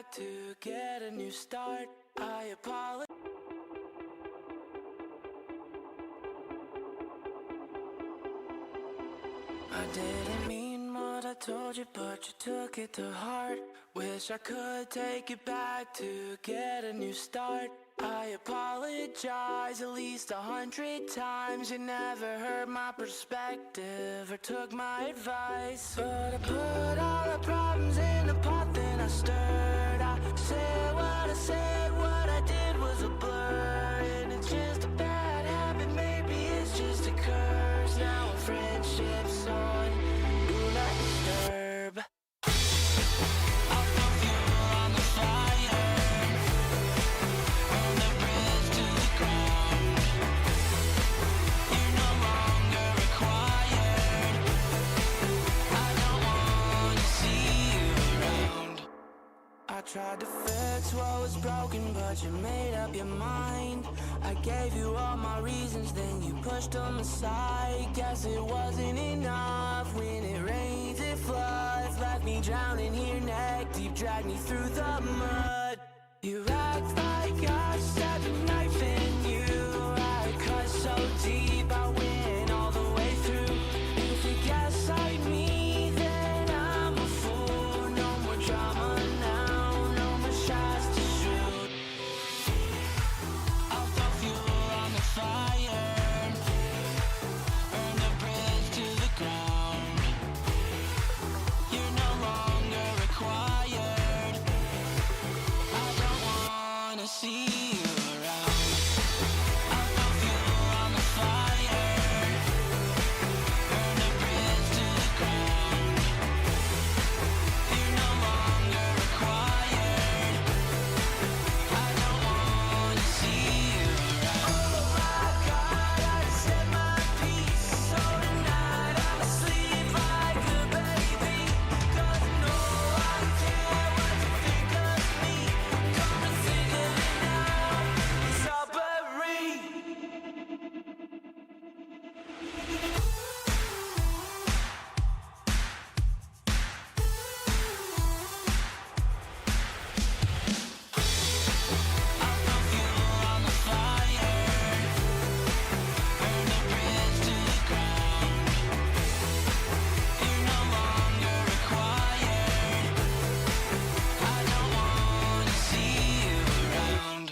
back to get a new start. I apologize. I didn't mean what I told you, but you took it to heart. Wish I could take it back to get a new start. I apologize at least 100 times. You never heard my perspective or took my advice. But I put all the problems in a pot, then I stirred. I said, what I did was a blur. And it's just a bad habit, maybe it's just a curse. Now our friendship's on do not disturb. I'll throw fuel on the fire, burn the bridge to the ground. You're no longer required. I don't want to see you around. I tried to fix what was broken, but you made up your mind. I gave you all my reasons, then you pushed them aside. Guess it wasn't enough. When it rains, it floods. Left me drowning here neck deep, dragged me through the mud. You act like I stabbed a knife in you. I cut so deep, I went all the way through. If you guess like me, then I'm a fool. No more drama now, no more shots to shoot. I'll throw fuel on the fire, burn the bridge to the ground. You're no longer required. I don't wanna see you around. I'll throw fuel on the fire, burn the bridge to the ground. You're no longer required. I don't wanna see you around. Oh my God, I said my piece. So tonight I'ma sleep like a baby. 'Cause I know I don't care what you think of me. Come and think of it now. It's all buried. I'll throw fuel on the fire, burn the bridge to the ground. You're no longer required. I don't wanna see you around.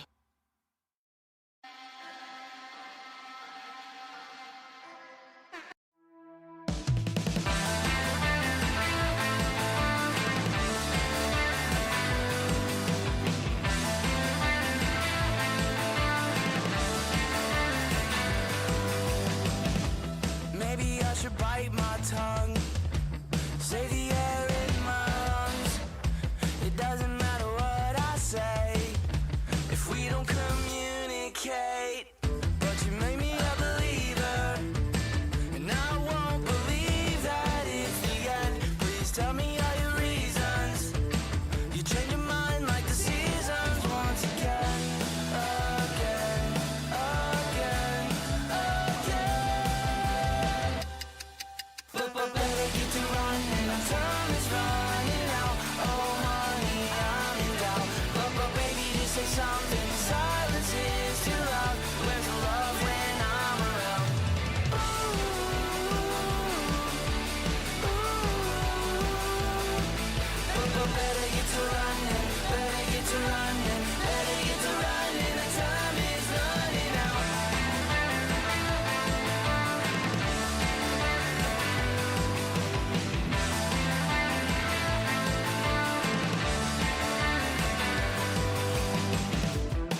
Maybe I should bite my tongue, save the air in my lungs. It doesn't matter what I say if we don't communicate. But you made me a believer, and I won't believe that it's the end. Please tell me all your reasons. You change your mind like the seasons once again, again, again, again. But better get to running, our time is running out. Oh honey, I'm in doubt. But baby, just say something. Silence is too loud. Where's the love when I'm around? But better get to running, better get to running, better get to running. Our time is running out.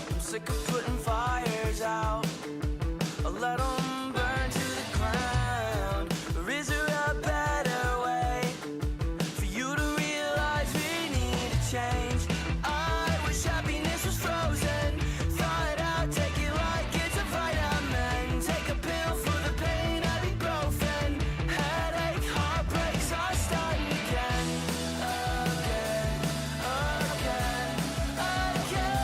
I'm sick of putting fires out. I'll let 'em burn to the ground. Or is there a better way for you to realize we need a change? I wish happiness was frozen. Thought I'd take it like it's a vitamin. Take a pill for the pain, ibuprofen. Headache, heartbreaks are starting again, again, again, again.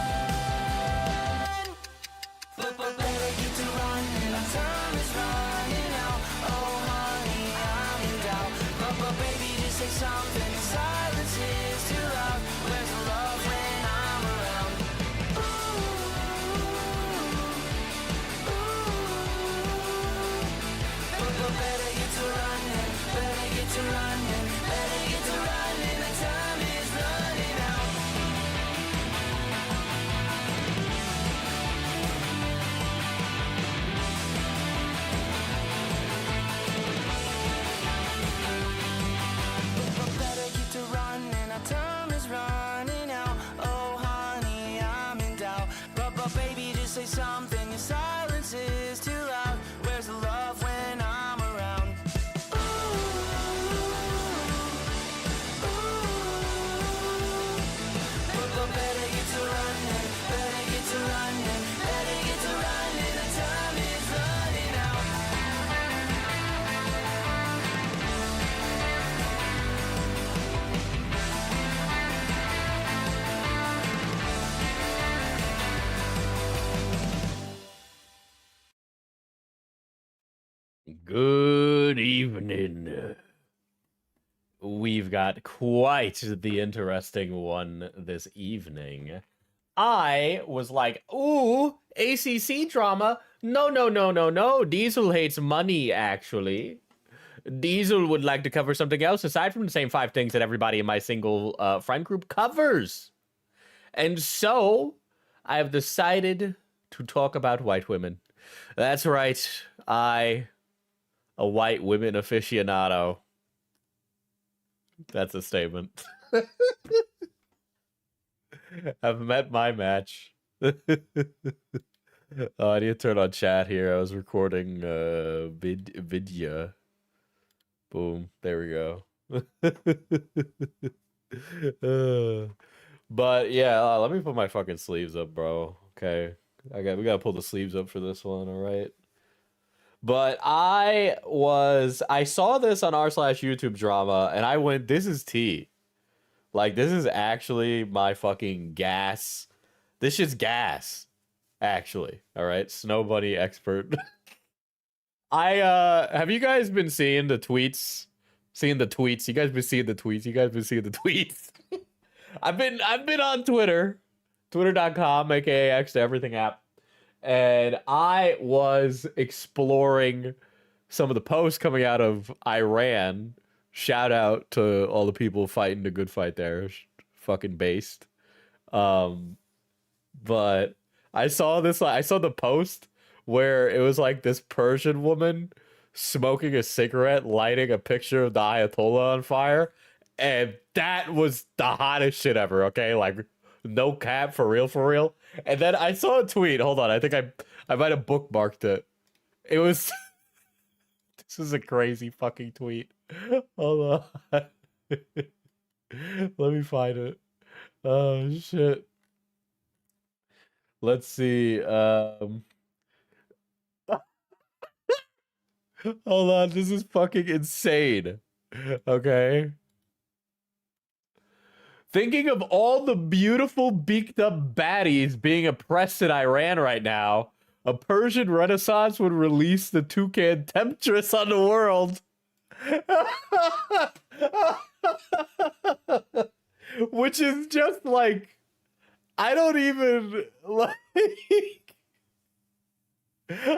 Good evening. We've got quite the interesting one this evening. I was like, ooh, ACC drama. No, no, no, no, no. Diesel hates money, actually. Diesel would like to cover something else aside from the same 5 things that everybody in my single friend group covers. And so, I have decided to talk about white women. That's right. A white women aficionado. That's a statement. I've met my match. Oh, I need to turn on chat here. I was recording video. Boom. There we go. But yeah, let me put my fucking sleeves up, bro. Okay. We gotta pull the sleeves up for this one, alright? But I saw this on r/YouTube drama, and I went, this is tea. Like, this is actually my fucking gas. This shit's gas, actually. All right, Snow Bunny expert. Have you guys been seeing the tweets? Seeing the tweets? You guys been seeing the tweets? You guys been seeing the tweets? I've been on Twitter, twitter.com, aka X to Everything app, and I was exploring some of the posts coming out of Iran. Shout out to all the people fighting the good fight there. Fucking based. But I saw the post where it was like this Persian woman smoking a cigarette, lighting a picture of the Ayatollah on fire. And that was the hottest shit ever, okay? Like, no cap, for real, for real. And then I saw a tweet. Hold on, I think I might have bookmarked it. It was... This is a crazy fucking tweet. Hold on. Let me find it. Oh, shit. Let's see. Hold on. This is fucking insane. Okay. Thinking of all the beautiful beaked up baddies being oppressed in Iran right now, a Persian Renaissance would release the toucan temptress on the world. Which is just like, I don't even like.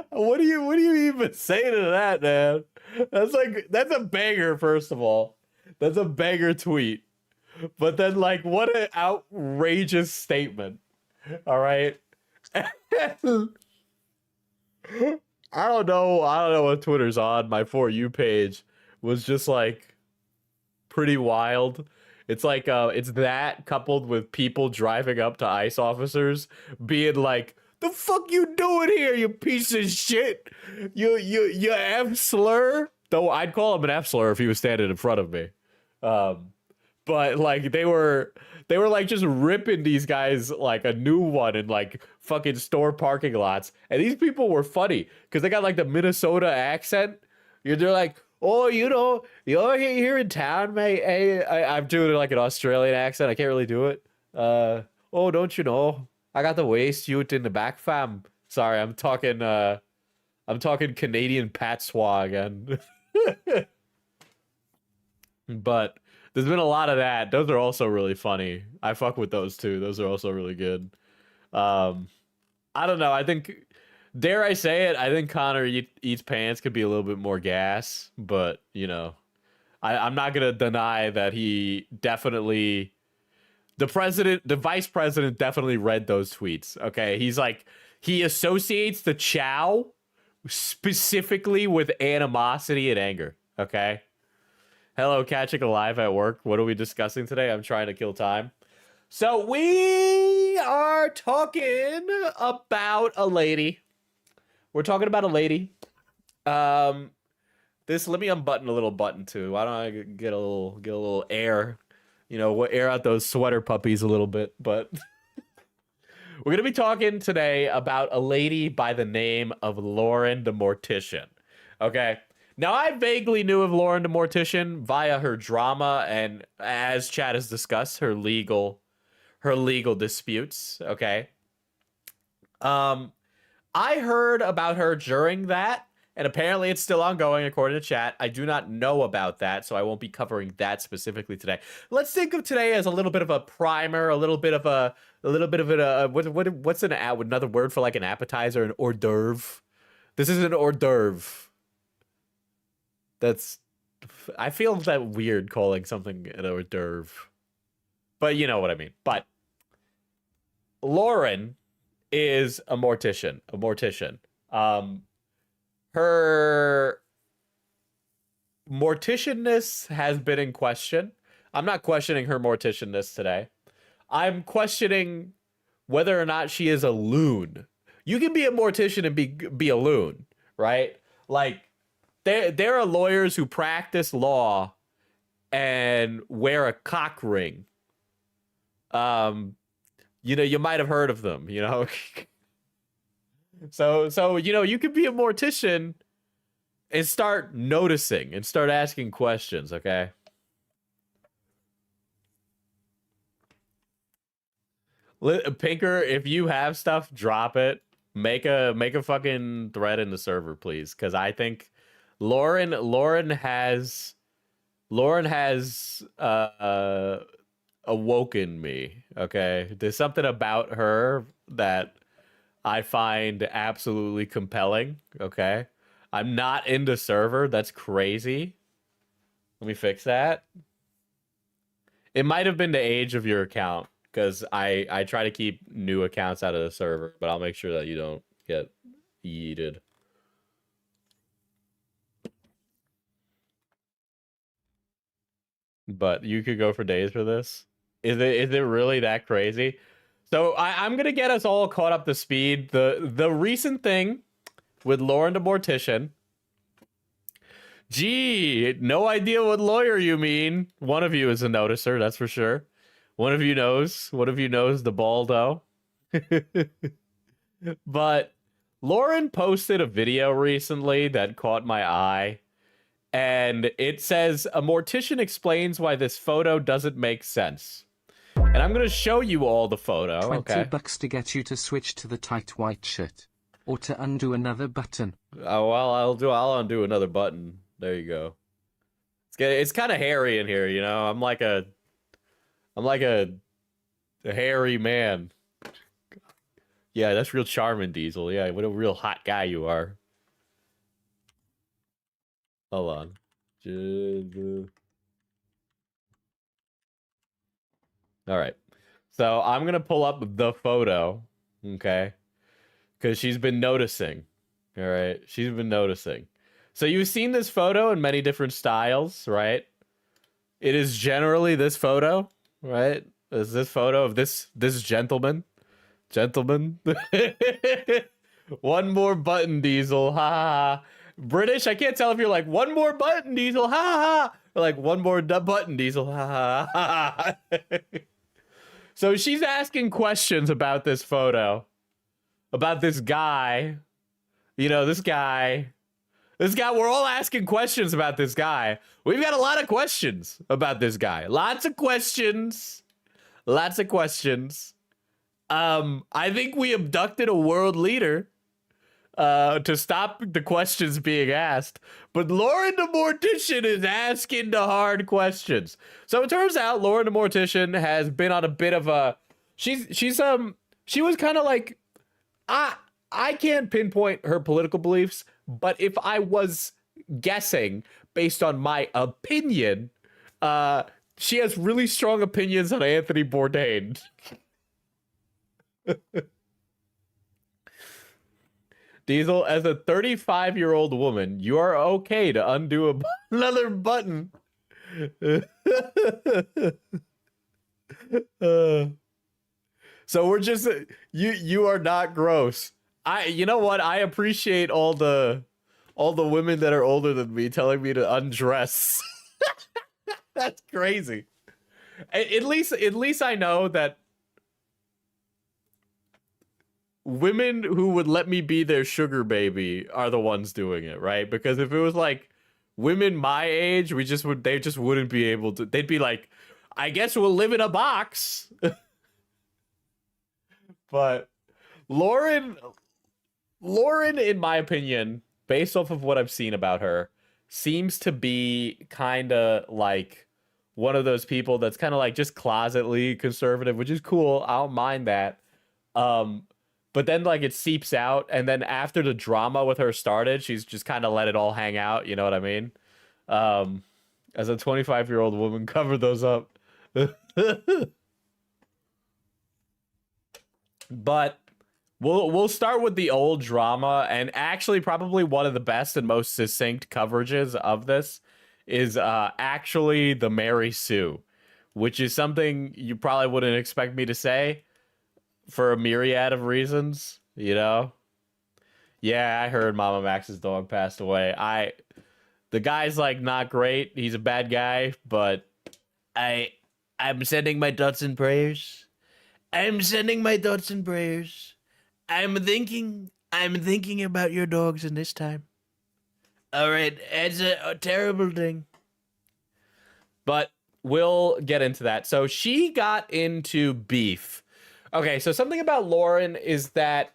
What do you even say to that, man? That's a banger, first of all. That's a banger tweet. But then, like, what an outrageous statement. All right. I don't know what Twitter's on. My For You page was just like pretty wild. It's like it's that coupled with people driving up to ICE officers being like, "The fuck you doing here, you piece of shit? You F slur?" Though I'd call him an F slur if he was standing in front of me. But like they were like just ripping these guys like a new one in like fucking store parking lots. And these people were funny because they got like the Minnesota accent. They're like, "Oh, you know, you're here in town, mate. Hey, I'm doing like an Australian accent. I can't really do it. Oh, don't you know? I got the waist youth in the back, fam. Sorry, I'm talking Canadian patois again." But there's been a lot of that. Those are also really funny. I fuck with those too. Those are also really good. I don't know. I think, dare I say it, I think Connor Eats Pants could be a little bit more gas, but you know, I'm not gonna deny that he definitely, the vice president definitely read those tweets. Okay, he's like, he associates the Chow specifically with animosity and anger. Okay. Hello, catching alive at work. What are we discussing today? I'm trying to kill time. So we are talking about a lady. We're talking about a lady. Let me unbutton a little button too. Why don't I get a little air? You know, we'll air out those sweater puppies a little bit. But we're gonna be talking today about a lady by the name of Lauren the Mortician. Okay. Now, I vaguely knew of Lauren the Mortician via her drama and, as Chad has discussed, her legal disputes, okay? I heard about her during that, and apparently it's still ongoing according to chat. I do not know about that, so I won't be covering that specifically today. Let's think of today as a little bit of a primer, a little bit of what's another word for like an appetizer, an hors d'oeuvre. This is an hors d'oeuvre. I feel that weird calling something an hors d'oeuvre, but you know what I mean. But Lauren is a mortician. Her morticianness has been in question. I'm not questioning her morticianness today. I'm questioning whether or not she is a loon. You can be a mortician and be a loon, right? Like, there are lawyers who practice law and wear a cock ring. You know, you might have heard of them, you know? So, you know, you could be a mortician and start noticing and start asking questions, okay? Pinker, if you have stuff, drop it. Make a fucking thread in the server, please, because I think Lauren has awoken me. Okay, there's something about her that I find absolutely compelling. Okay, I'm not into server. That's crazy. Let me fix that. It might have been the age of your account, because I try to keep new accounts out of the server, but I'll make sure that you don't get yeeted. But you could go for days for this. Is it really that crazy? So I'm gonna get us all caught up to speed. The recent thing with Lauren the Mortician. Gee, no idea what lawyer you mean. One of you is a noticer, that's for sure. One of you knows. One of you knows the baldo. But Lauren posted a video recently that caught my eye. And it says, a mortician explains why this photo doesn't make sense. And I'm going to show you all the photo. 20 bucks to get you to switch to the tight white shirt. Or to undo another button. Oh, well, I'll undo another button. There you go. It's kind of hairy in here, you know? I'm like a hairy man. Yeah, that's real charming, Diesel. Yeah, what a real hot guy you are. Hold on. All right. So I'm going to pull up the photo, okay? Because she's been noticing. All right. She's been noticing. So you've seen this photo in many different styles, right? It is generally this photo, right? Is this photo of this gentleman? One more button, Diesel. Ha ha ha. British, I can't tell if you're like, one more button, Diesel. Ha ha. Or like, one more button, Diesel. Ha ha ha. So she's asking questions about this photo. About this guy. You know, this guy, we're all asking questions about this guy. We've got a lot of questions about this guy. Lots of questions. I think we abducted a world leader to stop the questions being asked. But Lauren the Mortician is asking the hard questions. So it turns out Lauren the Mortician has been on a bit of a... She was kind of like... I can't pinpoint her political beliefs, but if I was guessing based on my opinion, she has really strong opinions on Anthony Bourdain. Diesel, as a 35-year-old woman, you are okay to undo another button. So we're just you are not gross. You know what? I appreciate all the women that are older than me telling me to undress. That's crazy. At least I know that women who would let me be their sugar baby are the ones doing it, right? Because if it was like women my age, they just wouldn't be able to. They'd be like, I guess we'll live in a box. But Lauren, in my opinion, based off of what I've seen about her, seems to be kind of like one of those people that's kind of like just closetly conservative, which is cool. I don't mind that. Um, but then like it seeps out, and then after the drama with her started, she's just kind of let it all hang out. You know what I mean? Um, as a 25-year-old woman, cover those up. But we'll start with the old drama, and actually probably one of the best and most succinct coverages of this is actually the Mary Sue, which is something you probably wouldn't expect me to say for a myriad of reasons, you know? Yeah, I heard Mama Max's dog passed away. The guy's like not great. He's a bad guy, but I'm sending my thoughts and prayers. I'm sending my thoughts and prayers. I'm thinking about your dogs in this time. All right, it's a terrible thing. But we'll get into that. So she got into beef. Okay, so something about Lauren is that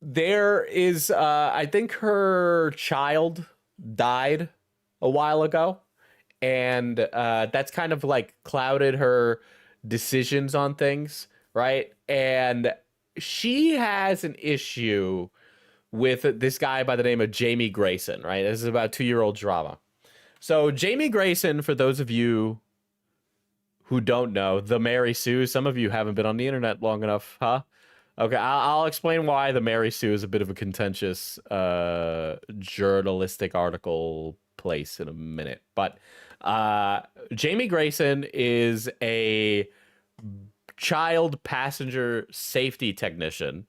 there is, I think her child died a while ago, and that's kind of like clouded her decisions on things, right? And she has an issue with this guy by the name of Jamie Grayson, right? This is about 2-year-old drama. So Jamie Grayson, for those of you who don't know, the Mary Sue, some of you haven't been on the internet long enough, huh? Okay, I'll explain why the Mary Sue is a bit of a contentious journalistic article place in a minute. But Jamie Grayson is a child passenger safety technician.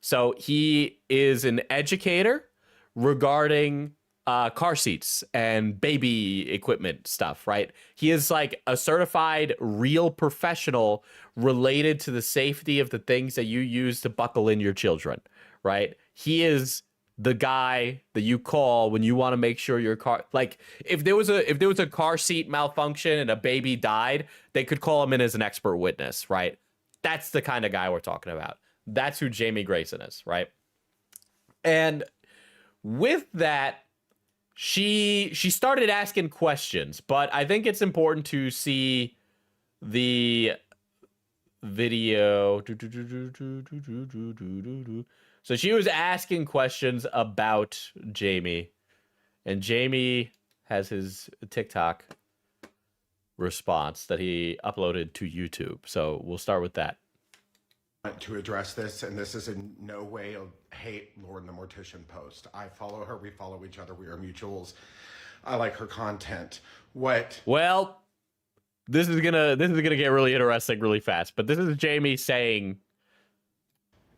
So he is an educator regarding car seats and baby equipment stuff, right? He is like a certified real professional related to the safety of the things that you use to buckle in your children, right? He is the guy that you call when you want to make sure your car, like if there was a car seat malfunction and a baby died, they could call him in as an expert witness, right? That's the kind of guy we're talking about. That's who Jamie Grayson is, right? And with that, she started asking questions, but I think it's important to see the video. So she was asking questions about Jamie, and Jamie has his TikTok response that he uploaded to YouTube. So we'll start with that. To address this, and this is in no way a hate Lauren the Mortician post. I follow her, we follow each other, we are mutuals. I like her content. Well, this is gonna get really interesting really fast, but this is Jamie saying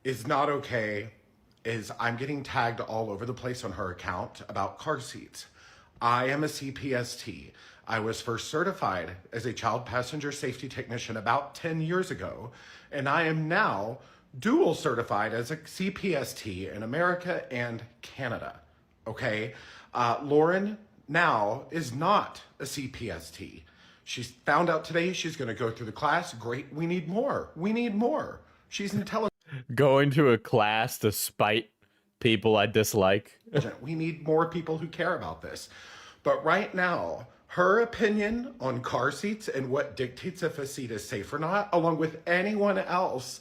is not okay is I'm getting tagged all over the place on her account about car seats. I am a CPST. I was first certified as a child passenger safety technician about 10 years ago, and I am now dual certified as a CPST in America and Canada, okay? Lauren now is not a CPST. She's found out today she's gonna go through the class. Great, we need more. We need more. She's intelligent. going to a class to spite people I dislike. We need more people who care about this. But right now, her opinion on car seats and what dictates if a seat is safe or not, along with anyone else,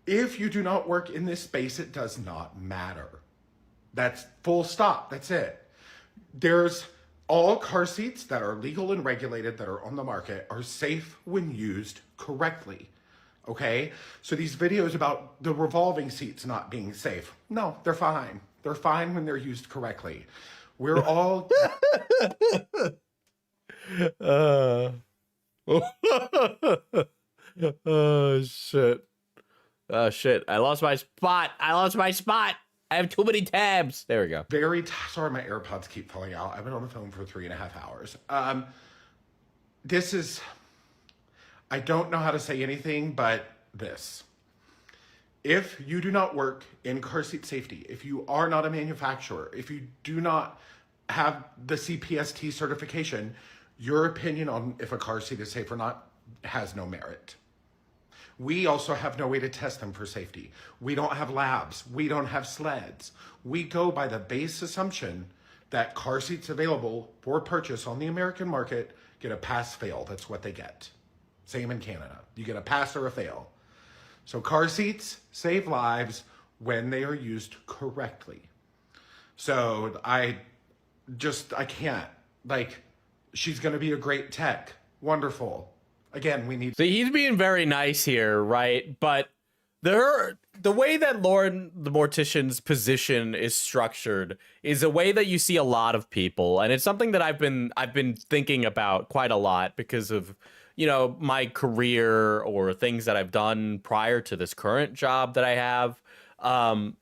if you do not work in this space, it does not matter. That's full stop. That's it. There's all car seats that are legal and regulated that are on the market are safe when used correctly. Okay? So these videos about the revolving seats not being safe, no, they're fine. They're fine when they're used correctly. We're all... Oh, shit. Oh, shit. I lost my spot. I have too many tabs. There we go. Sorry, my AirPods keep falling out. I've been on the phone for 3.5 hours. This is... I don't know how to say anything but this. If you do not work in car seat safety, if you are not a manufacturer, if you do not have the CPST certification, your opinion on if a car seat is safe or not has no merit. We also have no way to test them for safety. We don't have labs. We don't have sleds. We go by the base assumption that car seats available for purchase on the American market get a pass-fail. That's what they get. Same in Canada. You get a pass or a fail. So car seats save lives when they are used correctly. So I can't. Like, she's going to be a great tech. Wonderful. Again, we need... See, he's being very nice here, right? But the way that Lauren, the Mortician's position is structured is a way that you see a lot of people. And it's something that I've been thinking about quite a lot because of, you know, my career or things that I've done prior to this current job that I have,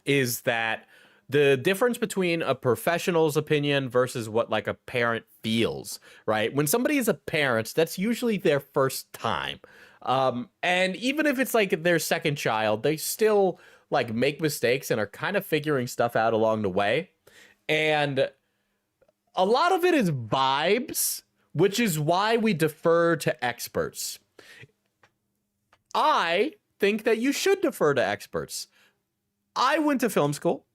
is that the difference between a professional's opinion versus what like a parent feels, right? When somebody is a parent, that's usually their first time. And even if it's like their second child, they still like make mistakes and are kind of figuring stuff out along the way. And a lot of it is vibes, which is why we defer to experts. I think that you should defer to experts. I went to film school.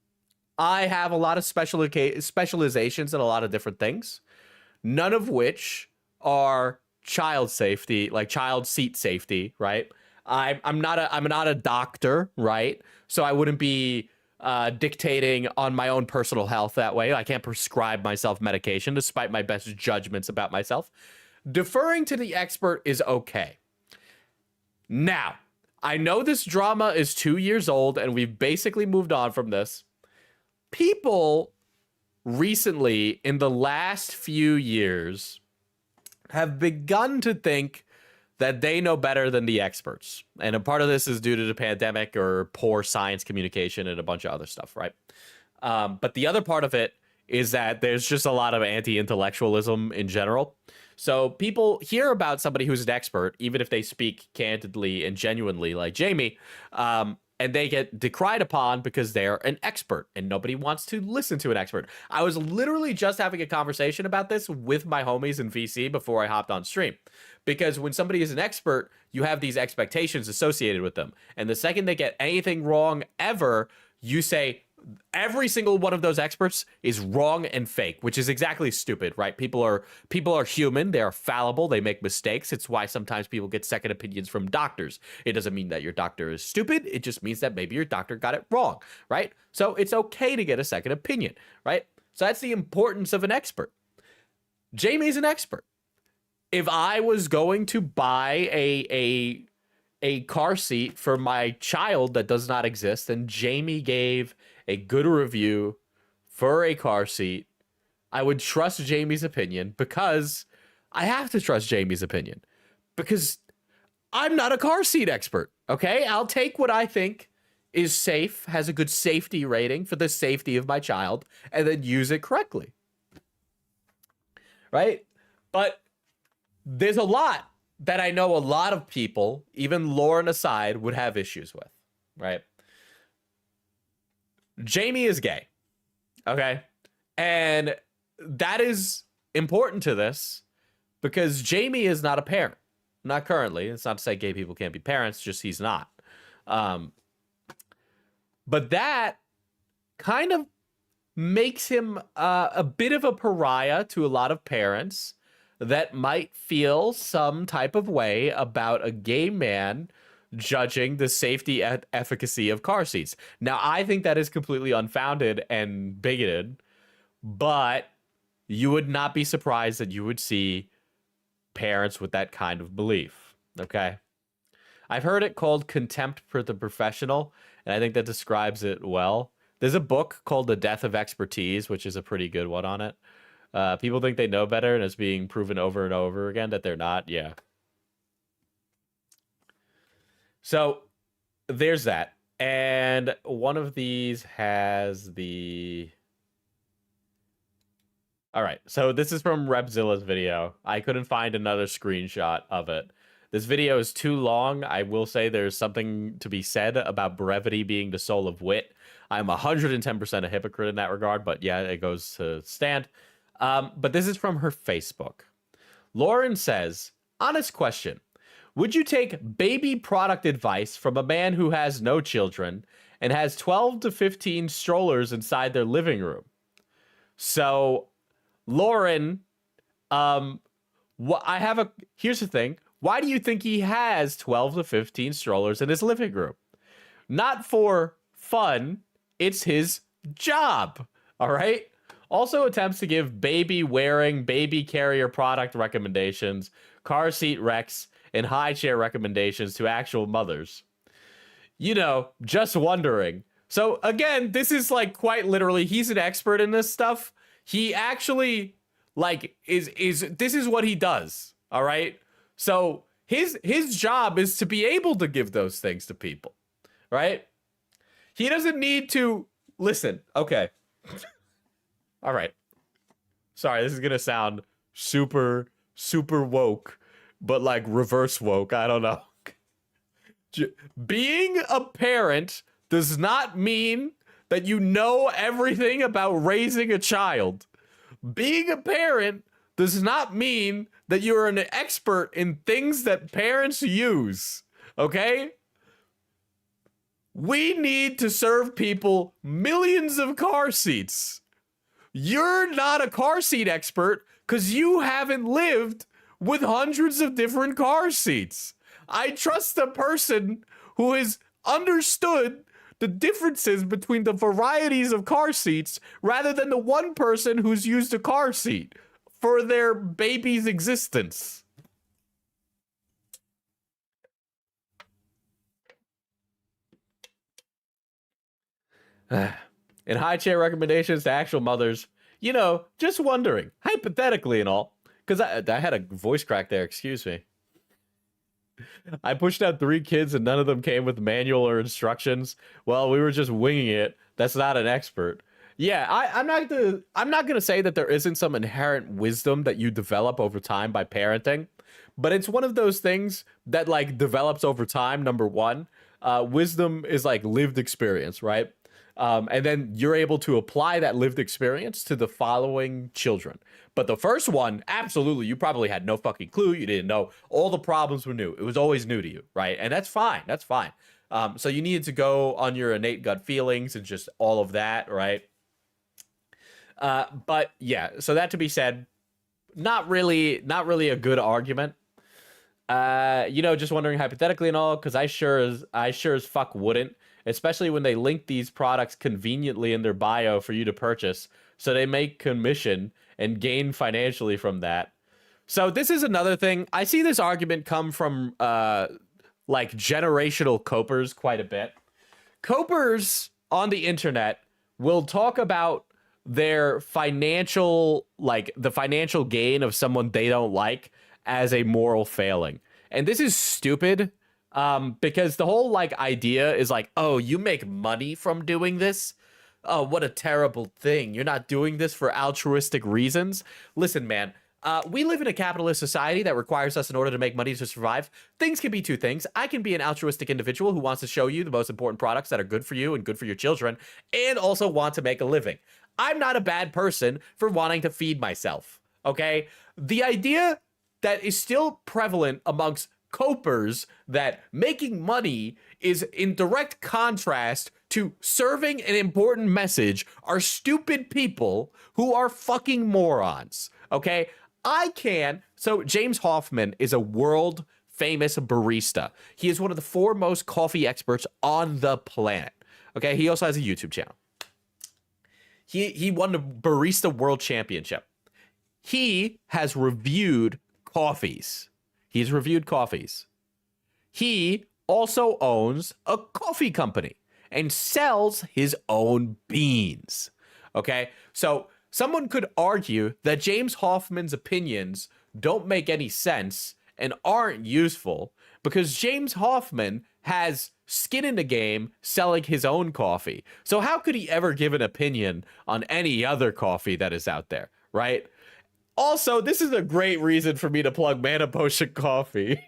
I have a lot of specializations in a lot of different things, none of which are child safety, like child seat safety, right? I'm not a doctor, right? So I wouldn't be dictating on my own personal health that way. I can't prescribe myself medication despite my best judgments about myself. Deferring to the expert is okay. Now, I know this drama is 2 years old and we've basically moved on from this. People recently, in the last few years, have begun to think that they know better than the experts. And a part of this is due to the pandemic or poor science communication and a bunch of other stuff, right? But the other part of it is that there's just a lot of anti-intellectualism in general. So people hear about somebody who's an expert, even if they speak candidly and genuinely like Jamie, and they get decried upon because they're an expert and nobody wants to listen to an expert. I was literally just having a conversation about this with my homies in VC before I hopped on stream. Because when somebody is an expert, you have these expectations associated with them. And the second they get anything wrong ever, you say, every single one of those experts is wrong and fake, which is exactly stupid, right? People are human. They are fallible. They make mistakes. It's why sometimes people get second opinions from doctors. It doesn't mean that your doctor is stupid. It just means that maybe your doctor got it wrong, right? So it's okay to get a second opinion, right? So that's the importance of an expert. Jamie's an expert. If I was going to buy a car seat for my child that does not exist, and Jamie gave a good review for a car seat, I would trust Jamie's opinion because I have to trust Jamie's opinion because I'm not a car seat expert. Okay. I'll take what I think is safe, has a good safety rating for the safety of my child, and then use it correctly. Right. But there's a lot that I know a lot of people, even Lauren aside, would have issues with, right? Jamie is gay, okay? And that is important to this because Jamie is not a parent, not currently. It's not to say gay people can't be parents, just he's not. But that kind of makes him a bit of a pariah to a lot of parents that might feel some type of way about a gay man judging the safety and efficacy of car seats. Now, I think that is completely unfounded and bigoted, but you would not be surprised that you would see parents with that kind of belief, okay? I've heard it called contempt for the professional, and I think that describes it well. There's a book called The Death of Expertise, which is a pretty good one on it. People think they know better, and it's being proven over and over again that they're not. Yeah. So there's that. And one of these has the... All right. So this is from Repzilla's video. I couldn't find another screenshot of it. This video is too long. I will say there's something to be said about brevity being the soul of wit. I'm 110% a hypocrite in that regard, but yeah, it goes to stand. But this is from her Facebook. Lauren says, honest question. Would you take baby product advice from a man who has no children and has 12 to 15 strollers inside their living room? So, Lauren, here's the thing. Why do you think he has 12 to 15 strollers in his living room? Not for fun, it's his job. All right? Also attempts to give baby wearing, baby carrier product recommendations, car seat recs, and high chair recommendations to actual mothers. You know, just wondering. So again, this is like quite literally, he's an expert in this stuff. He actually like is this is what he does. All right. So his job is to be able to give those things to people. Right. He doesn't need to listen. Okay. All right. Sorry, this is going to sound super, super woke, but like reverse woke. I don't know. Being a parent does not mean that you know everything about raising a child. Being a parent does not mean that you're an expert in things that parents use. Okay? We need to serve people millions of car seats. You're not a car seat expert because you haven't lived with hundreds of different car seats. I trust a person who has understood the differences between the varieties of car seats rather than the one person who's used a car seat for their baby's existence. And high chair recommendations to actual mothers, you know, just wondering, hypothetically and all, because I had a voice crack there, excuse me. I pushed out 3 kids and none of them came with manual or instructions. Well, we were just winging it. That's not an expert. Yeah, I'm not gonna say that there isn't some inherent wisdom that you develop over time by parenting, but it's one of those things that like develops over time. Number one, wisdom is like lived experience, right? And then you're able to apply that lived experience to the following children. But the first one, absolutely, you probably had no fucking clue. You didn't know. All the problems were new. It was always new to you, right? And that's fine. That's fine. So you needed to go on your innate gut feelings and just all of that, right? But yeah, so that to be said, not really a good argument. You know, just wondering hypothetically and all, because I sure as fuck wouldn't. Especially when they link these products conveniently in their bio for you to purchase, so they make commission and gain financially from that. So this is another thing. I see this argument come from like generational copers quite a bit. Copers on the internet will talk about their financial, like the financial gain of someone they don't like as a moral failing. And this is stupid. Because the whole like idea is like, oh, you make money from doing this? Oh, what a terrible thing. You're not doing this for altruistic reasons. Listen, man, we live in a capitalist society that requires us in order to make money to survive. Things can be two things. I can be an altruistic individual who wants to show you the most important products that are good for you and good for your children, and also want to make a living. I'm not a bad person for wanting to feed myself, okay? The idea that is still prevalent amongst copers that making money is in direct contrast to serving an important message are stupid people who are fucking morons. Okay, so James Hoffman is a world famous barista. He is one of the foremost coffee experts on the planet. Okay, he also has a YouTube channel. He won the Barista World Championship. He has reviewed coffees. He's reviewed coffees. He also owns a coffee company and sells his own beans. Okay? So someone could argue that James Hoffman's opinions don't make any sense and aren't useful because James Hoffman has skin in the game selling his own coffee. So how could he ever give an opinion on any other coffee that is out there, right? Also, this is a great reason for me to plug Mana Potion Coffee.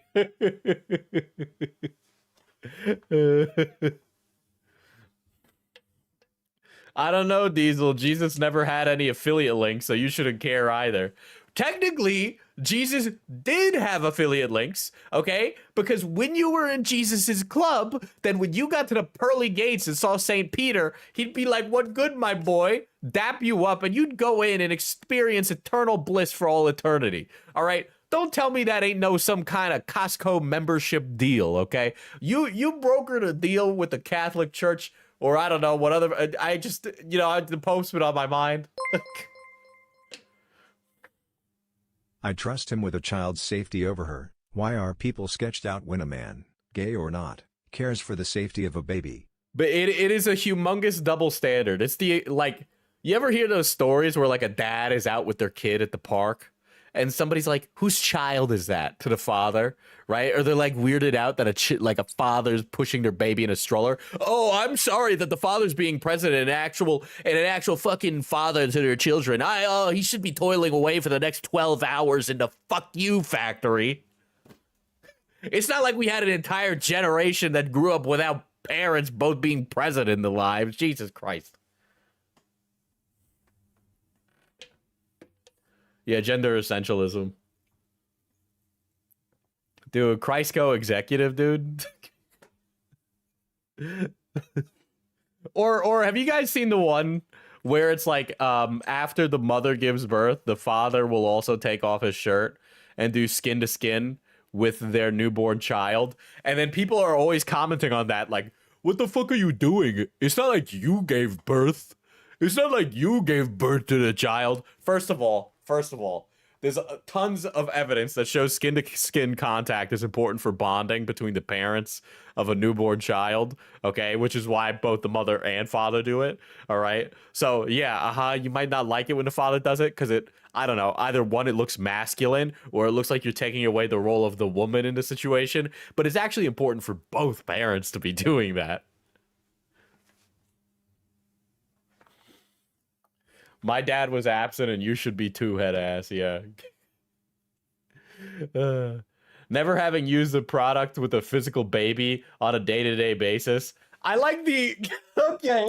I don't know, Diesel. Jesus never had any affiliate links, so you shouldn't care either. Technically, Jesus did have affiliate links, okay? Because when you were in Jesus's club, then when you got to the pearly gates and saw St. Peter, he'd be like, "What good, my boy?" Dap you up, and you'd go in and experience eternal bliss for all eternity. All right? Don't tell me that ain't no some kind of Costco membership deal, okay? You brokered a deal with the Catholic Church, or I don't know what other. I just, the Pope's been on my mind. I trust him with a child's safety over her. Why are people sketched out when a man, gay or not, cares for the safety of a baby? But it is a humongous double standard. It's the, like, you ever hear those stories where, like, a dad is out with their kid at the park and somebody's like, "Whose child is that?" to the father, right? Or they're like weirded out that a father's pushing their baby in a stroller. "Oh, I'm sorry that the father's being present and an actual fucking father to their children. He should be toiling away for the next 12 hours in the fuck you factory." It's not like we had an entire generation that grew up without parents both being present in their lives. Jesus Christ. Yeah, gender essentialism. Dude, Christco executive, dude. Or have you guys seen the one where it's like after the mother gives birth, the father will also take off his shirt and do skin to skin with their newborn child? And then people are always commenting on that, like, "What the fuck are you doing? It's not like you gave birth. It's not like you gave birth to the child." First of all, there's tons of evidence that shows skin-to-skin contact is important for bonding between the parents of a newborn child, okay? Which is why both the mother and father do it, all right? So, yeah, you might not like it when the father does it because I don't know, either one, it looks masculine or it looks like you're taking away the role of the woman in the situation, but it's actually important for both parents to be doing that. "My dad was absent and you should be too, head ass." Yeah. Never having used the product with a physical baby on a day-to-day basis. I like the... Okay.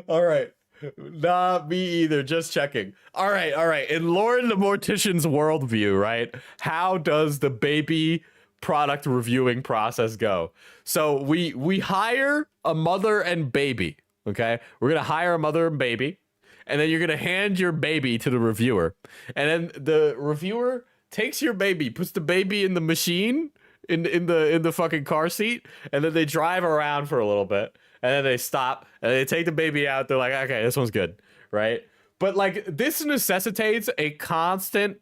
All right. Not me either, just checking. All right. In Lauren the Mortician's worldview, right? How does the baby product reviewing process go? So we hire a mother and baby, okay? We're gonna hire a mother and baby, and then you're gonna hand your baby to the reviewer, and then the reviewer takes your baby, puts the baby in the machine in the fucking car seat, and then they drive around for a little bit, and then they stop and they take the baby out. They're like, "Okay, this one's good," right? But like this necessitates a constant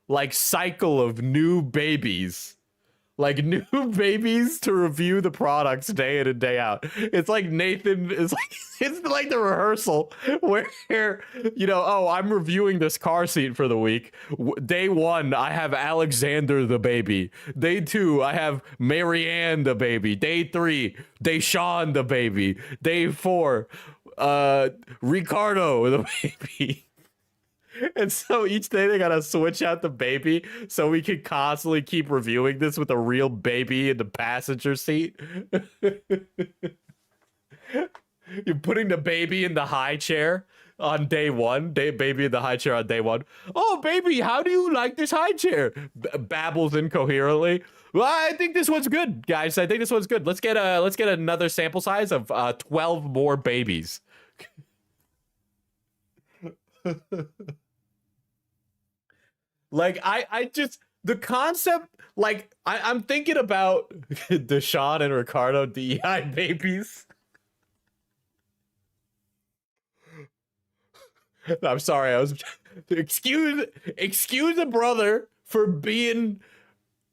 like cycle of new babies. Like new babies to review the products day in and day out. It's like Nathan is like, it's like the rehearsal where, "Oh, I'm reviewing this car seat for the week. Day 1, I have Alexander the baby. Day 2, I have Marianne the baby. Day 3, Deshaun the baby. Day 4, Ricardo the baby." And so each day they gotta switch out the baby so we can constantly keep reviewing this with a real baby in the passenger seat. You're putting the baby in the high chair on day 1. Baby in the high chair on day 1. "Oh, baby, how do you like this high chair?" Babbles incoherently. "Well, I think this one's good, guys. I think this one's good. Let's get another sample size of 12 more babies." Like, I just, the concept, like, I'm thinking about Deshaun and Ricardo DEI babies. I'm sorry, excuse a brother for being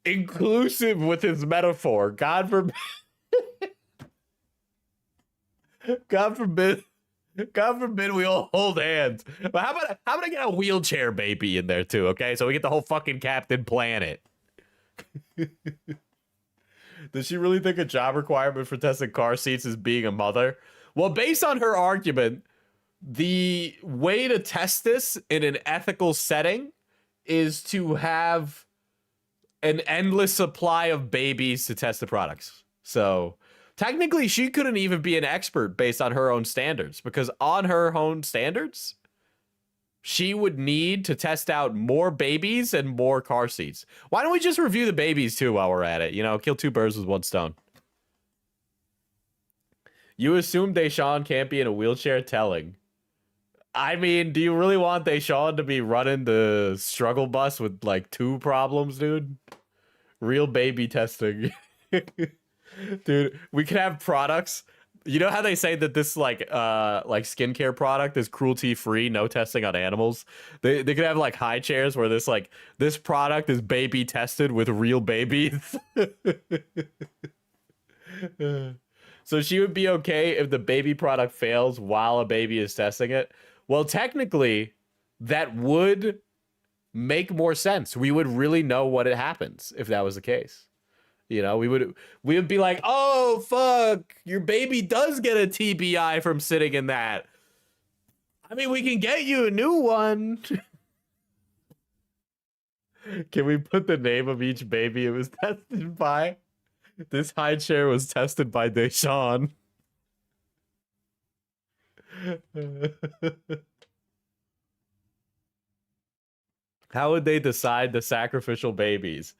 inclusive with his metaphor. God forbid. God forbid we all hold hands. But how about I get a wheelchair baby in there too, okay? So we get the whole fucking Captain Planet. Does she really think a job requirement for testing car seats is being a mother? Well, based on her argument, the way to test this in an ethical setting is to have an endless supply of babies to test the products. So Technically, she couldn't even be an expert based on her own standards, because on her own standards, she would need to test out more babies and more car seats. Why don't we just review the babies too while we're at it? You know, kill two birds with one stone. You assume Deshaun can't be in a wheelchair? Telling. I mean, do you really want Deshaun to be running the struggle bus with like 2 problems, dude? Real baby testing. Dude, we could have products. You know how they say that this like skincare product is cruelty free, no testing on animals? They could have like high chairs where this product is baby tested with real babies. So she would be okay if the baby product fails while a baby is testing it. Well, technically, that would make more sense. We would really know what it happens if that was the case. You know, we would be like, oh, fuck, your baby does get a TBI from sitting in that. I mean, we can get you a new one. Can we put the name of each baby it was tested by? This high chair was tested by Deshaun. How would they decide the sacrificial babies?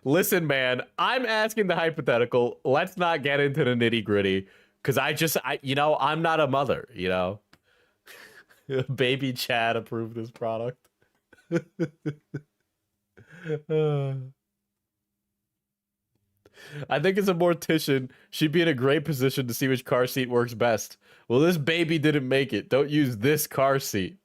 Listen, man, I'm asking the hypothetical. Let's not get into the nitty gritty, because I'm not a mother, you know. Baby Chad approved this product. I think as a mortician, she'd be in a great position to see which car seat works best. Well, this baby didn't make it. Don't use this car seat.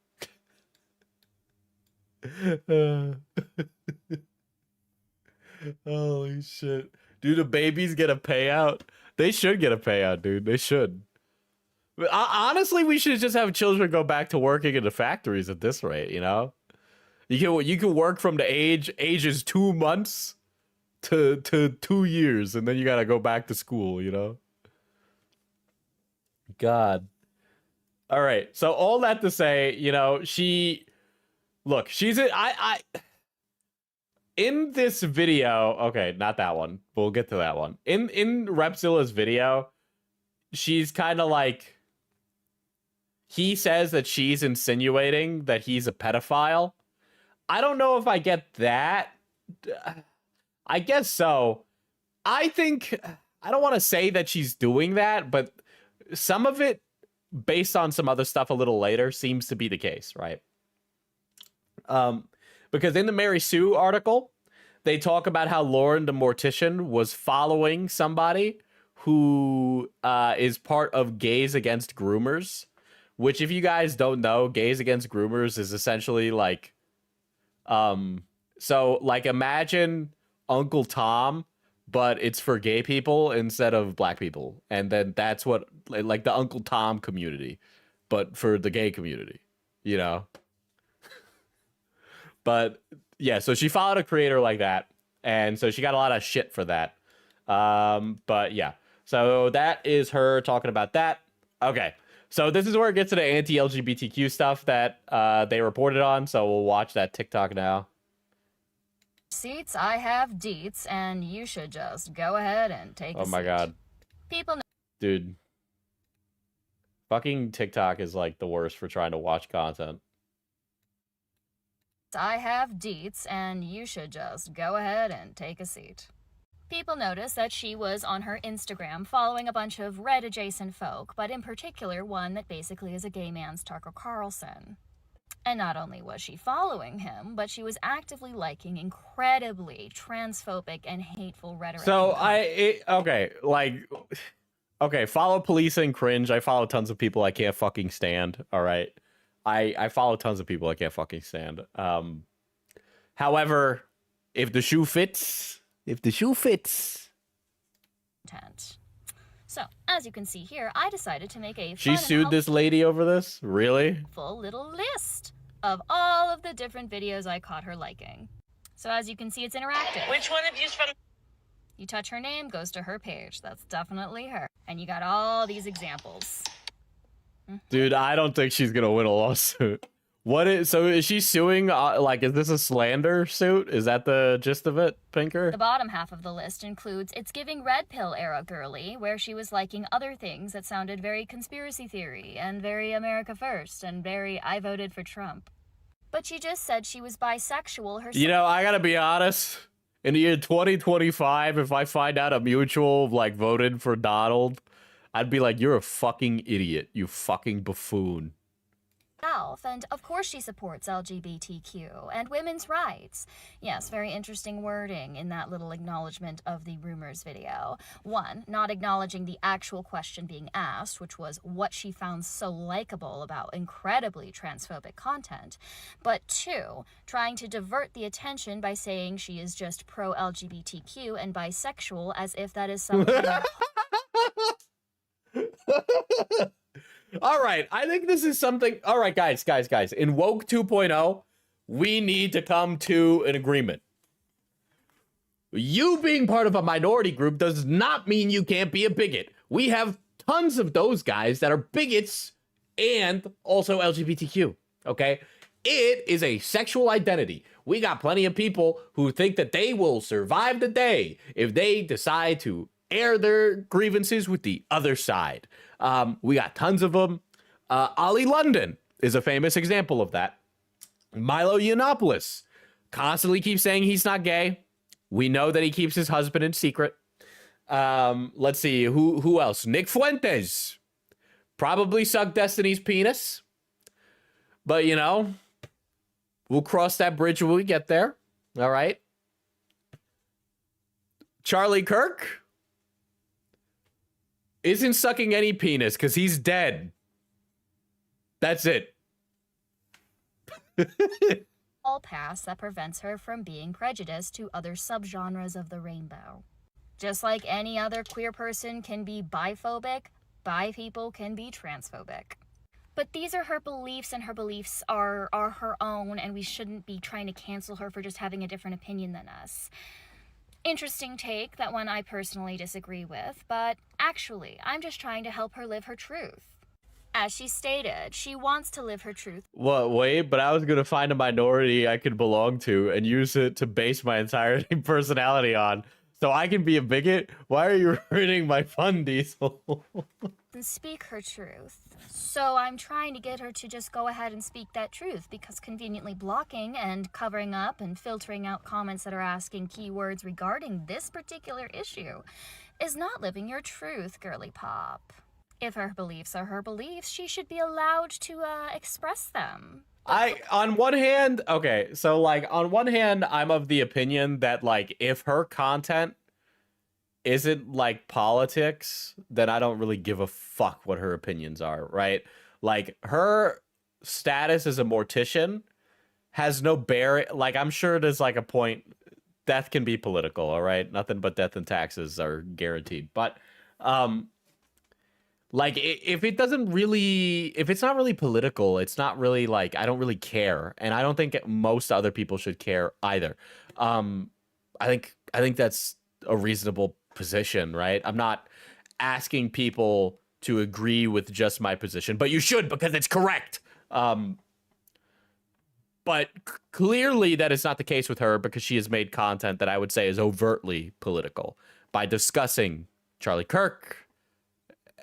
Holy shit. Do the babies get a payout? They should get a payout, dude. They should. But honestly, we should just have children go back to working in the factories at this rate, you know? You can work from the ages 2 months to 2 years, and then you gotta go back to school, you know? God. All right. So all that to say, you know, she's in this video. Okay, not that one. We'll get to that one. In Repzilla's video, she's kind of like, he says that she's insinuating that he's a pedophile. I don't know if I get that. I guess so. I think, I don't want to say that she's doing that, but some of it, based on some other stuff a little later, seems to be the case, right? Because in the Mary Sue article, they talk about how Lauren the Mortician was following somebody who is part of Gays Against Groomers, which, if you guys don't know, Gays Against Groomers is essentially like, so like imagine Uncle Tom, but it's for gay people instead of black people. And then that's what, like the Uncle Tom community, but for the gay community, you know? But yeah, so she followed a creator like that. And so she got a lot of shit for that. But yeah, so that is her talking about that. Okay. So this is where it gets to the anti-LGBTQ stuff that they reported on. So we'll watch that TikTok now. Seats, I have deets, and you should just go ahead and take a seat. Oh my God. People know. Dude. Fucking TikTok is like the worst for trying to watch content. I have deets, and you should just go ahead and take a seat. People noticed that she was on her Instagram following a bunch of Red-adjacent folk, but in particular one that basically is a gay man's Tucker Carlson. And not only was she following him, but she was actively liking incredibly transphobic and hateful rhetoric. So okay, follow policing, cringe. I follow tons of people I can't fucking stand. All right. I follow tons of people I can't fucking stand. However, if the shoe fits. So, as you can see here, I decided to make a She sued this lady over this? Really? full little list of all of the different videos I caught her liking. So as you can see, it's interactive. Which one of you's from? You touch her name, goes to her page. That's definitely her. And you got all these examples. Dude, I don't think she's gonna win a lawsuit. What is so? Is she suing? Like, is this a slander suit? Is that the gist of it, Pinker? The bottom half of the list includes It's Giving Red Pill era girly, where she was liking other things that sounded very conspiracy theory and very America First and very I voted for Trump. But she just said she was bisexual herself. You know, I gotta be honest. In the year 2025, if I find out a mutual like voted for Donald, I'd be like, "You're a fucking idiot, you fucking buffoon." And of course she supports LGBTQ and women's rights. Yes, very interesting wording in that little acknowledgement of the rumors video. One, not acknowledging the actual question being asked, which was what she found so likable about incredibly transphobic content. But two, trying to divert the attention by saying she is just pro-LGBTQ and bisexual as if that is some kind of All right, I think this is something. All right, guys. In Woke 2.0, we need to come to an agreement. You being part of a minority group does not mean you can't be a bigot. We have tons of those guys that are bigots and also LGBTQ, okay? It is a sexual identity. We got plenty of people who think that they will survive the day if they decide to air their grievances with the other side. We got tons of them. Ollie London is a famous example of that. Milo Yiannopoulos constantly keeps saying he's not gay. We know that he keeps his husband in secret. Let's see, who else? Nick Fuentes probably sucked Destiny's penis. But, you know, we'll cross that bridge when we get there. All right. Charlie Kirk isn't sucking any penis because he's dead. That's it. all pass that prevents her from being prejudiced to other subgenres of the rainbow. Just like any other queer person can be biphobic, bi people can be transphobic. But these are her beliefs, and her beliefs are her own, and we shouldn't be trying to cancel her for just having a different opinion than us. Interesting take, that one I personally disagree with, but actually, I'm just trying to help her live her truth. As she stated, she wants to live her truth. What? Wait, but I was gonna find a minority I could belong to and use it to base my entire personality on, so I can be a bigot? Why are you ruining my fun, Diesel? And speak her truth. So I'm trying to get her to just go ahead and speak that truth, because conveniently blocking and covering up and filtering out comments that are asking keywords regarding this particular issue is not living your truth, girly pop. If her beliefs are her beliefs, she should be allowed to express them. On one hand, okay, so like on one hand, I'm of the opinion that like if her content isn't like politics, then I don't really give a fuck what her opinions are, right? Like her status as a mortician has no bearing. Like I'm sure there's like a point. Death can be political, all right? Nothing but death and taxes are guaranteed. But like if it doesn't really, if it's not really political, it's not really like, I don't really care, and I don't think most other people should care either. I think that's a reasonable position, right? I'm not asking people to agree with just my position, but you should, because it's correct. But clearly that is not the case with her, because she has made content that I would say is overtly political by discussing Charlie Kirk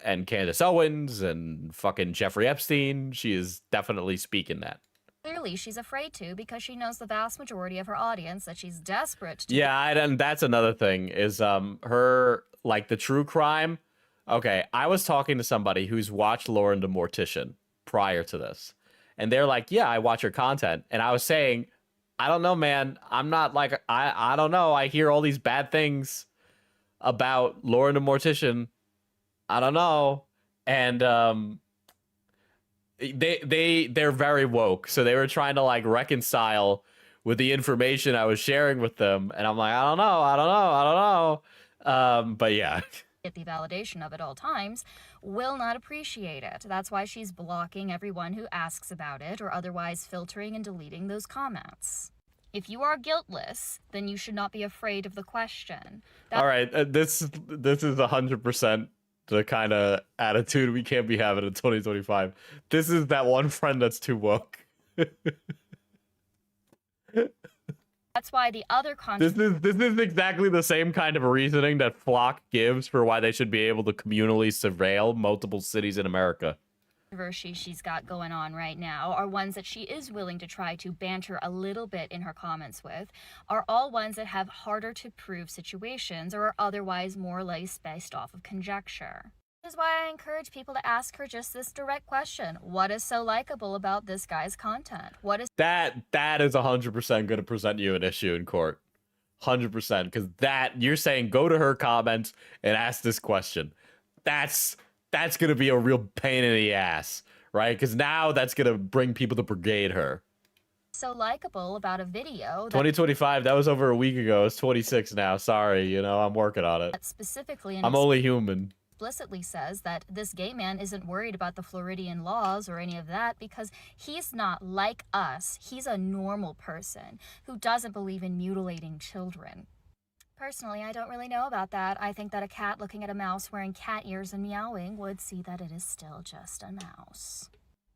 and Candace Owens and fucking Jeffrey Epstein. She is definitely speaking that. Clearly, she's afraid to, because she knows the vast majority of her audience that she's desperate to. Yeah, and that's another thing is her, like, the true crime. Okay, I was talking to somebody who's watched Lauren the Mortician prior to this, and they're like, yeah, I watch her content. And I was saying, I don't know, man. I'm not like, I don't know. I hear all these bad things about Lauren the Mortician. I don't know. And they're very woke, so they were trying to like reconcile with the information I was sharing with them, and I'm like, I don't know. But yeah. Get the validation of at all times, will not appreciate it. That's why she's blocking everyone who asks about it, or otherwise filtering and deleting those comments. If you are guiltless, then you should not be afraid of the question. All right, this is 100% the kind of attitude we can't be having in 2025. This is that one friend that's too woke. That's why the other This is exactly the same kind of reasoning that Flock gives for why they should be able to communally surveil multiple cities in America. controversy she's got going on right now are ones that she is willing to try to banter a little bit in her comments with, are all ones that have harder to prove situations or are otherwise more or less based off of conjecture. This is why I encourage people to ask her just this direct question. What is so likable about this guy's content? What is That is 100% going to present you an issue in court. 100%, because that you're saying go to her comments and ask this question. That's going to be a real pain in the ass, right? Because now that's going to bring people to brigade her. so likable about a video 2025, that was over a week ago. It's 26 now. Sorry, you know, I'm working on it. that specifically I'm only human. explicitly says that this gay man isn't worried about the Floridian laws or any of that because he's not like us. He's a normal person who doesn't believe in mutilating children. Personally, I don't really know about that. I think that a cat looking at a mouse wearing cat ears and meowing would see that it is still just a mouse.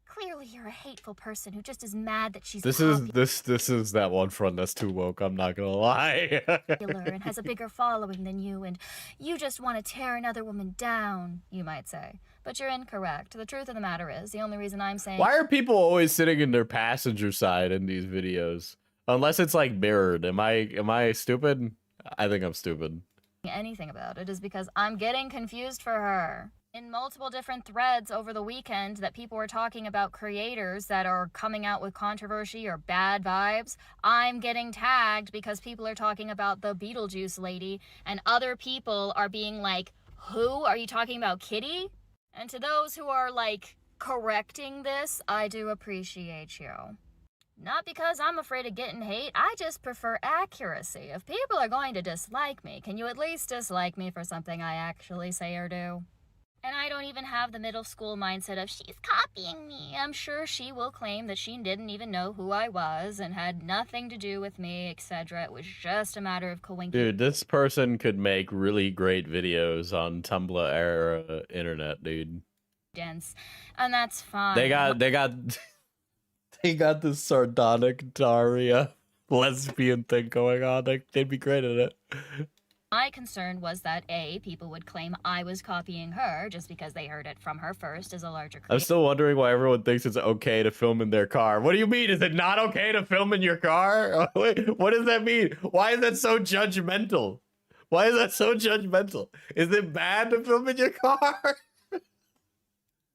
Clearly, you're a hateful person who just is mad that she's This is that one front that's too woke. I'm not gonna lie. popular and has a bigger following than you, and you just want to tear another woman down, you might say. But you're incorrect. The truth of the matter is, the only reason I'm saying Why are people always sitting in their passenger side in these videos? Unless it's like mirrored. Am I stupid? I think I'm stupid. anything about it is because I'm getting confused for her. In multiple different threads over the weekend that people were talking about creators that are coming out with controversy or bad vibes, I'm getting tagged because people are talking about the Beetlejuice lady and other people are being like, who? Are you talking about Kitty? And to those who are like correcting this, I do appreciate you. Not because I'm afraid of getting hate, I just prefer accuracy. If people are going to dislike me, can you at least dislike me for something I actually say or do? And I don't even have the middle school mindset of, she's copying me. I'm sure she will claim that she didn't even know who I was and had nothing to do with me, etc. It was just a matter of coincidence. Dude, this person could make really great videos on Tumblr era internet, dude. And that's fine. They got they got this sardonic Daria lesbian thing going on. They'd be great at it. My concern was that A, people would claim I was copying her just because they heard it from her first as a larger creator. I'm still wondering why everyone thinks it's okay to film in their car. What do you mean? Is it not okay to film in your car? Wait, what does that mean? Why is that so judgmental? Why is that so judgmental? Is it bad to film in your car?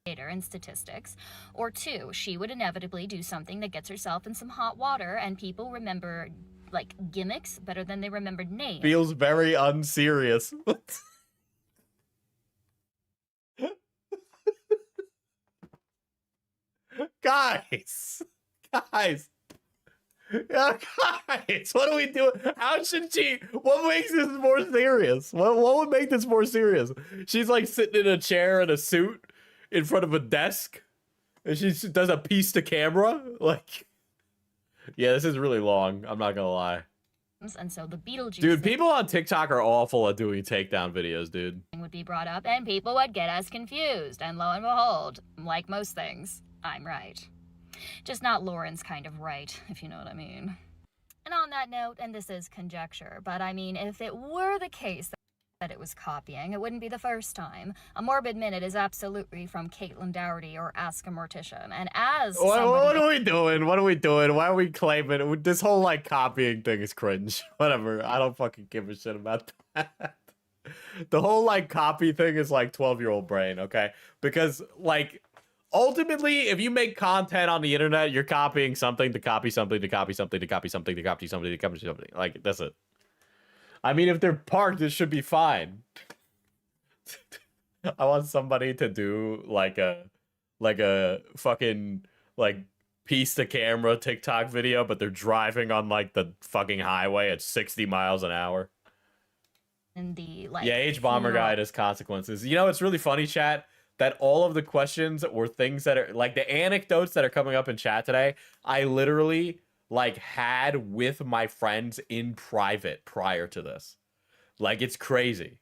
And statistics. Or 2, she would inevitably do something that gets herself in some hot water and people remember like gimmicks better than they remembered names. Feels very unserious. Guys, yeah, guys, what are we doing? How should she? What makes this more serious? What would make this more serious? She's like sitting in a chair in a suit in front of a desk, and she does a piece to camera. Like, yeah, this is really long. I'm not gonna lie. And so the Beetlejuice Dude, people on TikTok are awful at doing takedown videos, dude. thing would be brought up and people would get us confused. And lo and behold, like most things, I'm right. Just not Lauren's kind of right, if you know what I mean. And on that note, and this is conjecture, but I mean, if it were the case that it was copying, it wouldn't be the first time. A Morbid Minute is absolutely from Caitlin Dougherty or Ask a Mortician. And as What are we doing? What are we doing? Why are we claiming it? This whole like copying thing is cringe. Whatever. I don't fucking give a shit about that. The whole like copy thing is like 12-year-old brain, okay? Because like ultimately, if you make content on the internet, you're copying something to copy something to copy something to copy something to copy something to copy something. Like that's it. I mean, if they're parked, it should be fine. I want somebody to do like a fucking like piece to camera TikTok video, but they're driving on like the fucking highway at 60 miles an hour. in the like Yeah, H-Bomber guide has consequences. You know, it's really funny, chat, that all of the questions were things that are like the anecdotes that are coming up in chat today. I literally like had with my friends in private prior to this. Like, it's crazy.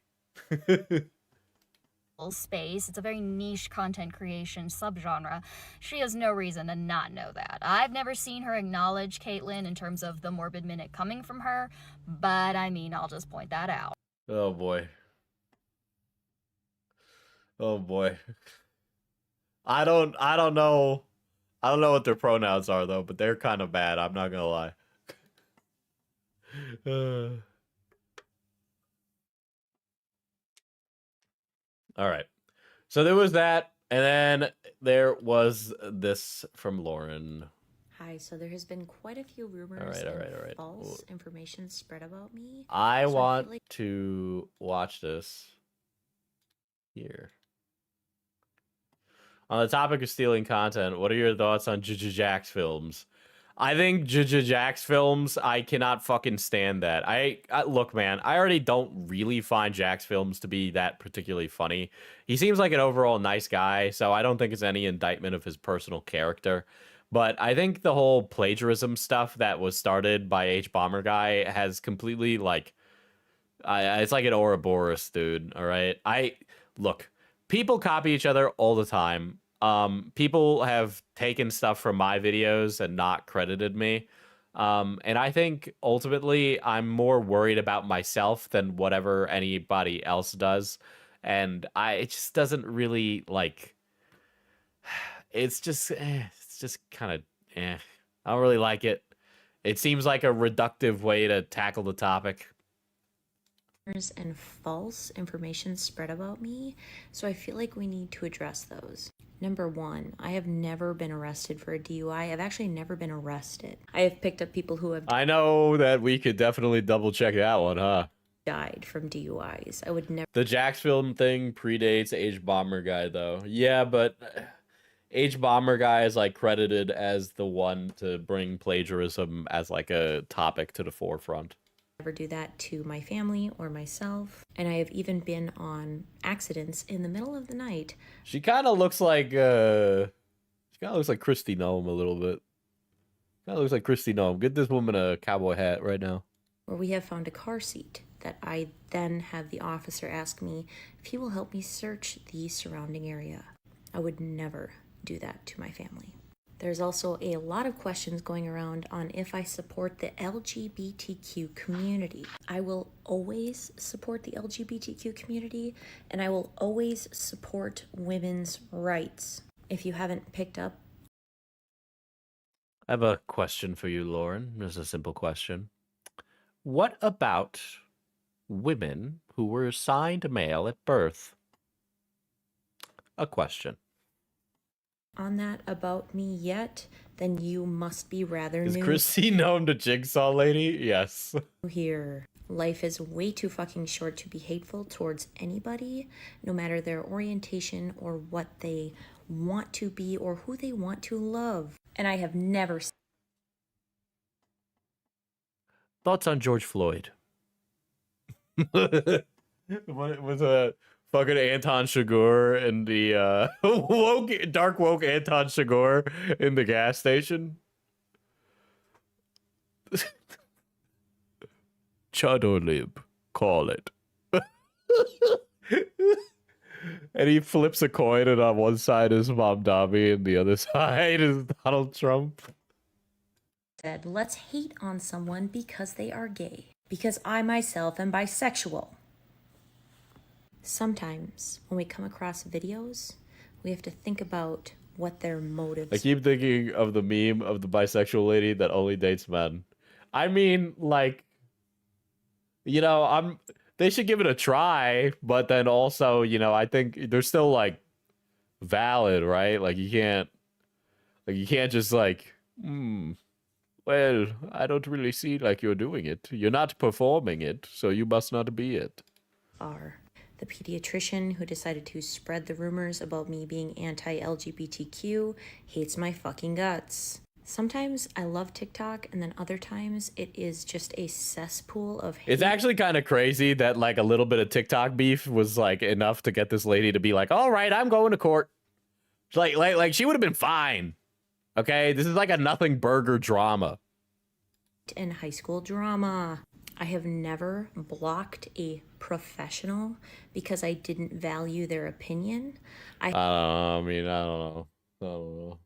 space. It's a very niche content creation subgenre. She has no reason to not know that. I've never seen her acknowledge Caitlyn in terms of the morbid minute coming from her, but I mean, I'll just point that out. Oh boy. Oh boy. I don't know. I don't know what their pronouns are though, but they're kind of bad. I'm not gonna lie. All right. So there was that, and then there was this from Lauren. Hi, so there has been quite a few rumors all and right. false information spread about me. I So I want feel like- to watch this here. On the topic of stealing content, what are your thoughts on Jax films? I think Jax films, I cannot fucking stand that. I look, man, I already don't really find Jax films to be that particularly funny. He seems like an overall nice guy, so I don't think it's any indictment of his personal character. But I think the whole plagiarism stuff that was started by H Bomber Guy has completely like, it's like an Ouroboros, dude. All right, look, people copy each other all the time. People have taken stuff from my videos and not credited me. And I think ultimately I'm more worried about myself than whatever anybody else does. And it just doesn't really like, it's just kind of, I don't really like it. It seems like a reductive way to tackle the topic. And false information spread about me, so I feel like we need to address those. Number one, I have never been arrested for a DUI. I've actually never been arrested. I have picked up people who have I know that we could definitely double check that one, huh? died from DUIs. I would never. The Jax film thing predates H Bomber Guy, though. Yeah, but H Bomber Guy is like credited as the one to bring plagiarism as like a topic to the forefront. Never do that to my family or myself, and I have even been on accidents in the middle of the night. She kind of looks like Christy Gnome a little bit. Kind of looks like Christy Gnome. Get this woman a cowboy hat right now. Where we have found a car seat that I then have the officer ask me if he will help me search the surrounding area. I would never do that to my family. There's also a lot of questions going around on if I support the LGBTQ community. I will always support the LGBTQ community, and I will always support women's rights. If you haven't picked up, I have a question for you, Lauren. Just a simple question. What about women who were assigned male at birth? A question. on that about me yet, then you must be rather Is new Christy Gnome the Jigsaw lady? Yes. here. Life is way too fucking short to be hateful towards anybody, no matter their orientation or what they want to be or who they want to love. And I have never Thoughts on George Floyd? What was a fucking Anton Chigurh in the dark woke Anton Chigurh in the gas station? Chudolib, call it. And he flips a coin, and on one side is Mom Dobby, and the other side is Donald Trump. said, let's hate on someone because they are gay. Because I myself am bisexual. Sometimes when we come across videos, we have to think about what their motives I keep thinking of the meme of the bisexual lady that only dates men. I mean, like, you know, they should give it a try, but then also, you know, I think they're still like valid, right? Like you can't just like, well, I don't really see like you're doing it. You're not performing it, so you must not be it. are. The pediatrician who decided to spread the rumors about me being anti-LGBTQ hates my fucking guts. Sometimes I love TikTok, and then other times it is just a cesspool of hate. It's actually kind of crazy that like a little bit of TikTok beef was like enough to get this lady to be like, all right, I'm going to court. Like she would have been fine. Okay, this is like a nothing burger drama. And high school drama. I have never blocked a professional because I didn't value their opinion. I I mean, I don't know. I don't know.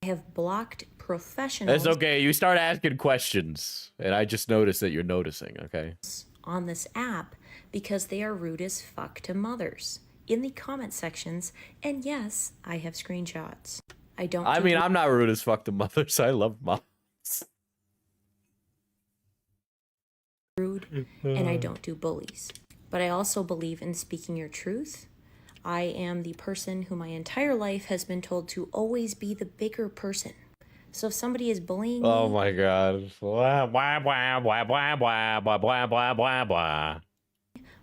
have blocked professionals It's okay. You start asking questions, and I just noticed that you're noticing. Okay. on this app because they are rude as fuck to mothers in the comment sections. And yes, I have screenshots. I don't. I do mean, I'm not rude as fuck to mothers. I love moms. rude and I don't do bullies. But I also believe in speaking your truth. I am the person who my entire life has been told to always be the bigger person. So if somebody is bullying Oh me my god. Blah, blah, blah, blah, blah, blah, blah, blah, blah, blah, blah.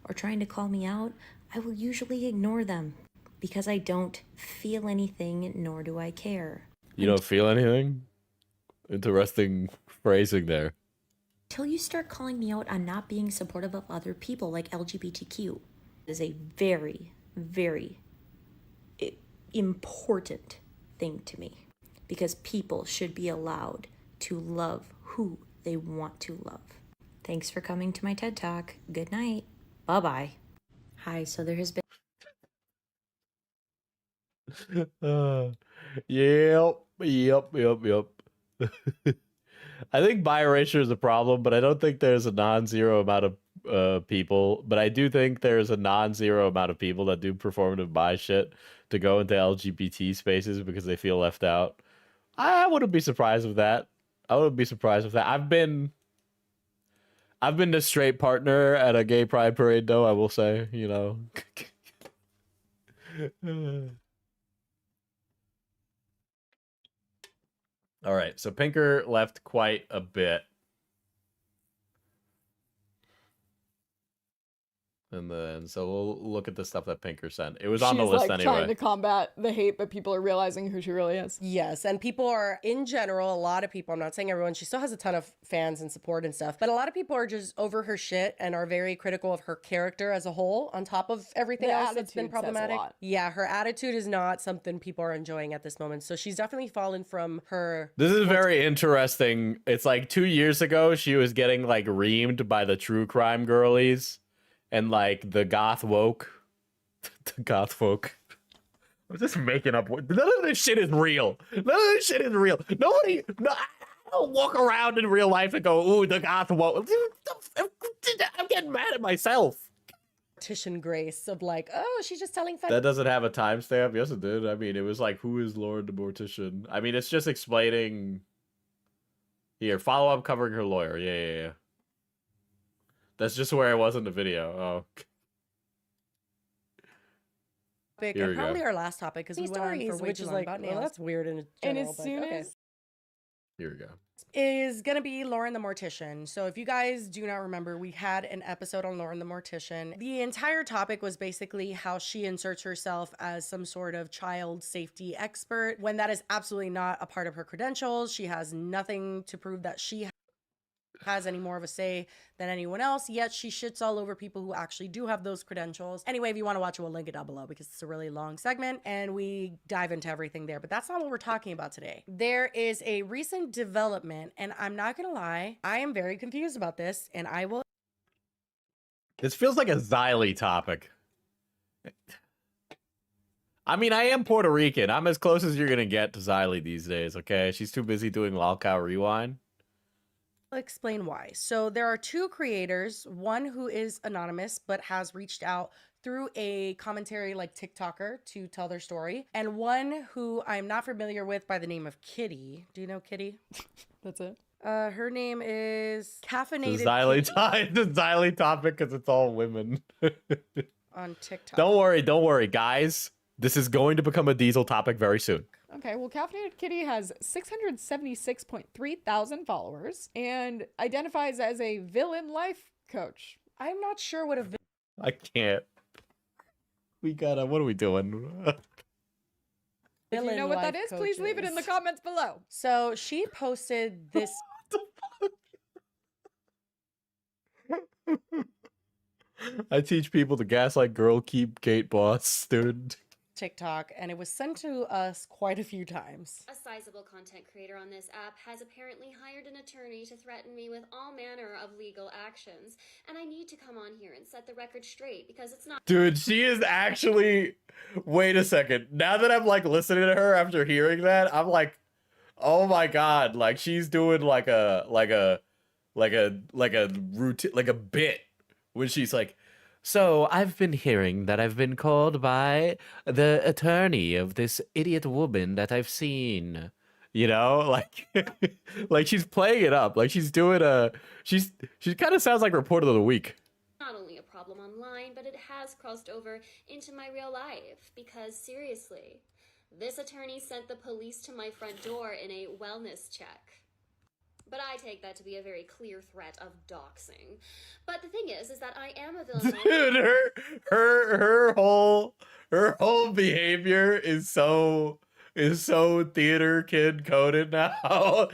or trying to call me out, I will usually ignore them because I don't feel anything nor do I care. You don't feel anything? Interesting phrasing there. Until you start calling me out on not being supportive of other people like LGBTQ. It is a very, very important thing to me because people should be allowed to love who they want to love. Thanks for coming to my TED Talk. Good night. Bye-bye. Hi, so there has been Yep. I think bi erasure is a problem, but I don't think there's a non-zero amount of people. But I do think there's a non-zero amount of people that do performative bi shit to go into LGBT spaces because they feel left out. I wouldn't be surprised with that. I wouldn't be surprised with that. I've been the straight partner at a gay pride parade, though. I will say, you know. All right, so Pinker left quite a bit. And then, so we'll look at the stuff that Pinker sent. It was on the She's, list like, anyway. trying to combat the hate, but people are realizing who she really is. Yes, and people are, in general, a lot of people, I'm not saying everyone, she still has a ton of fans and support and stuff, but a lot of people are just over her shit and are very critical of her character as a whole, on top of everything The else that's been attitude says a problematic. lot. Yeah, her attitude is not something people are enjoying at this moment, so she's definitely fallen from her... This is very interesting. It's like 2 years ago, she was getting like reamed by the true crime girlies and like the goth woke. The goth folk. I'm just making up. None of this shit is real. None of this shit is real. Nobody. No, I don't walk around in real life and go, ooh, the goth woke. I'm getting mad at myself. Mortician grace of like, oh, she's just telling facts. That doesn't have a timestamp. Yes, it did. I mean, it was like, who is Lord the Mortician? I mean, it's just explaining. Here, follow up covering her lawyer. Yeah. That's just where I was in the video. Oh. Topic, Here and we go. probably our last topic because we went on for Stories, way which too is long like, about well, nails. that's Weird in And general, as but soon okay. as Here we go. Is gonna be Lauren the Mortician. So if you guys do not remember, we had an episode on Lauren the Mortician. The entire topic was basically how she inserts herself as some sort of child safety expert when that is absolutely not a part of her credentials. She has nothing to prove that she has any more of a say than anyone else, yet she shits all over people who actually do have those credentials. Anyway, if you want to watch it, we'll link it down below because it's a really long segment and we dive into everything there, but that's not what we're talking about today. There is a recent development, and I'm not gonna lie, I am very confused about this, and I will... This feels like a Xylee topic. I mean, I am Puerto Rican. I'm as close as you're gonna get to Xylee these days, okay? She's too busy doing Lolcow Rewind. explain why. So there are two creators, one who is anonymous but has reached out through a commentary like TikToker to tell their story, and one who I'm not familiar with by the name of Kitty. Do you know Kitty? that's it. Her name is Caffeinated The Xylee, Kitty the Xylee topic because it's all women. on TikTok. Don't worry, guys. This is going to become a Diesel topic very soon. Okay, well, Caffeinated Kitty has 676.3 thousand followers and identifies as a villain life coach. I'm not sure what a I can't. We gotta. What are we doing? If you know what that is, please leave it in the comments below. So she posted this. I teach people to gaslight girl, keep Kate boss, student. TikTok, and it was sent to us quite a few times. A sizable content creator on this app has apparently hired an attorney to threaten me with all manner of legal actions, and I need to come on here and set the record straight because it's not. Dude, she is actually. Wait a second. Now that I'm like listening to her after hearing that, I'm like, oh my god! Like she's doing like a routine, like a bit when she's like, so I've been hearing that I've been called by the attorney of this idiot woman that I've seen. You know, like, like she's playing it up. Like she's doing she kind of sounds like Reporter of the Week. Not only a problem online, but it has crossed over into my real life. Because seriously, this attorney sent the police to my front door in a wellness check. But I take that to be a very clear threat of doxing. But the thing is that I am a villain. Dude, her whole behavior is so theater kid coded now.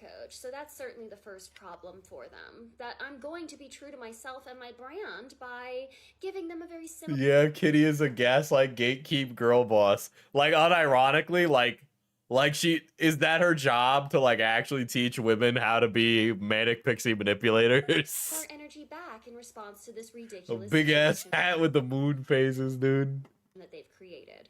Coach, so that's certainly the first problem for them. That I'm going to be true to myself and my brand by giving them a very simple. Yeah, Kitty is a gaslight gatekeep girl boss. Like unironically, like she is that her job to like actually teach women how to be manic pixie manipulators? Our energy back in response to this A ridiculous big ass situation hat with the moon phases, dude. that they've created.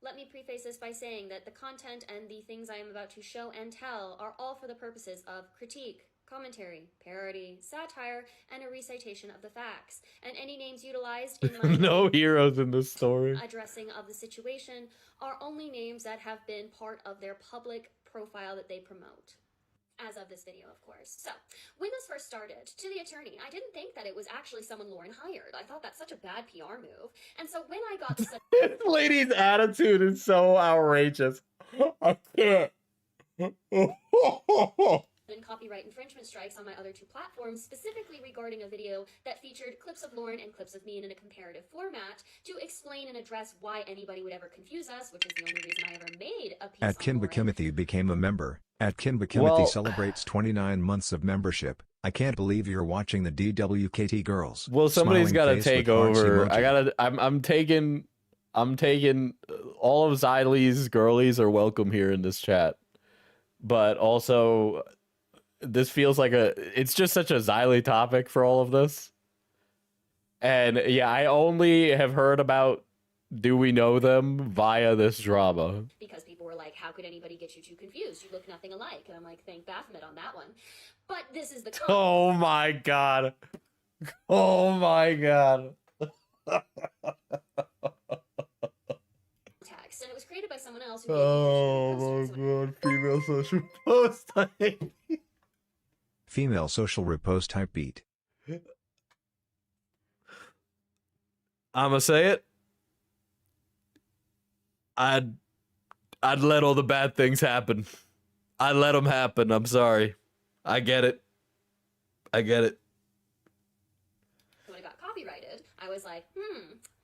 Let me preface this by saying that the content and the things I am about to show and tell are all for the purposes of critique, commentary, parody, satire, and a recitation of the facts. And any names utilized in my No heroes in this story. addressing of the situation are only names that have been part of their public profile that they promote. As of this video, of course. So, when this first started, to the attorney, I didn't think that it was actually someone Lauren hired. I thought that's such a bad PR move. And so when I got to such This lady's attitude is so outrageous. I can't. and copyright infringement strikes on my other two platforms, specifically regarding a video that featured clips of Lauren and clips of me in a comparative format to explain and address why anybody would ever confuse us, which is the only reason I ever made a piece At on Kimba Lauren. Kimothy became a member. At Kimba Kimothy Well- celebrates 29 months of membership. I can't believe you're watching the DWKT girls. Well, somebody's Smiling got to face take with hearts over. emoji. I'm taking all of Xylie's girlies are welcome here in this chat. But also this feels like it's just such a Xylie topic for all of this. And yeah, I only have heard about Do We Know Them via this drama. Because people were like, how could anybody get you two confused? You look nothing alike. And I'm like, thank Baphomet on that one. But this is the Oh my god. Oh my god. context. And it was created by someone else who Oh my god, female social post. Female social repost type beat. I'ma say it. I'd let all the bad things happen. I'd let them happen. I'm sorry. I get it. I get it. when it got copyrighted, I was like,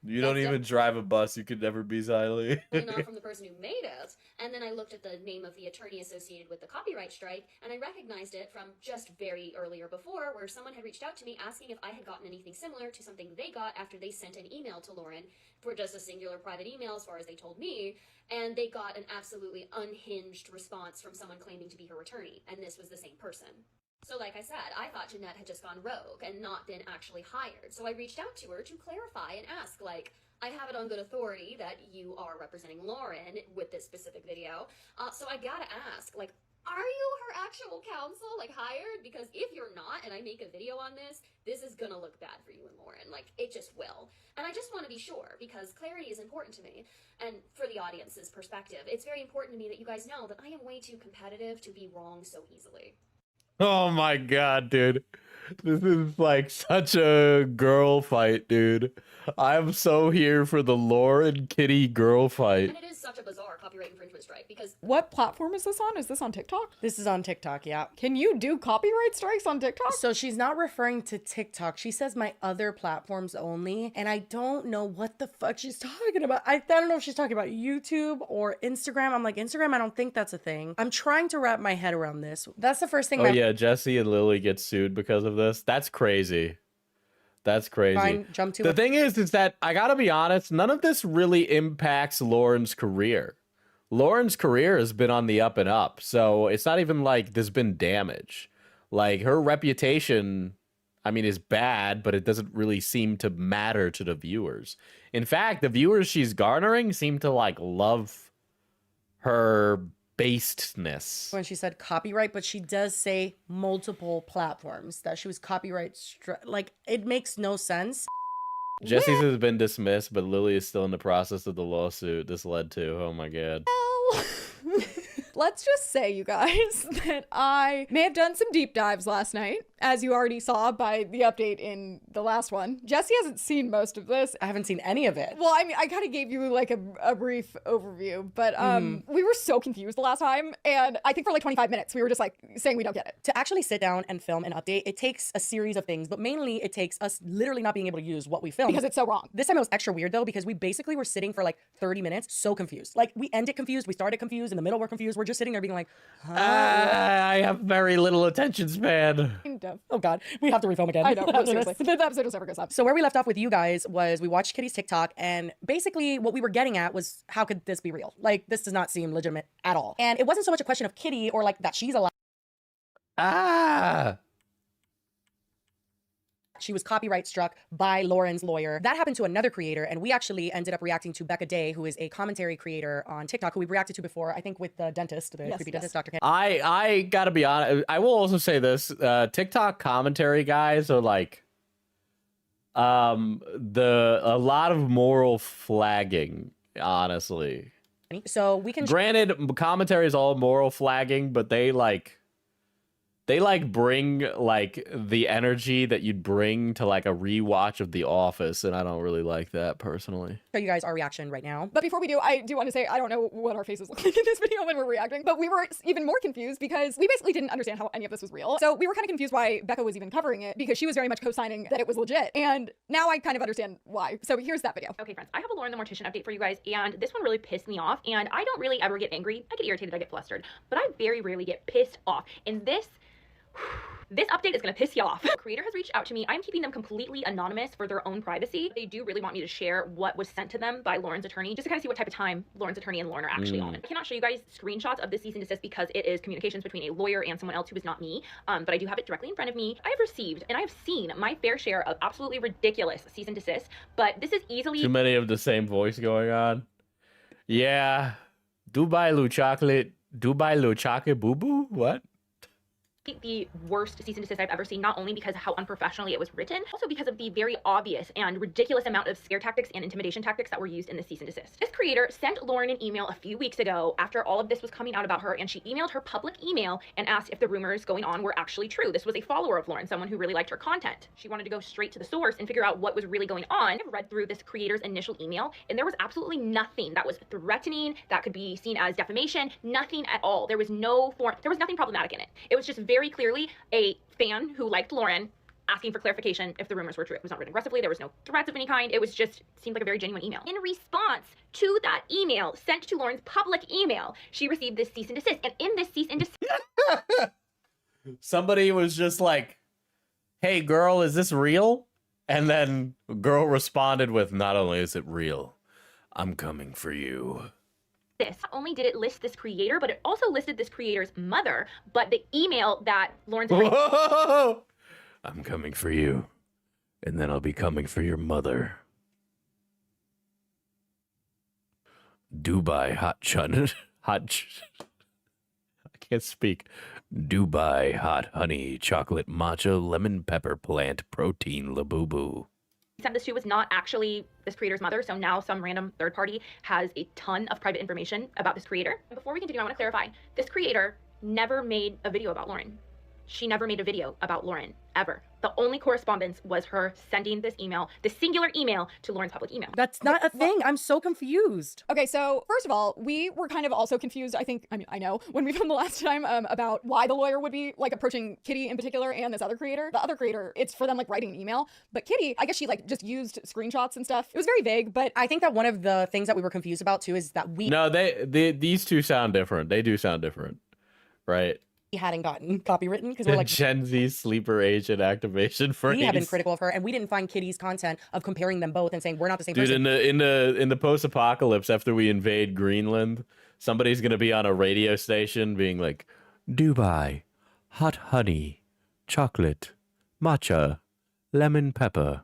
You don't That's even drive a bus. You could never be Xylie. definitely not from the person who made it. And then I looked at the name of the attorney associated with the copyright strike, and I recognized it from just very earlier before, where someone had reached out to me asking if I had gotten anything similar to something they got after they sent an email to Lauren for just a singular private email, as far as they told me, and they got an absolutely unhinged response from someone claiming to be her attorney, and this was the same person. So like I said, I thought Jeanette had just gone rogue and not been actually hired. So I reached out to her to clarify and ask, like, I have it on good authority that you are representing Lauren with this specific video. So I gotta ask, like, are you her actual counsel, like, hired? Because if you're not, and I make a video on this, this is gonna look bad for you and Lauren. Like, it just will. And I just want to be sure, because clarity is important to me. And for the audience's perspective, it's very important to me that you guys know that I am way too competitive to be wrong so easily. Oh my god, dude. This is like such a girl fight, dude. I'm so here for the Lauren Kitty girl fight. And it is such a bizarre copyright infringement strike, because What platform is this on? Is this on TikTok? This is on TikTok, yeah. Can you do copyright strikes on TikTok? So she's not referring to TikTok. She says my other platforms only. And I don't know what the fuck she's talking about. I don't know if she's talking about YouTube or Instagram. I'm like, Instagram, I don't think that's a thing. I'm trying to wrap my head around this. That's the first thing. Oh yeah, Jesse and Lily get sued because of this. That's crazy. That's crazy. Fine, jump to The it. thing is that I gotta be honest, none of this really impacts Lauren's career. Lauren's career has been on the up and up, so it's not even like there's been damage. Like, her reputation, I mean, is bad, but it doesn't really seem to matter to the viewers. In fact, the viewers she's garnering seem to, like, love her basedness. When she said copyright, but she does say multiple platforms that she was copyright like, it makes no sense. Jesse's has been dismissed, but Lily is still in the process of the lawsuit this led to. Oh my god. Let's just say, you guys, that I may have done some deep dives last night, as you already saw by the update in the last one. Jesse hasn't seen most of this. I haven't seen any of it. Well, I mean, I kind of gave you like a brief overview, but we were so confused the last time, and I think for like 25 minutes we were just like saying we don't get it. To actually sit down and film an update, it takes a series of things, but mainly it takes us literally not being able to use what we filmed. Because it's so wrong. This time it was extra weird though, because we basically were sitting for like 30 minutes so confused. Like, we ended confused, we started confused, in the middle we're confused, we're just sitting there being like, huh? I have very little attention span. Kind of. Oh god, we have to refilm again. I know, after seriously. this. The episode just never goes up. So where we left off with you guys was we watched Kitty's TikTok, and basically what we were getting at was, how could this be real? Like, this does not seem legitimate at all. And it wasn't so much a question of Kitty or like that she's alive. She was copyright struck by Lauren's lawyer. That happened to another creator, and we actually ended up reacting to Becca Day, who is a commentary creator on TikTok, who we've reacted to before, I think with the dentist, the creepy dentist, Dr. Ken. I gotta be honest. I will also say this: TikTok commentary guys are like, a lot of moral flagging. Honestly, so we can. Granted, commentary is all moral flagging, but they bring like the energy that you'd bring to like a rewatch of The Office, and I don't really like that personally. Show you guys our reaction right now. But before we do, I do want to say, I don't know what our faces look like in this video when we're reacting, but we were even more confused because we basically didn't understand how any of this was real. So we were kind of confused why Becca was even covering it, because she was very much co-signing that it was legit. And now I kind of understand why. So here's that video. Okay, friends, I have a Lauren the Mortician update for you guys, and this one really pissed me off. And I don't really ever get angry. I get irritated, I get flustered, but I very rarely get pissed off. And this update is gonna piss you off. The creator has reached out to me. I'm keeping them completely anonymous for their own privacy. They do really want me to share what was sent to them by Lauren's attorney, just to kind of see what type of time Lauren's attorney and Lauren are actually on. I cannot show you guys screenshots of the cease and desist because it is communications between a lawyer and someone else who is not me, but I do have it directly in front of me. I have received and I have seen my fair share of absolutely ridiculous cease and desist, but this is easily Too many of the same voice going on. Yeah, Dubai Lu chocolate, boo boo. What? the worst cease and desist I've ever seen, not only because of how unprofessionally it was written, also because of the very obvious and ridiculous amount of scare tactics and intimidation tactics that were used in the cease and desist. This creator sent Lauren an email a few weeks ago after all of this was coming out about her, and she emailed her public email and asked if the rumors going on were actually true. This was a follower of Lauren, someone who really liked her content. She wanted to go straight to the source and figure out what was really going on. I've read through this creator's initial email, and there was absolutely nothing that was threatening, that could be seen as defamation, nothing at all. There was nothing problematic in it. It was just very clearly a fan who liked Lauren asking for clarification if the rumors were true. It was not written aggressively. There was no threats of any kind. It was just seemed like a very genuine email. In response to that email sent to Lauren's public email, she received this cease and desist. And in this cease and desist, somebody was just like, "Hey girl, is this real?" And then girl responded with, "Not only is it real, I'm coming for you." not only did it list this creator, but it also listed this creator's mother. But the email that Lauren's Whoa! I'm coming for you, and then I'll be coming for your mother. Dubai hot I can't speak. Dubai hot honey chocolate matcha lemon pepper plant protein labubu. sent this to was not actually this creator's mother, so now some random third party has a ton of private information about this creator. And before we continue, I want to clarify, this creator never made a video about Lauren. She never made a video about Lauren, ever. The only correspondence was her sending this email, this singular email, to Lauren's public email. That's not a thing. I'm so confused. Okay, so first of all, we were kind of also confused, I know, when we filmed the last time about why the lawyer would be like approaching Kitty in particular and this other creator. The other creator, it's for them like writing an email, but Kitty, I guess she like just used screenshots and stuff. It was very vague, but I think that one of the things that we were confused about too is that No, these two sound different. They do sound different, right? hadn't gotten copywritten because we're like, Gen Z sleeper agent activation phrase. we have been critical of her, and we didn't find Kitty's content of comparing them both and saying we're not the same Dude, person. in the post-apocalypse, after we invade Greenland, somebody's gonna be on a radio station being like, Dubai, hot honey, chocolate, matcha, lemon pepper,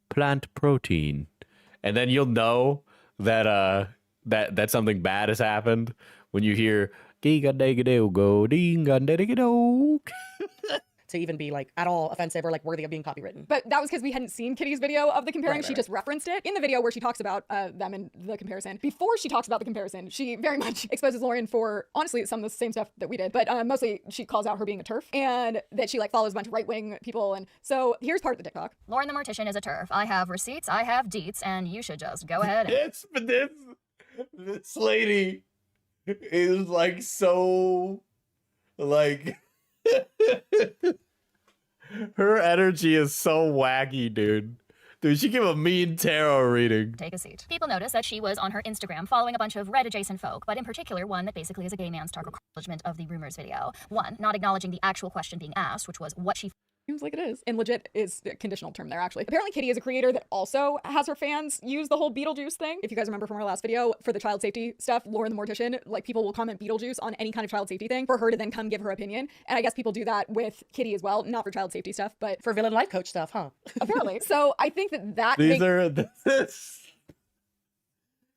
plant protein, and then you'll know that that something bad has happened when you hear To even be like at all offensive or like worthy of being copywritten. But that was because we hadn't seen Kitty's video of the comparing. Right, She right, just referenced it in the video where she talks about them and the comparison. Before she talks about the comparison, she very much exposes Lauren for, honestly, some of the same stuff that we did. But mostly she calls out her being a TERF and that she like follows a bunch of right-wing people. And so here's part of the TikTok. Lauren the Mortician is a TERF. I have receipts, I have deets, and you should just go ahead and... This lady is like so like her energy is so wacky, dude. Dude, she gave a mean tarot reading. Take a seat. People noticed that she was on her Instagram following a bunch of red-adjacent folk, but in particular one that basically is a gay man's dark acknowledgement of the rumors video. One, not acknowledging the actual question being asked, which was what she Seems like it is. And legit is a conditional term there, actually. Apparently, Kitty is a creator that also has her fans use the whole Beetlejuice thing. If you guys remember from our last video, for the child safety stuff, Lauren the Mortician, like people will comment Beetlejuice on any kind of child safety thing for her to then come give her opinion. And I guess people do that with Kitty as well, not for child safety stuff, but for villain life coach stuff, huh? Apparently. So I think that These are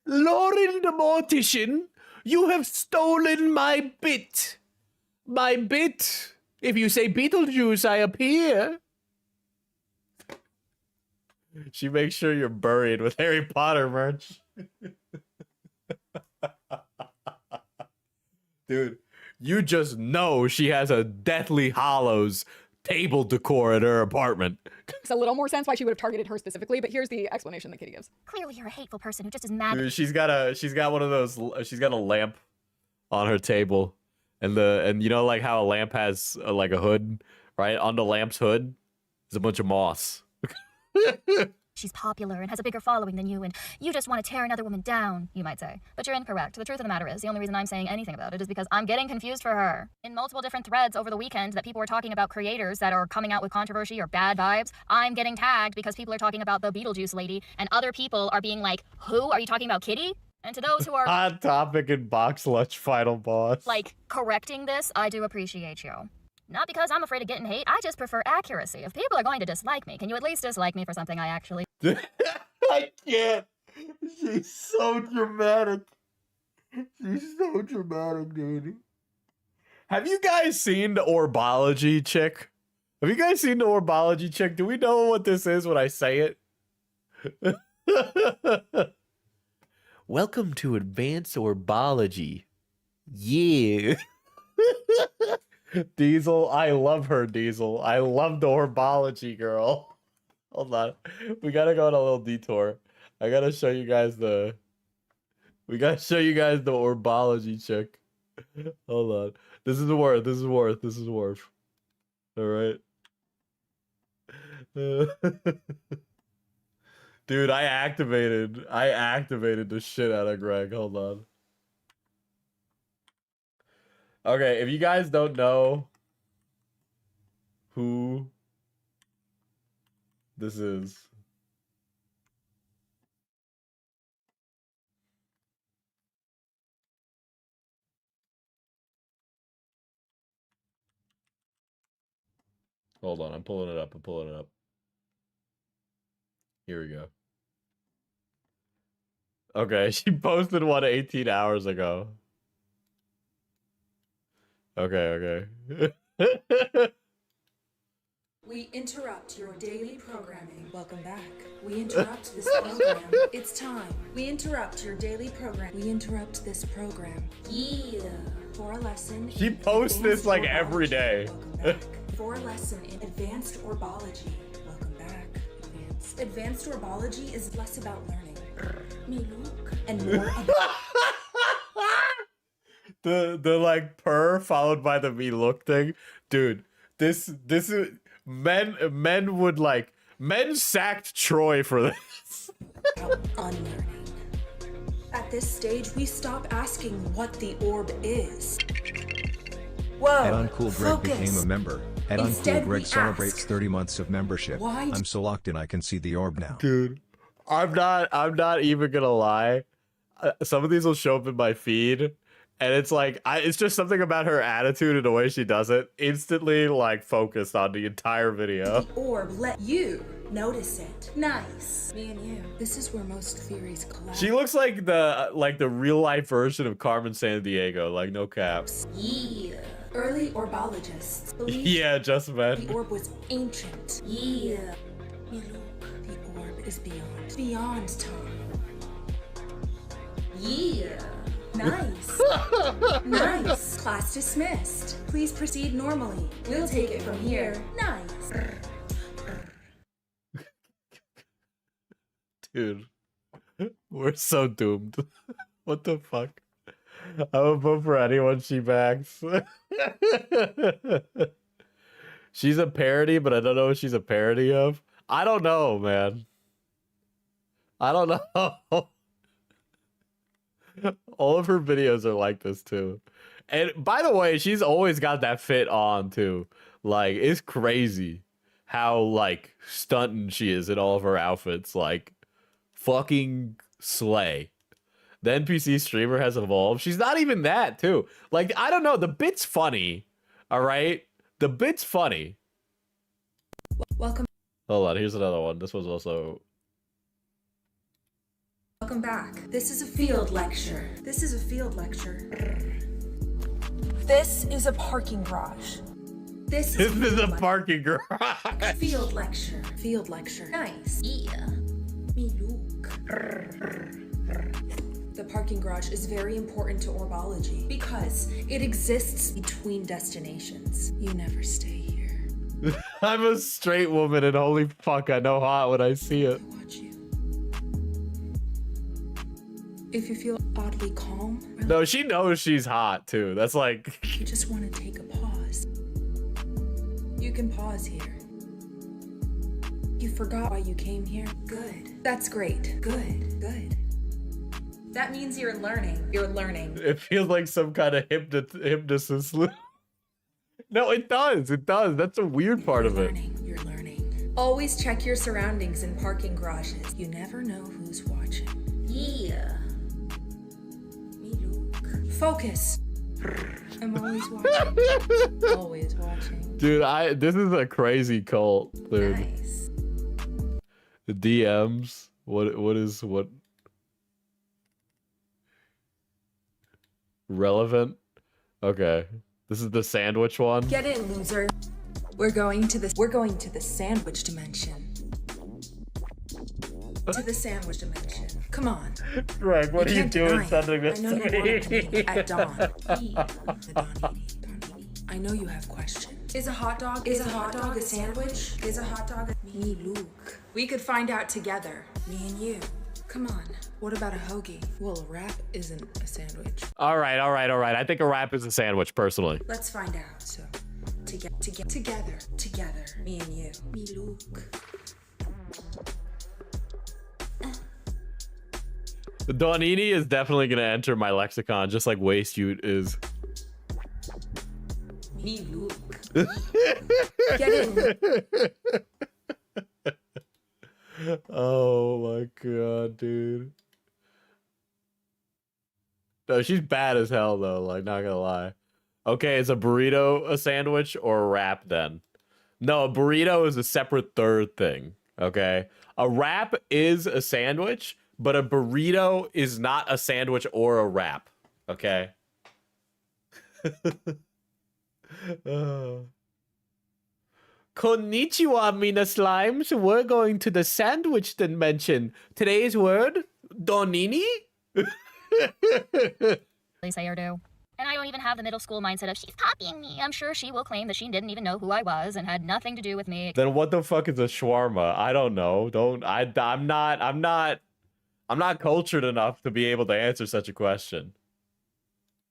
Lauren the Mortician, you have stolen my bit. My bit. If you say Beetlejuice, I appear. She makes sure you're buried with Harry Potter merch. Dude, you just know she has a Deathly Hallows table decor at her apartment. makes a little more sense why she would have targeted her specifically, but here's the explanation that Kitty gives. Clearly you're a hateful person who just is mad. Dude, she's got one of those, she's got a lamp on her table. And you know, like how a lamp has like a hood, right? On the lamp's hood is a bunch of moss. She's popular and has a bigger following than you, and you just want to tear another woman down, you might say. But you're incorrect. The truth of the matter is, the only reason I'm saying anything about it is because I'm getting confused for her. In multiple different threads over the weekend that people were talking about creators that are coming out with controversy or bad vibes, I'm getting tagged because people are talking about the Beetlejuice lady, and other people are being like, who? Are you talking about Kitty? And to those who are Hot Topic and Box Lunch final boss. like correcting this, I do appreciate you. Not because I'm afraid of getting hate, I just prefer accuracy. If people are going to dislike me, can you at least dislike me for something I actually... I can't. She's so dramatic. She's so dramatic, dude. Have you guys seen the Orbology chick? Have you guys seen the Orbology chick? Do we know what this is when I say it? Welcome to Advanced Orbology. Yeah. Diesel, I love her, Diesel. I love the Orbology girl. Hold on. We gotta go on a little detour. I gotta show you guys the... We gotta show you guys the Orbology chick. Hold on. This is Worth. This is Worth. This is Worth. Alright. Dude, I activated the shit out of Greg. Hold on. Okay, if you guys don't know who this is. Hold on, I'm pulling it up. Here we go. Okay, she posted one 18 hours ago. Okay. We interrupt your daily programming. Welcome back. We interrupt this program. It's time. We interrupt your daily program. We interrupt this program. Yeah. For a lesson. She posts this like every day. Welcome back. For a lesson in advanced orbology. Welcome back. Advanced orbology is less about learning. Me look. And more about the like purr followed by the me look thing. Dude, this is men would like men sacked Troy for this. unlearning. At this stage, we stop asking what the orb is Whoa. Ed Uncool Greg Focus. became a member. Ed Instead, Uncool Greg we celebrates ask, 30 months of membership. why I'm so locked in I can see the orb now. Dude, I'm not even gonna lie. Some of these will show up in my feed, and it's like it's just something about her attitude and the way she does it. Instantly, like, focused on the entire video. the orb let you notice it? Nice. Me and you. This is where most theories collapse. She looks like the real life version of Carmen Sandiego, like, no cap. Yeah. Early orbologists believe Yeah, just the man. orb was ancient. Yeah. Me look, the orb is beyond time. Yeah. Nice. Nice. Class dismissed. Please proceed normally. We'll take it from here. Nice. Dude, we're so doomed. What the fuck? I would vote for anyone she backs. She's a parody, but I don't know what she's a parody of. I don't know, man. I don't know. All of her videos are like this too. And by the way, she's always got that fit on too. Like, it's crazy how, like, stunting she is in all of her outfits. Like, fucking slay. The NPC streamer has evolved. She's not even that too. Like, I don't know. The bit's funny. All right. The bit's funny. Welcome Hold on. Here's another one. This one's also. back. This is a field lecture. This is a field lecture. This is a parking garage. This This is a field parking garage. Field lecture. Field lecture. Nice. Yeah. Me look. The parking garage is very important to orbology because it exists between destinations. You never stay here. I'm a straight woman, and holy fuck, I know hot when I see it. I watch you. If you feel oddly calm, No, she knows she's hot too. That's like. you just want to take a pause. You can pause here. You forgot why you came here? Good. That's great. Good. Good. That means you're learning. You're learning. It feels like some kind of hypnosis. No, it does. It does. That's a weird part of it. You're learning. Always check your surroundings in parking garages. You never know who's watching. Yeah. Me look. Focus. I'm always watching. Always watching. Dude, this is a crazy cult, dude. Nice. The DMs. What relevant? Okay. This is the sandwich one. Get in, loser. We're going to the sandwich dimension. To the sandwich dimension. Come on. Greg, what are you can't doing deny it. sending this I know to you wanted to meet me? at dawn. The Dawnini. I know you have questions. Is a hot dog a sandwich? Is a hot dog a... Me, Luke. We could find out together. Me and you. Come on. What about a hoagie? Well, a wrap isn't a sandwich. All right. I think a wrap is a sandwich, personally. Let's find out. So, together, me and you. Me, Luke. The Donini is definitely gonna enter my lexicon, just like waist ute is. Me, Luke. Get in. Oh my god, dude. No, she's bad as hell though, like, not gonna lie. Okay, is a burrito a sandwich or a wrap then? No, a burrito is a separate third thing, okay? A wrap is a sandwich, but a burrito is not a sandwich or a wrap, okay? Konnichiwa, Mina Slimes. We're going to the sandwich dimension. Today's word, donini? They say or do. And I don't even have the middle school mindset of she's copying me. I'm sure she will claim that she didn't even know who I was and had nothing to do with me. Then what the fuck is a shawarma? I don't know. I'm not cultured enough to be able to answer such a question.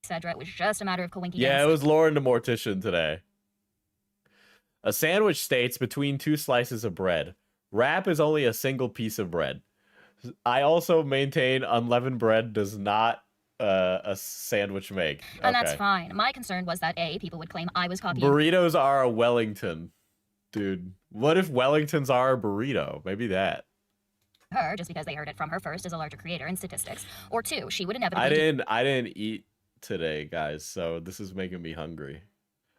Etc. It was just a matter of coincidence. Yeah, it was Lauren the Mortician today. A sandwich states between two slices of bread. Wrap is only a single piece of bread. I also maintain unleavened bread does not a sandwich make. And that's Okay. fine. My concern was that A, people would claim I was copying Burritos are a Wellington. Dude, what if Wellingtons are a burrito? Maybe that. her just because they heard it from her first as a larger creator in statistics. Or two, she would inevitably I didn't eat today, guys, so this is making me hungry.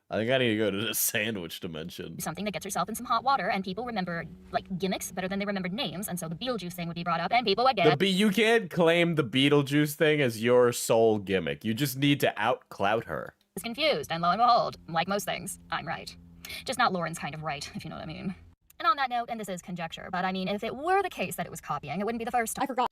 I think I need to go to the sandwich dimension. something that gets herself in some hot water, and people remember like gimmicks better than they remembered names, and so the Beetlejuice thing would be brought up, and people would get You can't claim the Beetlejuice thing as your sole gimmick. You just need to out-clout her. confused, and lo and behold, like most things, I'm right. Just not Lauren's kind of right, if you know what I mean. And on that note, and this is conjecture, but I mean, if it were the case that it was copying, it wouldn't be the first time. I forgot.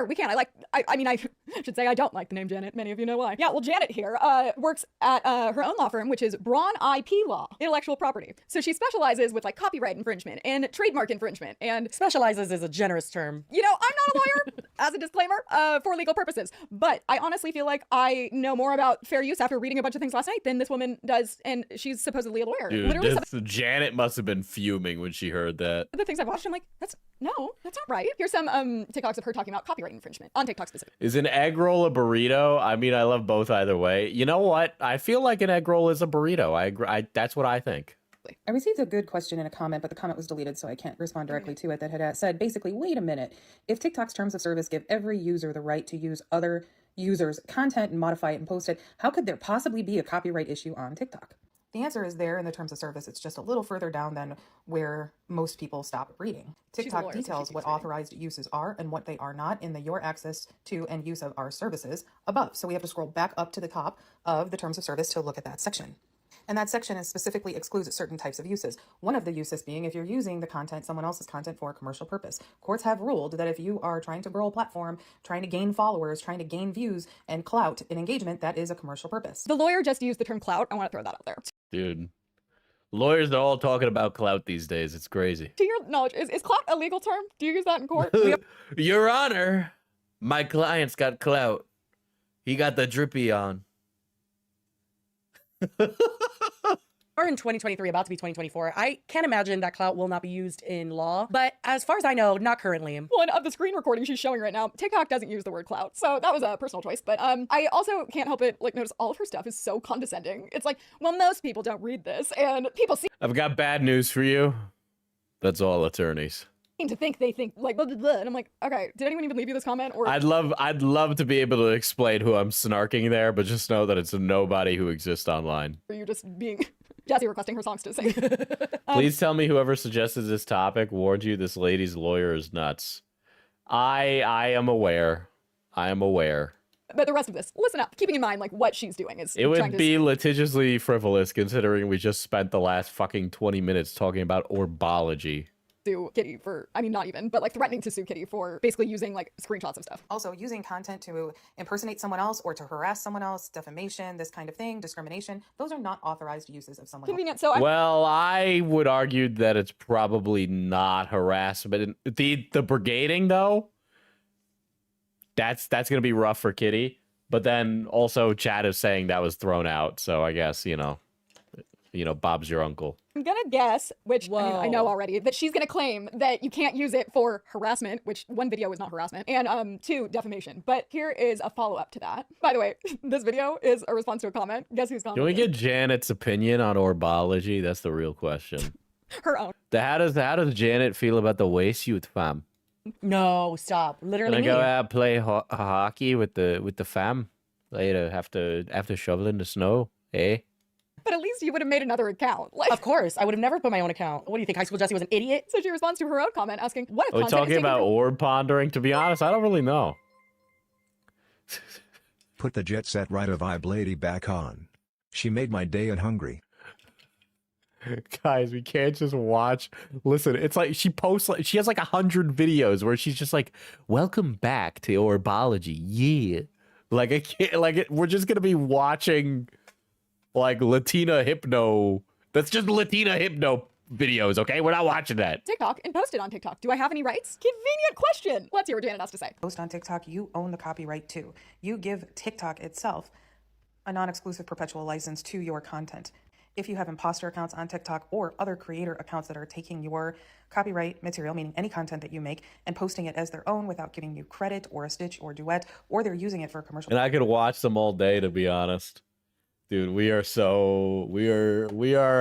We can't. I mean, I should say I don't like the name Janet. Many of you know why. Yeah, well, Janet here works at her own law firm, which is Braun IP Law, intellectual property. So she specializes with like copyright infringement and trademark infringement and specializes is a generous term. You know, I'm not a lawyer, as a disclaimer, for legal purposes. But I honestly feel like I know more about fair use after reading a bunch of things last night than this woman does, and she's supposedly a lawyer. Dude, Literally, Janet must have been fuming when she heard that. the things I've watched, I'm like, that's not right. Here's some TikToks of her talking about copyright infringement on TikTok specifically. Is an egg roll a burrito? I mean, I love both either way. You know what? I feel like an egg roll is a burrito. I agree. That's what I think. I received a good question in a comment, but the comment was deleted, so I can't respond directly to it, that had said, basically, wait a minute. If TikTok's terms of service give every user the right to use other users' content and modify it and post it, how could there possibly be a copyright issue on TikTok? The answer is there in the terms of service. It's just a little further down than where most people stop reading. TikTok details what authorized uses are and what they are not in the your access to and use of our services above. So we have to scroll back up to the top of the terms of service to look at that section. And that section is specifically excludes certain types of uses. One of the uses being if you're using the content, someone else's content for a commercial purpose. Courts have ruled that if you are trying to grow a platform, trying to gain followers, trying to gain views and clout and engagement, that is a commercial purpose. The lawyer just used the term clout. I want to throw that out there. Dude, lawyers are all talking about clout these days. It's crazy. To your knowledge, is clout a legal term? Do you use that in court? Your Honor, my client's got clout. He got the drippy on. We're in 2023, about to be 2024. I can't imagine that clout will not be used in law, but as far as I know, not currently. One of the screen recording she's showing right now, TikTok doesn't use the word clout, so that was a personal choice. But I also can't help it, like, notice all of her stuff is so condescending. It's like, well, most people don't read this, and people seem I've got bad news for you. That's all attorneys. to think they think like blah, blah, blah. And I'm like, okay, did anyone even leave you this comment? Or I'd love to be able to explain who I'm snarking there, but just know that it's nobody who exists online. are you just being Jazzy requesting her songs to sing? Please tell me whoever suggested this topic warned you this lady's lawyer is nuts. I am aware. I am aware. But the rest of this, listen up, keeping in mind like what she's doing is It would be litigiously frivolous considering we just spent the last fucking 20 minutes talking about orbology. sue Kitty for, I mean, not even, but like threatening to sue Kitty for basically using like screenshots of stuff. Also, using content to impersonate someone else or to harass someone else, defamation, this kind of thing, discrimination, those are not authorized uses of someone Convenient. else. So Well, I would argue that it's probably not harassment. The brigading though, that's gonna be rough for Kitty. But then also Chad is saying that was thrown out, so I guess you know, Bob's your uncle. I'm gonna guess, which I mean, I know already, that she's gonna claim that you can't use it for harassment, which one video is not harassment, and two, defamation. But here is a follow-up to that. By the way, this video is a response to a comment. Guess who's Can we commented? get Janet's opinion on orbology? That's the real question. Her own. How does Janet feel about the waist youth fam? No, stop. Literally Gonna me. go out and play hockey with the fam later after shoveling the snow, eh? But at least you would have made another account. Like, Of course, I would have never put my own account. What do you think? High School Jessie was an idiot? so she responds to her own comment asking, what if Are we content is talking taken about from- orb pondering? To be honest, I don't really know. Put the Jet Set Right of Vibe lady back on. She made my day and hungry. Guys, we can't just watch. Listen, it's like she has like 100 videos where she's just like, "Welcome back to orbology." Yeah, like I can't. We're just gonna be watching like Latina hypno. That's just Latina hypno videos, okay? We're not watching that. TikTok and post it on TikTok. Do I have any rights? Convenient question. Let's hear what Janet has to say. Post on TikTok, you own the copyright too. You give TikTok itself a non-exclusive perpetual license to your content. If you have imposter accounts on TikTok or other creator accounts that are taking your copyright material, meaning any content that you make, and posting it as their own without giving you credit or a stitch or duet, or they're using it for commercial. And I could watch them all day, to be honest. Dude, we are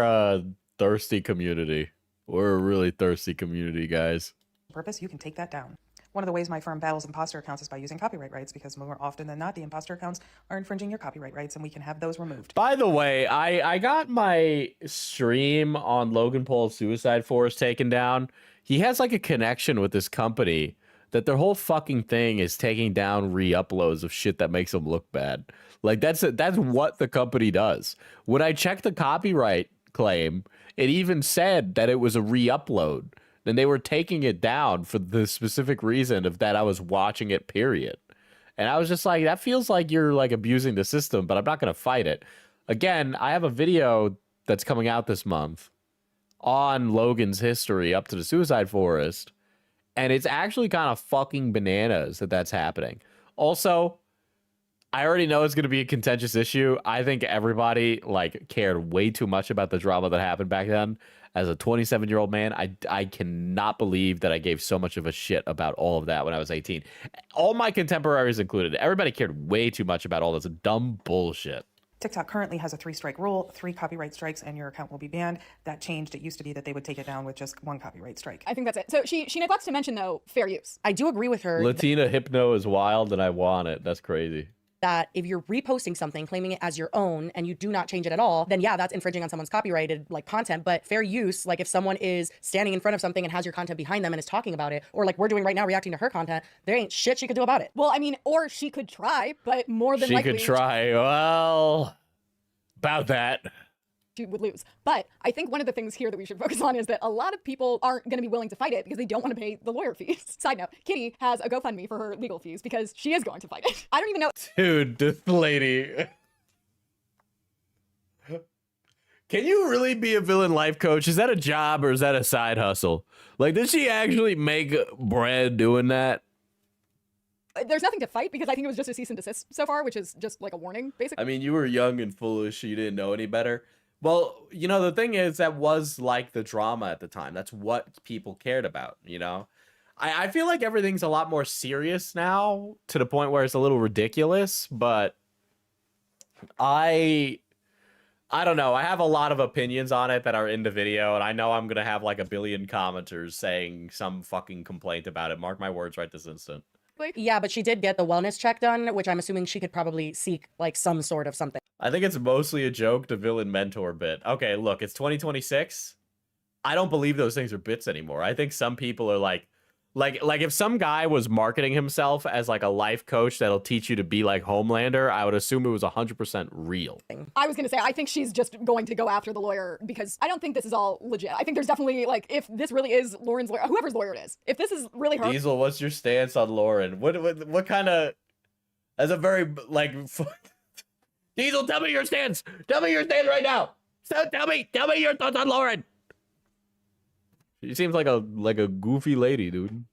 a thirsty community. We're a really thirsty community, guys. Purpose, you can take that down. One of the ways my firm battles imposter accounts is by using copyright rights, because more often than not, the imposter accounts are infringing your copyright rights, and we can have those removed. By the way, I got my stream on Logan Paul's Suicide Forest taken down. He has like a connection with this company that their whole fucking thing is taking down re-uploads of shit that makes them look bad. Like that's what the company does. When I checked the copyright claim, it even said that it was a re-upload. And they were taking it down for the specific reason of that I was watching it, period. And I was just like, that feels like you're like abusing the system, but I'm not going to fight it. Again, I have a video that's coming out this month on Logan's history up to the Suicide Forest. And it's actually kind of fucking bananas that that's happening. Also, I already know it's going to be a contentious issue. I think everybody like cared way too much about the drama that happened back then. As a 27-year-old man, I cannot believe that I gave so much of a shit about all of that when I was 18. All my contemporaries included. Everybody cared way too much about all this dumb bullshit. TikTok currently has a 3-strike rule. 3 copyright strikes and your account will be banned. That changed. It used to be that they would take it down with just 1 copyright strike. I think that's it. So she neglects to mention, though, fair use. I do agree with her. Latina Hypno is wild and I want it. That's crazy. That if you're reposting something, claiming it as your own, and you do not change it at all, then yeah, that's infringing on someone's copyrighted like content. But fair use, like if someone is standing in front of something and has your content behind them and is talking about it, or like we're doing right now, reacting to her content, there ain't shit she could do about it. Well, I mean, or she could try, but more than likely... She could try. Well, about that. She would lose. But I think one of the things here that we should focus on is that a lot of people aren't going to be willing to fight it because they don't want to pay the lawyer fees. Side note, Kitty has a GoFundMe for her legal fees because she is going to fight it. I don't even know. Dude, this lady. Can you really be a villain life coach? Is that a job or is that a side hustle? Like, did she actually make bread doing that? There's nothing to fight because I think it was just a cease and desist so far, which is just like a warning, basically. I mean, you were young and foolish. You didn't know any better. Well, you know, the thing is that was like the drama at the time. That's what people cared about, you know? I feel like everything's a lot more serious now to the point where it's a little ridiculous, but I don't know. I have a lot of opinions on it that are in the video, and I know I'm going to have like a billion commenters saying some fucking complaint about it. Mark my words right this instant. Yeah, but she did get the wellness check done, which I'm assuming she could probably seek like some sort of something. I think it's mostly a joke, the villain mentor bit. Okay, look, it's 2026. I don't believe those things are bits anymore. I think some people are like if some guy was marketing himself as like a life coach that'll teach you to be like Homelander, I would assume it was 100% real. I was going to say, I think she's just going to go after the lawyer because I don't think this is all legit. I think there's definitely like, if this really is Lauren's lawyer, whoever's lawyer it is, if this is really her. Diesel, what's your stance on Lauren? What kind of, as a very like, Diesel, tell me your stance. Tell me your stance right now. So tell me your thoughts on Lauren. She seems like a goofy lady, dude.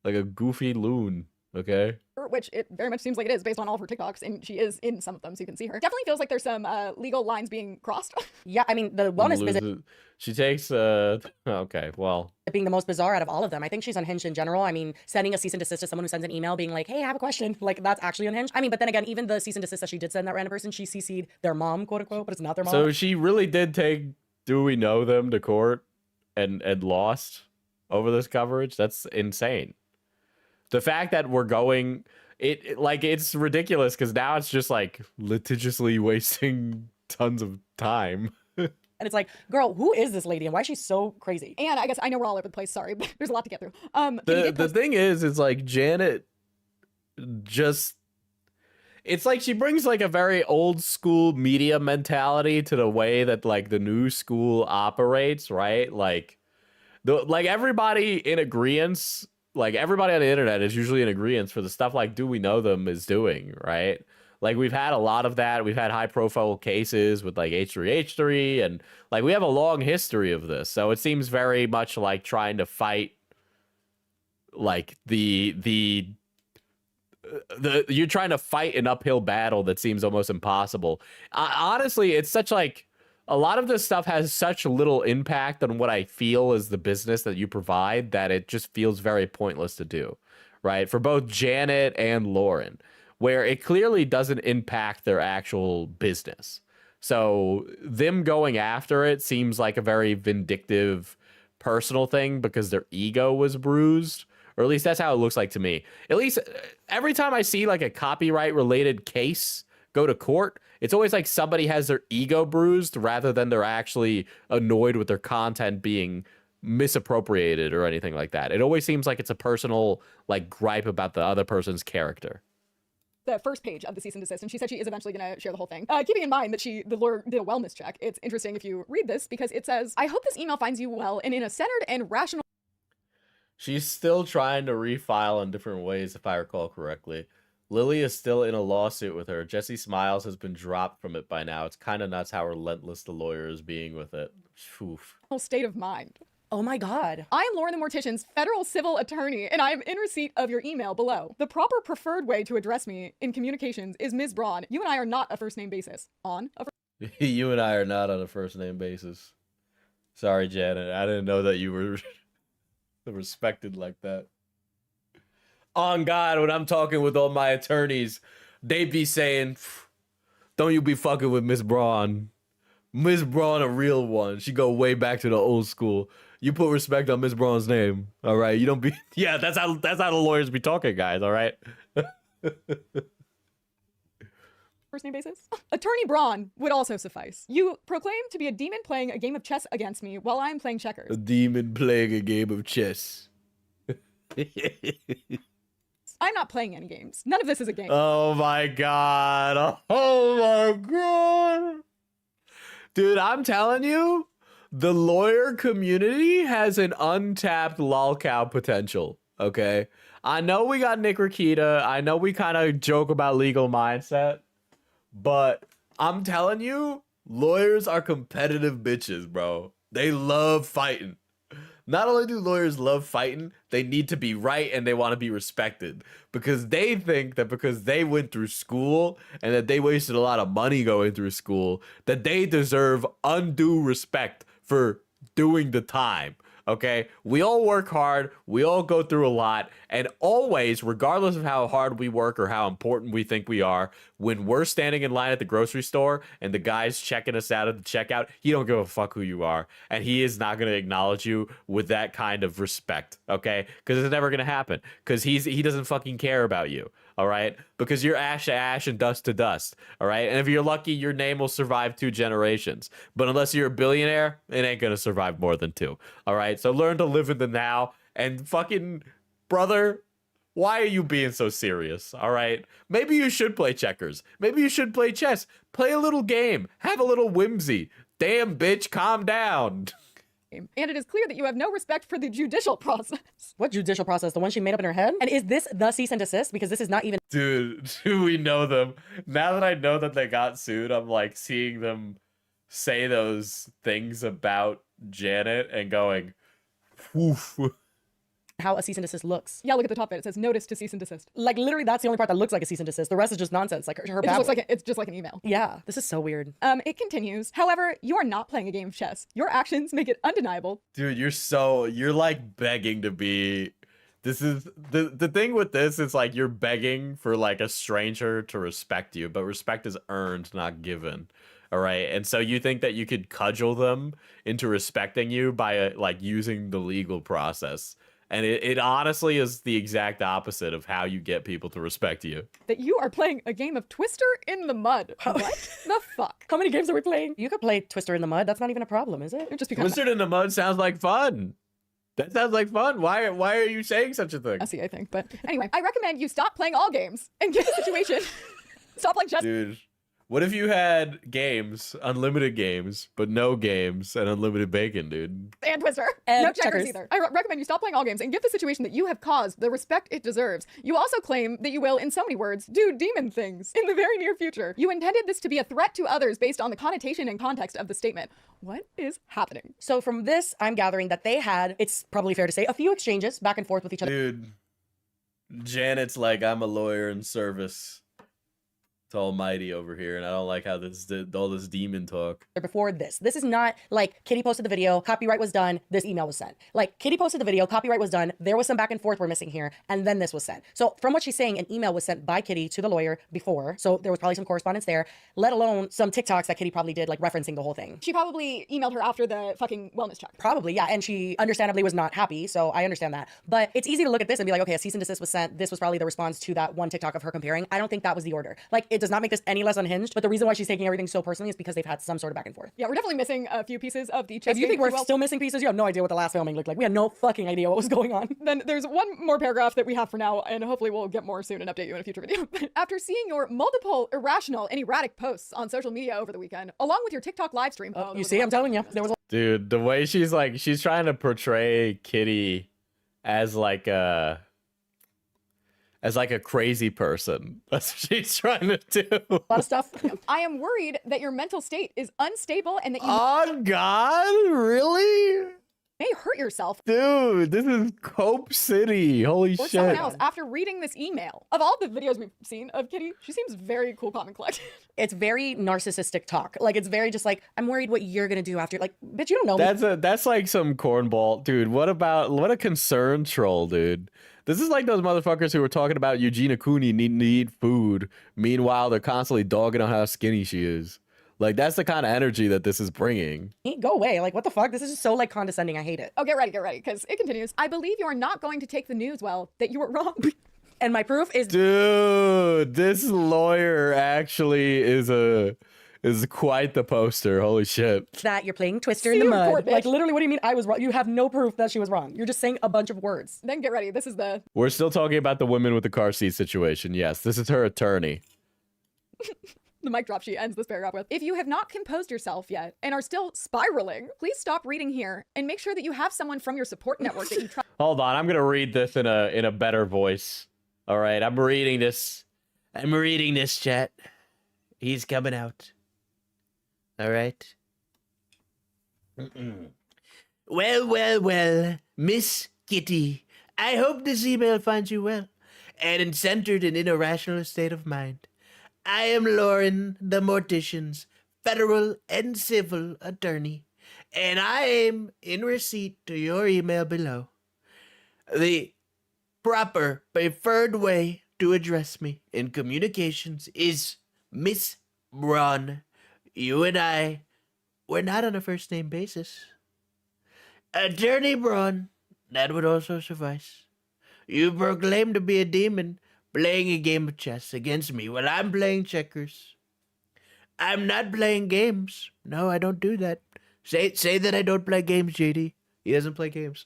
Like a goofy loon, okay? Which it very much seems like it is based on all of her TikToks, and she is in some of them, so you can see her. Definitely feels like there's some legal lines being crossed. Yeah, I mean, the wellness visit... She takes, okay, well... being the most bizarre out of all of them. I think she's unhinged in general. I mean, sending a cease and desist to someone who sends an email being like, hey, I have a question. Like, that's actually unhinged. I mean, but then again, even the cease and desist that she did send that random person, she CC'd their mom, quote unquote, but it's not their mom. So she really did take Do We Know Them to court and lost over this coverage? That's insane. The fact that we're going... it's ridiculous because now it's just like litigiously wasting tons of time. And it's like, girl, who is this lady and why is she so crazy? And I guess I know we're all over the place, sorry, but there's a lot to get through. The thing is like Janet just... It's like she brings like a very old school media mentality to the way that like the new school operates, right? Like everybody in agreement, like everybody on the internet is usually in agreement for the stuff like Do We Know Them is doing, right? Like we've had a lot of that. We've had high profile cases with like H3H3 and like we have a long history of this. So it seems very much like trying to fight like you're trying to fight an uphill battle that seems almost impossible. Honestly, it's such like a lot of this stuff has such little impact on what I feel is the business that you provide that it just feels very pointless to do, right? For both Janet and Lauren, where it clearly doesn't impact their actual business. So them going after it seems like a very vindictive personal thing because their ego was bruised, or at least that's how it looks like to me. At least every time I see like a copyright related case go to court, it's always like somebody has their ego bruised rather than they're actually annoyed with their content being misappropriated or anything like that. It always seems like it's a personal like gripe about the other person's character. The first page of the cease and desist, and she said she is eventually going to share the whole thing. Keeping in mind that the lawyer did a wellness check, it's interesting if you read this because it says, "I hope this email finds you well and in a centered and rational." She's still trying to refile in different ways, if I recall correctly. Lily is still in a lawsuit with her. Jesse Smiles has been dropped from it by now. It's kind of nuts how relentless the lawyer is being with it. Oof. State of mind. Oh my God. I am Lauren the Mortician's federal civil attorney, and I am in receipt of your email below. The proper preferred way to address me in communications is Ms. Braun. You and I are not a first name basis. You and I are not on a first name basis. Sorry, Janet. I didn't know that you were respected like that. On God, when I'm talking with all my attorneys, they be saying, "Don't you be fucking with Miss Braun. Miss Braun, a real one. She go way back to the old school. You put respect on Miss Braun's name, all right? You don't be." Yeah, that's how the lawyers be talking, guys. All right. First name basis? Attorney Braun would also suffice. You proclaim to be a demon playing a game of chess against me while I'm playing checkers. A demon playing a game of chess. I'm not playing any games. None of this is a game. Oh my God. Oh my God. Dude, I'm telling you, the lawyer community has an untapped lolcow potential, okay? I know we got Nick Rakita. I know we kind of joke about legal mindset, but I'm telling you, lawyers are competitive bitches, bro. They love fighting. Not only do lawyers love fighting, they need to be right and they want to be respected because they think that because they went through school and that they wasted a lot of money going through school, that they deserve undue respect for doing the time. Okay, we all work hard, we all go through a lot, and always, regardless of how hard we work or how important we think we are, when we're standing in line at the grocery store and the guy's checking us out at the checkout, he don't give a fuck who you are, and he is not going to acknowledge you with that kind of respect, okay? Because it's never going to happen, because he doesn't fucking care about you. All right, because you're ash to ash and dust to dust. All right, and if you're lucky, your name will survive 2 generations. But unless you're a billionaire, it ain't gonna survive more than 2. All right, so learn to live in the now. And fucking brother, why are you being so serious? All right, maybe you should play checkers. Maybe you should play chess. Play a little game. Have a little whimsy. Damn, bitch, calm down. And it is clear that you have no respect for the judicial process. What judicial process? The one she made up in her head? And is this the cease and desist? Because this is not even... Dude, do we know them? Now that I know that they got sued, I'm like seeing them say those things about Janet and going, woof. How a cease and desist looks. Yeah, look at the top bit. It says notice to cease and desist. Like literally that's the only part that looks like a cease and desist. The rest is just nonsense. Like her It just looks like it's just like an email. Yeah, this is so weird. It continues. However, you are not playing a game of chess. Your actions make it undeniable. Dude, you're like begging to be. This is the thing with this is like you're begging for like a stranger to respect you, but respect is earned, not given. All right. And so you think that you could cudgel them into respecting you by like using the legal process. And it honestly is the exact opposite of how you get people to respect you. That you are playing a game of Twister in the mud. What the fuck? How many games are we playing? You could play Twister in the mud. That's not even a problem, is it? Just because Twister in the mud sounds like fun. That sounds like fun. Why are you saying such a thing? I see, I think. But anyway, I recommend you stop playing all games and get the situation. Stop playing chess. Dude, what if you had games, unlimited games, but no games and unlimited bacon, dude? And Twister. And no checkers checkers. either. I recommend you stop playing all games and give the situation that you have caused the respect it deserves. You also claim that you will, in so many words, do demon things in the very near future. You intended this to be a threat to others based on the connotation and context of the statement. What is happening? So from this, I'm gathering that they had, it's probably fair to say, a few exchanges back and forth with each other. Dude, Janet's like, I'm a lawyer in service It's almighty over here, and I don't like how all this demon talk. Before this. This is not like Kitty posted the video, copyright was done, this email was sent. Like Kitty posted the video, copyright was done, there was some back and forth we're missing here, and then this was sent. So from what she's saying, an email was sent by Kitty to the lawyer before, so there was probably some correspondence there, let alone some TikToks that Kitty probably did, like referencing the whole thing. She probably emailed her after the fucking wellness check. Probably, yeah, and she understandably was not happy, so I understand that. But it's easy to look at this and be like, okay, a cease and desist was sent, this was probably the response to that one TikTok of her comparing. I don't think that was the order. Like, it does not make this any less unhinged, but the reason why she's taking everything so personally is because they've had some sort of back and forth. Yeah, we're definitely missing a few pieces of the chess If you think game, we're still missing pieces, you have no idea what the last filming looked like. We had no fucking idea what was going on. Then there's one more paragraph that we have for now, and hopefully we'll get more soon and update you in a future video. After seeing your multiple irrational and erratic posts on social media over the weekend, along with your TikTok live stream. You see, I'm telling you, there was Dude, the way she's trying to portray Kitty as like a crazy person. That's what she's trying to do. A lot of stuff. I am worried that your mental state is unstable and that you Oh God, really? may hurt yourself. Dude, this is Cope City. Holy Or shit. someone else after reading this email. Of all the videos we've seen of Kitty, she seems very cool, calm, and collected. It's very narcissistic talk. Like, it's very just like, I'm worried what you're gonna do after. Like, bitch, you don't know me. That's like some cornball. Dude, what a concern troll, dude. This is like those motherfuckers who were talking about Eugenia Cooney needing to eat food. Meanwhile, they're constantly dogging on how skinny she is. Like, that's the kind of energy that this is bringing. Go away. Like, what the fuck? This is just so, like, condescending. I hate it. Oh, get ready, because it continues. I believe you are not going to take the news well that you were wrong. And my proof is... Dude, this lawyer actually is quite the poster. Holy shit. That you're playing Twister in the mud. Like, literally, what do you mean I was wrong? You have no proof that she was wrong. You're just saying a bunch of words. Then get ready. This is the... We're still talking about the women with the car seat situation. Yes, this is her attorney. The mic drop she ends this paragraph with. If you have not composed yourself yet and are still spiraling, please stop reading here and make sure that you have someone from your support network that you trust. Hold on, I'm gonna read this in a better voice. All right, I'm reading this, chat. He's coming out. All right. Well, Miss Kitty. I hope this email finds you well and centered in a rational state of mind. I am Lauren, the Mortician's federal and civil attorney, and I am in receipt to your email below. The proper preferred way to address me in communications is Miss Braun. You and I, we're not on a first name basis. Attorney Braun, that would also suffice. You proclaim to be a demon, playing a game of chess against me while I'm playing checkers. I'm not playing games. No, I don't do that. Say that I don't play games, JD. He doesn't play games.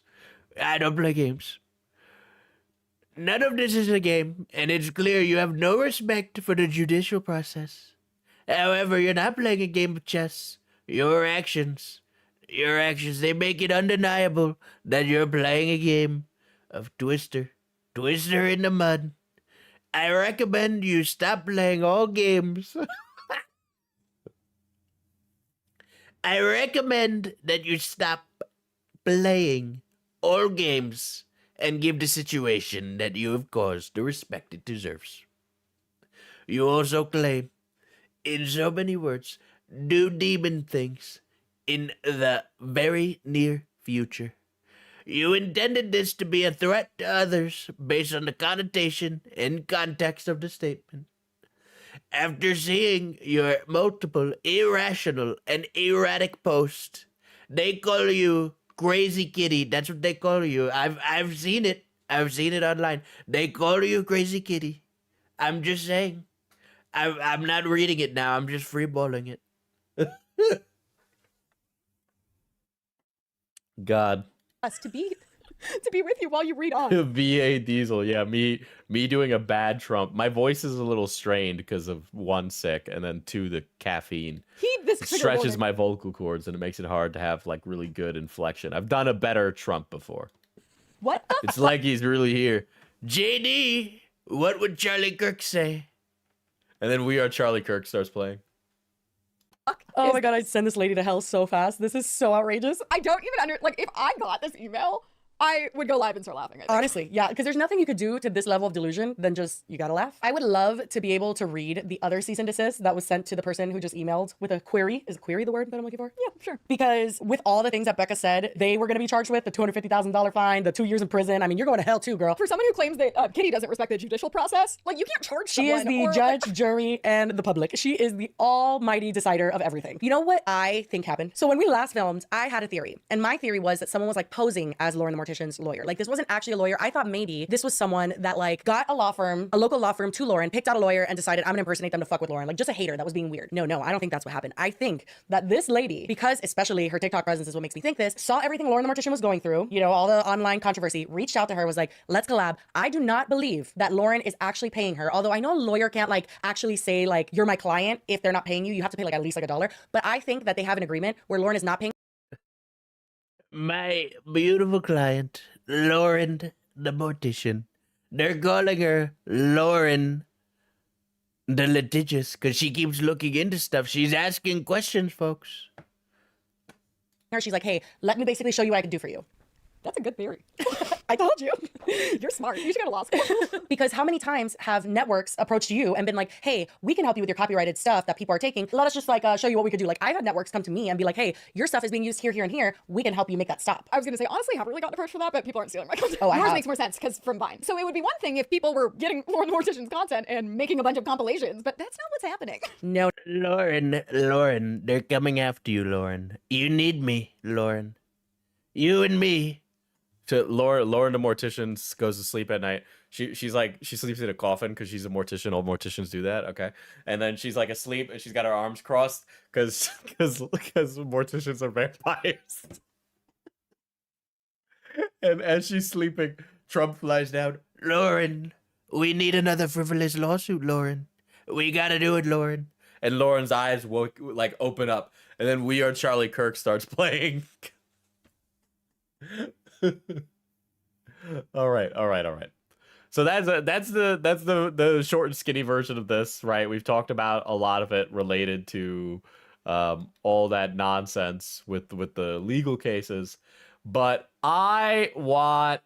I don't play games. None of this is a game, and it's clear you have no respect for the judicial process. However, you're not playing a game of chess. Your actions, they make it undeniable that you're playing a game of Twister. Twister in the mud. I recommend you stop playing all games. I recommend that you stop playing all games and give the situation that you have caused the respect it deserves. You also claim, in so many words, do demon things in the very near future. You intended this to be a threat to others based on the connotation and context of the statement. After seeing your multiple irrational and erratic posts, they call you Crazy Kitty. That's what they call you. I've seen it. I've seen it online. They call you Crazy Kitty. I'm just saying. I'm not reading it now. I'm just freeballing it. God. Us to be with you while you read on. VA Diesel, yeah, me doing a bad Trump. My voice is a little strained because of one, sick, and then two, the caffeine. This it stretches my vocal cords and it makes it hard to have like really good inflection. I've done a better Trump before. What? It's like he's really here. JD, what would Charlie Kirk say? And then We Are Charlie Kirk starts playing. Oh my god, I'd send this lady to hell so fast. This is so outrageous. I don't even like if I got this email, I would go live and start laughing. I think. Honestly, yeah, because there's nothing you could do to this level of delusion than just, you gotta laugh. I would love to be able to read the other cease and desist that was sent to the person who just emailed with a query. Is query the word that I'm looking for? Yeah, sure. Because with all the things that Becca said, they were gonna be charged with the $250,000 fine, the 2 years in prison. I mean, you're going to hell too, girl. For someone who claims that Kitty doesn't respect the judicial process, like, you can't charge She is someone the judge, jury, and the public. She is the almighty decider of everything. You know what I think happened? So when we last filmed, I had a theory. And my theory was that someone was like posing as Lauren the Mortician's lawyer. Like, this wasn't actually a lawyer. I thought maybe this was someone that like got a law firm, a local law firm to Lauren, picked out a lawyer and decided I'm gonna impersonate them to fuck with Lauren. Like, just a hater that was being weird. No, I don't think that's what happened. I think that this lady, because especially her TikTok presence is what makes me think this, saw everything Lauren the Mortician was going through, you know, all the online controversy, reached out to her, was like, let's collab. I do not believe that Lauren is actually paying her. Although I know a lawyer can't like actually say like, you're my client. If they're not paying you, you have to pay like at least like $1. But I think that they have an agreement where Lauren is not paying. My beautiful client, Lauren the Mortician. They're calling her Lauren the Litigious because she keeps looking into stuff. She's asking questions, folks. She's like, hey, let me basically show you what I can do for you. That's a good theory. I told you. You're smart. You should go to law school. Because how many times have networks approached you and been like, hey, we can help you with your copyrighted stuff that people are taking. Let us just like show you what we could do. Like, I've had networks come to me and be like, hey, your stuff is being used here, here, and here. We can help you make that stop. I was going to say, honestly, I haven't really gotten approached for that, but people aren't stealing my content. Oh, Yours makes more sense because from Vine. So it would be one thing if people were getting Lauren the Mortician's content and making a bunch of compilations, but that's not what's happening. No. Lauren, they're coming after you, Lauren. You need me, Lauren. You and me. So Lauren the Mortician goes to sleep at night. She sleeps in a coffin because she's a mortician. All morticians do that, okay? And then she's like asleep and she's got her arms crossed because morticians are vampires. And as she's sleeping, Trump flies down. Lauren, we need another frivolous lawsuit, Lauren. We gotta do it, Lauren. And Lauren's eyes like open up, and then We Are Charlie Kirk starts playing. All right. So that's the short and skinny version of this, right? We've talked about a lot of it related to all that nonsense with the legal cases, but I want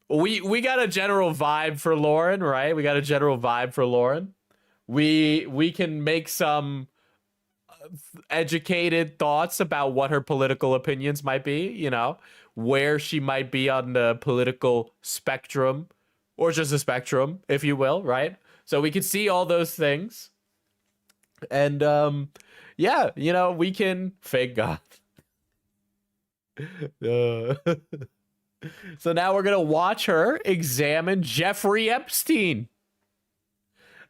we got a general vibe for Lauren, right? We got a general vibe for Lauren. We can make some educated thoughts about what her political opinions might be, you know, where she might be on the political spectrum, or just a spectrum, if you will, right? So we can see all those things. And yeah, you know, we can fake God. So now we're gonna watch her examine Jeffrey Epstein.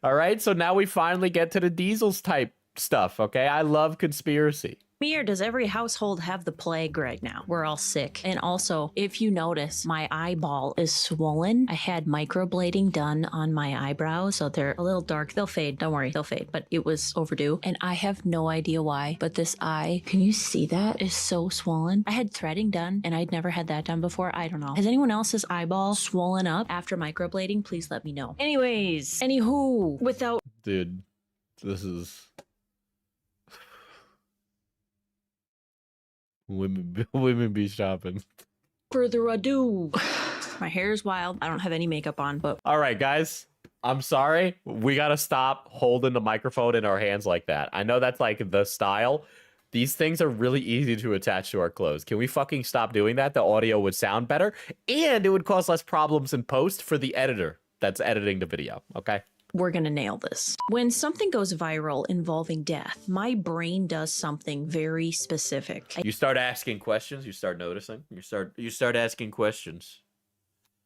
All right, so now we finally get to the Diesels type stuff, okay? I love conspiracy. Or does every household have the plague right now? We're all sick. And also, if you notice, my eyeball is swollen. I had microblading done on my eyebrows, so they're a little dark. They'll fade. Don't worry, they'll fade. But it was overdue. And I have no idea why. But this eye, can you see that? Is so swollen. I had threading done, and I'd never had that done before. I don't know. Has anyone else's eyeball swollen up after microblading? Please let me know. Anyways, anywho, without... Dude, this is... Women be shopping. Further ado, my hair is wild. I don't have any makeup on, but all right, guys, I'm sorry. We gotta stop holding the microphone in our hands like that. I know that's like the style. These things are really easy to attach to our clothes. Can we fucking stop doing that? The audio would sound better, and it would cause less problems in post for the editor that's editing the video. Okay. we're gonna nail this. When something goes viral involving death, my brain does something very specific. You start asking questions, you start noticing, you start asking questions.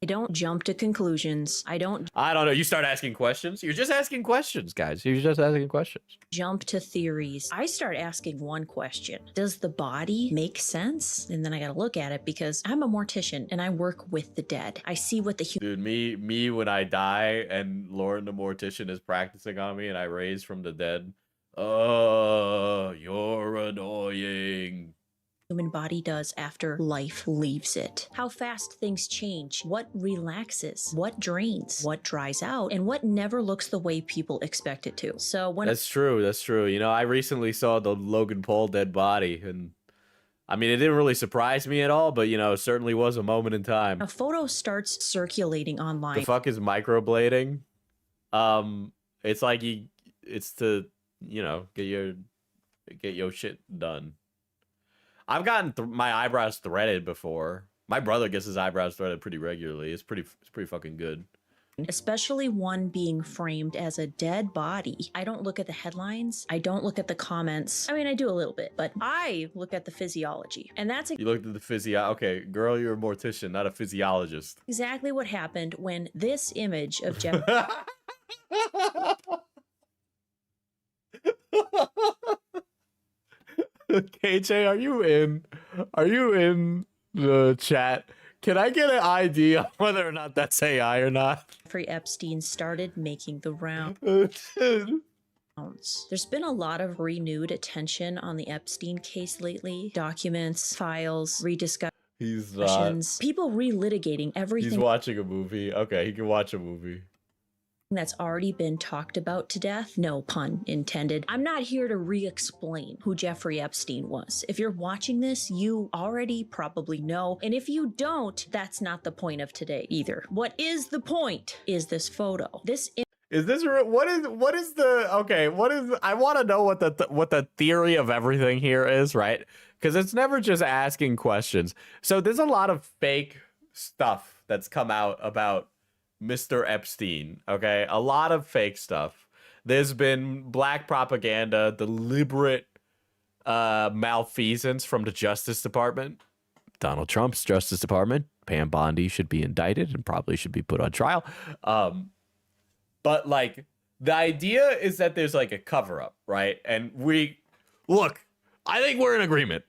I don't jump to conclusions. I don't know. You start asking questions. You're just asking questions, guys. You're just asking questions. jump to theories. I start asking one question. Does the body make sense? And then I got to look at it because I'm a mortician and I work with the dead. I see what the Dude, me when I die and Lauren the Mortician is practicing on me and I raise from the dead. Oh, you're annoying. human body does after life leaves it. How fast things change, what relaxes, what drains, what dries out, and what never looks the way people expect it to. So when That's true. You know, I recently saw the Logan Paul dead body and I mean, it didn't really surprise me at all, but you know, it certainly was a moment in time. A photo starts circulating online. The fuck is microblading? It's like it's to, you know, get your shit done. I've gotten my eyebrows threaded before. My brother gets his eyebrows threaded pretty regularly. It's pretty fucking good. Especially one being framed as a dead body. I don't look at the headlines. I don't look at the comments. I mean, I do a little bit, but I look at the physiology. And that's You looked at the physio. Okay, girl, you're a mortician, not a physiologist. exactly what happened when this image of Jeff. KJ, are you in the chat? Can I get an idea on whether or not that's AI or not? Jeffrey Epstein started making the rounds. There's been a lot of renewed attention on the Epstein case lately. Documents, files, rediscussions. He's not. People relitigating everything. He's watching a movie. Okay, he can watch a movie. That's already been talked about to death. No pun intended. I'm not here to re-explain who Jeffrey Epstein was. If you're watching this, you already probably know. And if you don't, that's not the point of today either. What is the point is this photo. Is this what is the okay? What is I want to know what the theory of everything here is, right? Because it's never just asking questions. So there's a lot of fake stuff that's come out about Mr. Epstein, okay? A lot of fake stuff. There's been black propaganda, deliberate malfeasance from the Justice Department. Donald Trump's Justice Department. Pam Bondi should be indicted and probably should be put on trial. But like the idea is that there's like a cover up, right? And I think we're in agreement.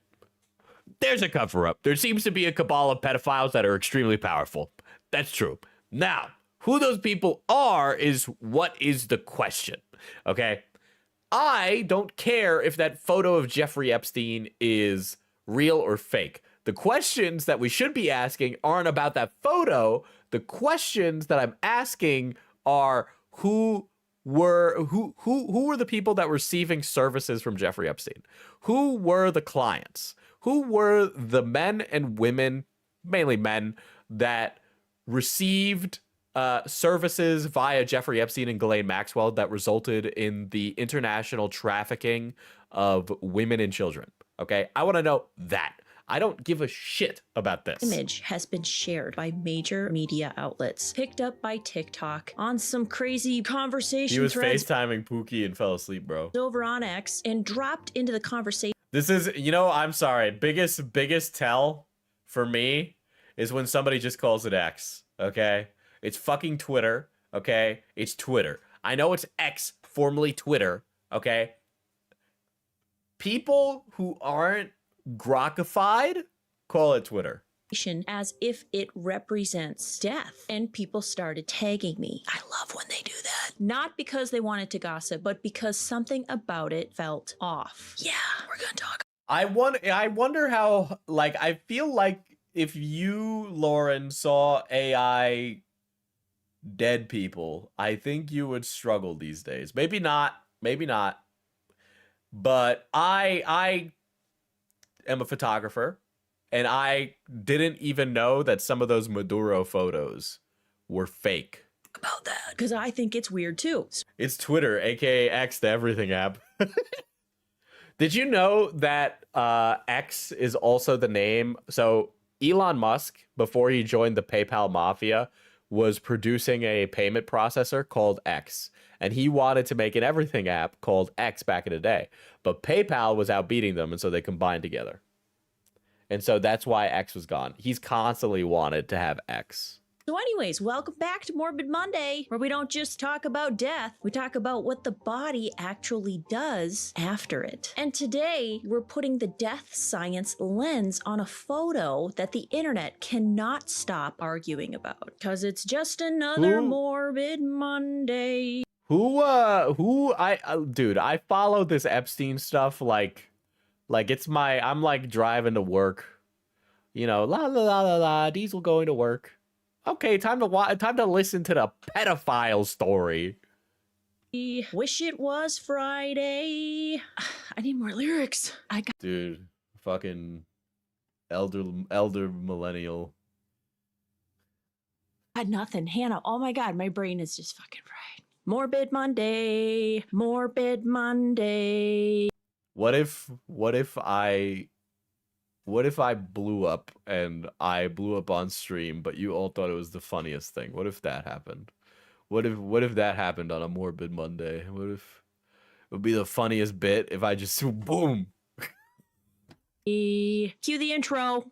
There's a cover up. There seems to be a cabal of pedophiles that are extremely powerful. That's true. Now, who those people are is what is the question, okay? I don't care if that photo of Jeffrey Epstein is real or fake. The questions that we should be asking aren't about that photo. The questions that I'm asking are who were the people that were receiving services from Jeffrey Epstein? Who were the clients? Who were the men and women, mainly men, that received services via Jeffrey Epstein and Ghislaine Maxwell that resulted in the international trafficking of women and children? Okay, I want to know that. I don't give a shit about this. Image has been shared by major media outlets, picked up by TikTok on some crazy conversation. He was threads FaceTiming Pookie and fell asleep, bro. over on X and dropped into the conversation. This is, you know, I'm sorry. Biggest tell for me is when somebody just calls it X, okay? It's fucking Twitter, okay? It's Twitter. I know it's X, formerly Twitter, okay? People who aren't grokified call it Twitter. As if it represents death. And people started tagging me. I love when they do that. Not because they wanted to gossip, but because something about it felt off. Yeah, we're gonna talk. I wonder how, like, I feel like if you, Lauren, saw AI dead people, I think you would struggle these days. Maybe not. But I am a photographer, and I didn't even know that some of those Maduro photos were fake. About that, because I think it's weird too. It's Twitter, aka X, the everything app. Did you know that X is also the name? So Elon Musk, before he joined the PayPal mafia, was producing a payment processor called X. And he wanted to make an everything app called X back in the day. But PayPal was outbeating them, and so they combined together. And so that's why X was gone. He's constantly wanted to have X. So anyways, welcome back to Morbid Monday, where we don't just talk about death, we talk about what the body actually does after it. And today, we're putting the death science lens on a photo that the internet cannot stop arguing about. Because it's just another Morbid Monday. Dude, I follow this Epstein stuff like I'm like driving to work, you know, la la la la la, Diesel going to work. Okay, time to listen to the pedophile story. Wish it was Friday. I need more lyrics. Dude, fucking elder millennial. Had nothing. Hannah, oh my God, my brain is just fucking fried. Morbid Monday. Morbid Monday. What if I blew up and I blew up on stream, but you all thought it was the funniest thing? What if that happened? What if that happened on a Morbid Monday? What if it would be the funniest bit if I just boom? Cue the intro.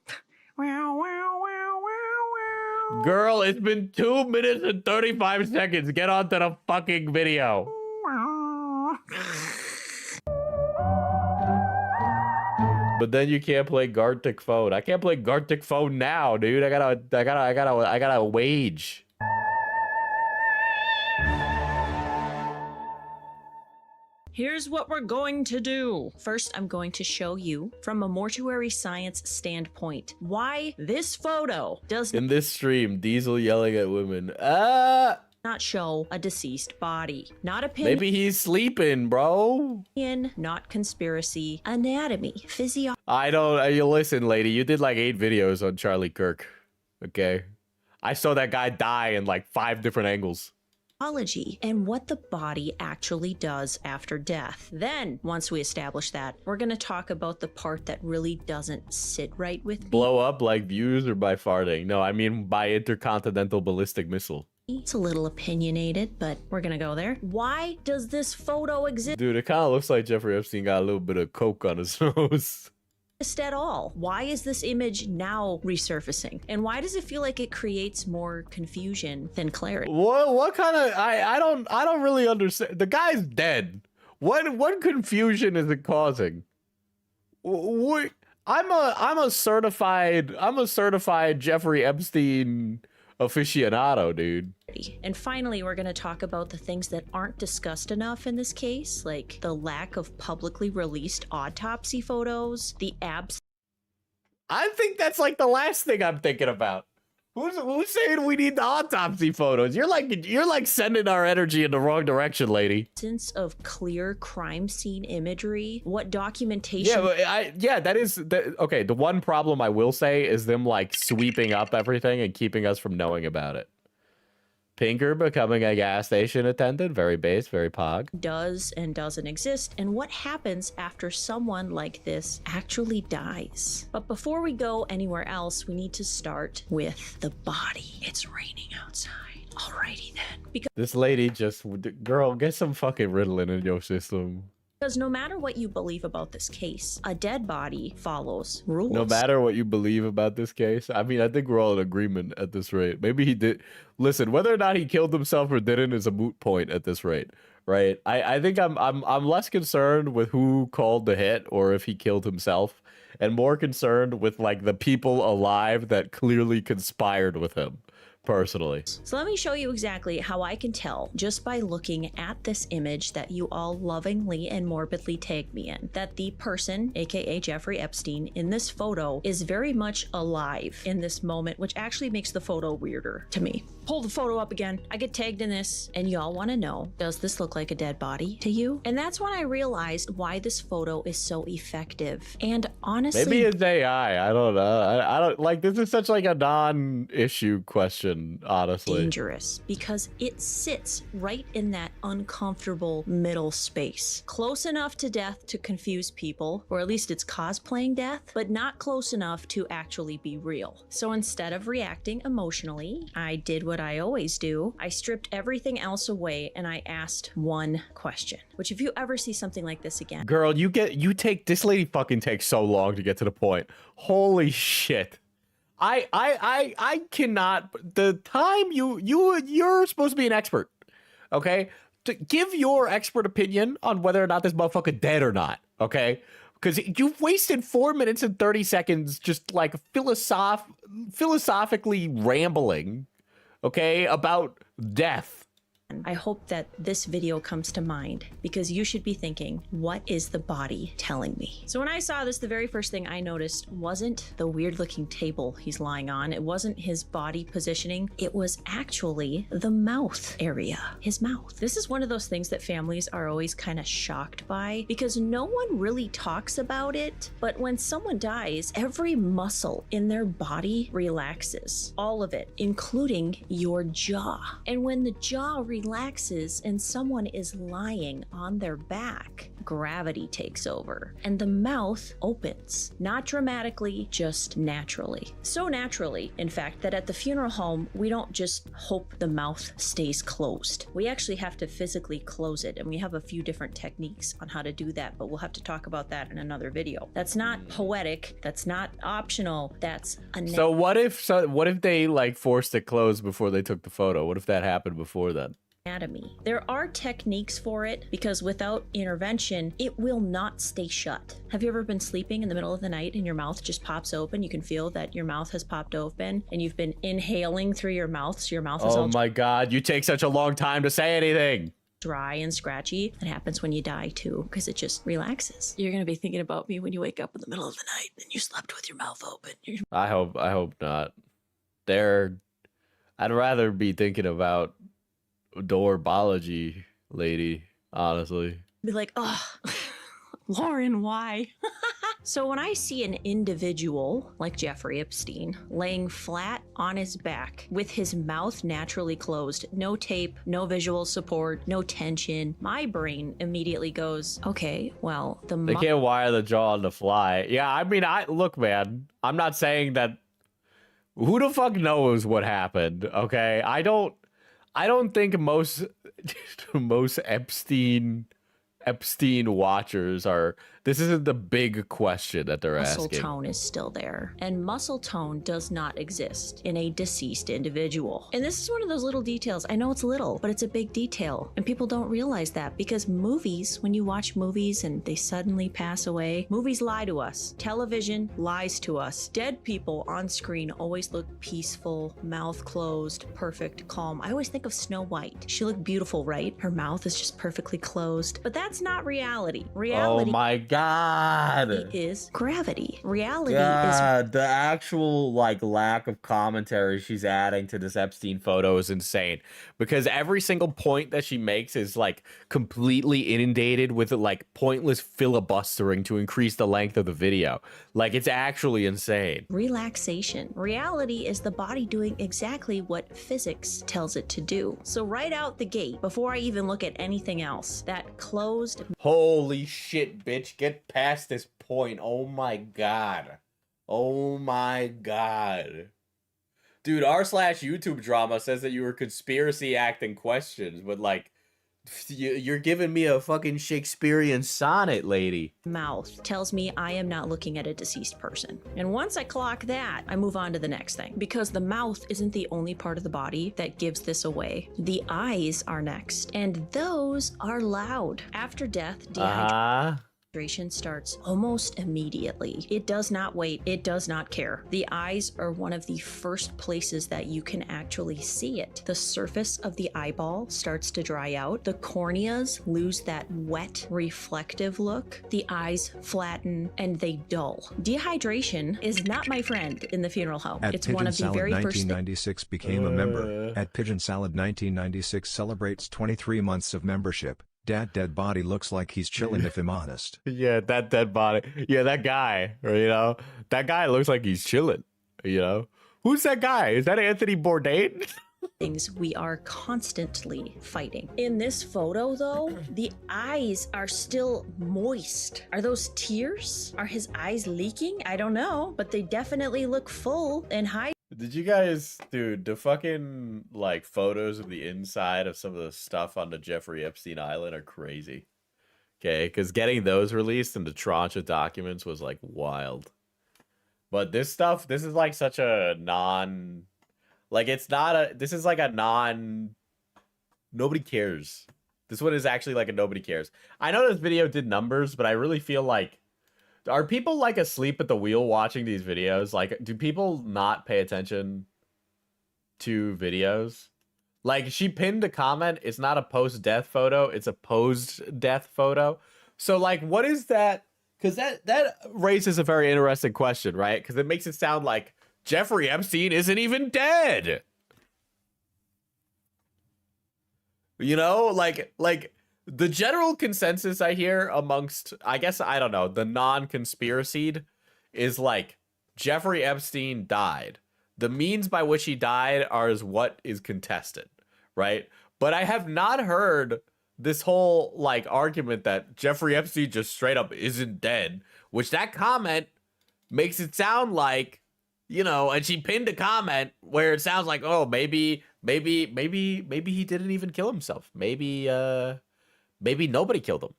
Wow, wow, wow, wow, wow. Girl, it's been 2 minutes and 35 seconds. Get on to the fucking video. But then you can't play Gartic Phone. I can't play Gartic Phone now, dude. I gotta wage. Here's what we're going to do. First, I'm going to show you from a mortuary science standpoint why this photo does In this stream, Diesel yelling at women. not show a deceased body. Not opinion. Maybe he's sleeping, bro. Not conspiracy. Anatomy. Physiology. I don't. You listen, lady. You did like 8 videos on Charlie Kirk. Okay. I saw that guy die in like 5 different angles. And what the body actually does after death. Then, once we establish that, we're going to talk about the part that really doesn't sit right with me. Blow up like views or by farting? No, I mean by intercontinental ballistic missile. It's a little opinionated, but we're going to go there. Why does this photo exist Dude, it kind of looks like Jeffrey Epstein got a little bit of coke on his nose. at all? Why is this image now resurfacing? And why does it feel like it creates more confusion than clarity? What kind of I don't really understand. The guy's dead. What confusion is it causing? What I'm a certified Jeffrey Epstein aficionado, dude. And finally, we're going to talk about the things that aren't discussed enough in this case, like the lack of publicly released autopsy photos, the absence. I think that's like the last thing I'm thinking about. Who's saying we need the autopsy photos? You're like sending our energy in the wrong direction, lady. Sense of clear crime scene imagery. What documentation? Yeah, that is okay. The one problem I will say is them like sweeping up everything and keeping us from knowing about it. Pinker becoming a gas station attendant, very base, very pog. Does and doesn't exist, and what happens after someone like this actually dies. But before we go anywhere else, we need to start with the body. It's raining outside. Alrighty then. This lady just, girl, get some fucking Ritalin in your system. Because no matter what you believe about this case, a dead body follows rules. No matter what you believe about this case, I mean, I think we're all in agreement at this rate. Maybe he did. Listen, whether or not he killed himself or didn't is a moot point at this rate, right? I think I'm less concerned with who called the hit or if he killed himself, and more concerned with like the people alive that clearly conspired with him. Personally. So let me show you exactly how I can tell just by looking at this image that you all lovingly and morbidly tagged me in, that the person, aka Jeffrey Epstein, in this photo is very much alive in this moment, which actually makes the photo weirder to me. Pull the photo up again. I get tagged in this, and y'all want to know, does this look like a dead body to you? And that's when I realized why this photo is so effective. And honestly, maybe it's AI. I don't know. I don't like this is such like a non-issue question, honestly. Dangerous because it sits right in that uncomfortable middle space, close enough to death to confuse people, or at least it's cosplaying death, but not close enough to actually be real. So instead of reacting emotionally, I did what I always do. I stripped everything else away and I asked one question, which if you ever see something like this again, girl, this lady fucking takes so long to get to the point. Holy shit. I cannot. The time you're supposed to be an expert, okay? To give your expert opinion on whether or not this motherfucker dead or not, okay? Because you've wasted 4 minutes and 30 seconds just like philosophically rambling, okay, about death. I hope that this video comes to mind because you should be thinking, what is the body telling me? So when I saw this, the very first thing I noticed wasn't the weird looking table he's lying on. It wasn't his body positioning. It was actually the mouth area, his mouth. This is one of those things that families are always kind of shocked by because no one really talks about it. But when someone dies, every muscle in their body relaxes, all of it, including your jaw. And when the jaw relaxes and someone is lying on their back, gravity takes over and the mouth opens. Not dramatically, just naturally. So naturally, in fact, that at the funeral home, we don't just hope the mouth stays closed. We actually have to physically close it, and we have a few different techniques on how to do that, but we'll have to talk about that in another video. That's not poetic, that's not optional, that's a So what if they like forced it closed before they took the photo? What if that happened before then? anatomy. There are techniques for it because without intervention, it will not stay shut. Have you ever been sleeping in the middle of the night and your mouth just pops open? You can feel that your mouth has popped open and you've been inhaling through your mouth, so your mouth is all Oh my God, you take such a long time to say anything. Dry and scratchy. That happens when you die too, because it just relaxes. You're gonna be thinking about me when you wake up in the middle of the night and you slept with your mouth open. I hope not. I'd rather be thinking about doorbology, lady, honestly. Be like, oh, Lauren, why? So when I see an individual like Jeffrey Epstein laying flat on his back with his mouth naturally closed, no tape, no visual support, no tension, my brain immediately goes, okay, well, they can't wire the jaw on the fly. Yeah, I mean, look, man, I'm not saying that. Who the fuck knows what happened? Okay, I don't think most Epstein watchers are. This isn't the big question that they're muscle asking. tone is still there, and muscle tone does not exist in a deceased individual. And this is one of those little details. I know it's little, but it's a big detail, and people don't realize that because movies, when you watch movies and they suddenly pass away, movies lie to us. Television lies to us. Dead people on screen always look peaceful, mouth closed, perfect, calm. I always think of Snow White. She looked beautiful, right? Her mouth is just perfectly closed, but that's not reality. Reality. Oh my God. Is gravity. Reality God, the actual lack of commentary she's adding to this Epstein photo is insane, because every single point that she makes is completely inundated with pointless filibustering to increase the length of the video. It's actually insane. Relaxation. Reality is the body doing exactly what physics tells it to do. So right out the gate, before I even look at anything else, that closed. Holy shit, bitch. Get past this point. Oh my God. Oh my God. Dude, r/YouTube drama says that you were conspiracy acting questions, but you're giving me a fucking Shakespearean sonnet, lady. Mouth tells me I am not looking at a deceased person. And once I clock that, I move on to the next thing. Because the mouth isn't the only part of the body that gives this away. The eyes are next, and those are loud. After death, dehydration starts almost immediately. It does not wait. It does not care. The eyes are one of the first places that you can actually see it. The surface of the eyeball starts to dry out. The corneas lose that wet, reflective look. The eyes flatten and they dull. Dehydration is not my friend in the funeral home. It's one of the very first 1996 became a member. At Pigeon Salad 1996 celebrates 23 months of membership. That dead body looks like he's chilling, if I'm honest. Yeah, that dead body. Yeah, that guy, that guy looks like he's chilling, Who's that guy? Is that Anthony Bourdain? Things we are constantly fighting. In this photo, though, the eyes are still moist. Are those tears? Are his eyes leaking? I don't know, but they definitely look full and high. Did you guys, dude, the fucking photos of the inside of some of the stuff on the Jeffrey Epstein Island are crazy. Okay, because getting those released in the tranche of documents was wild. But this is such a non, it's not a, this is a non, nobody cares. This one is actually a nobody cares. I know this video did numbers, but I really feel are people asleep at the wheel watching these videos? Do people not pay attention to videos? Like, she pinned a comment. It's not a post-death photo. It's a posed-death photo. So, like, what is that? Because that raises a very interesting question, right? Because it makes it sound like Jeffrey Epstein isn't even dead. You know, like the general consensus I hear amongst, I guess, I don't know, the non-conspiracy is like Jeffrey Epstein died. The means by which he died are is what is contested, right? But I have not heard this whole like argument that Jeffrey Epstein just straight up isn't dead, which that comment makes it sound like, you know, and she pinned a comment where it sounds like, oh, maybe he didn't even kill himself. Maybe nobody killed him.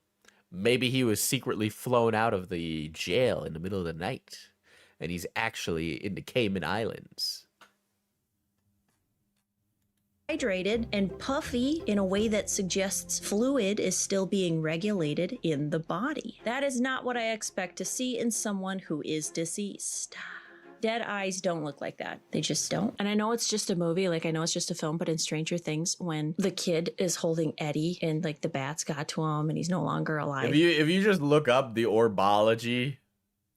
Maybe he was secretly flown out of the jail in the middle of the night and he's actually in the Cayman Islands. Hydrated and puffy in a way that suggests fluid is still being regulated in the body. That is not what I expect to see in someone who is deceased. Dead eyes don't look like that. They just don't. And I know it's just a movie, like I know it's just a film, but in Stranger Things, when the kid is holding Eddie and like the bats got to him and he's no longer alive. If you just look up the orbology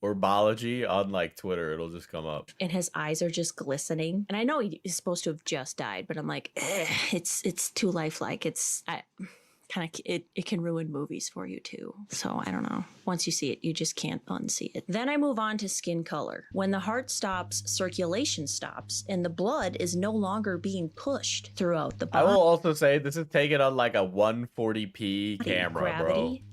on like Twitter, it'll just come up. And his eyes are just glistening. And I know he's supposed to have just died, but I'm like, it's too lifelike. It can ruin movies for you too. So I don't know. Once you see it, you just can't unsee it. Then I move on to skin color. When the heart stops, circulation stops, and the blood is no longer being pushed throughout the body. I will also say this is taken on like a 140p camera, Gravity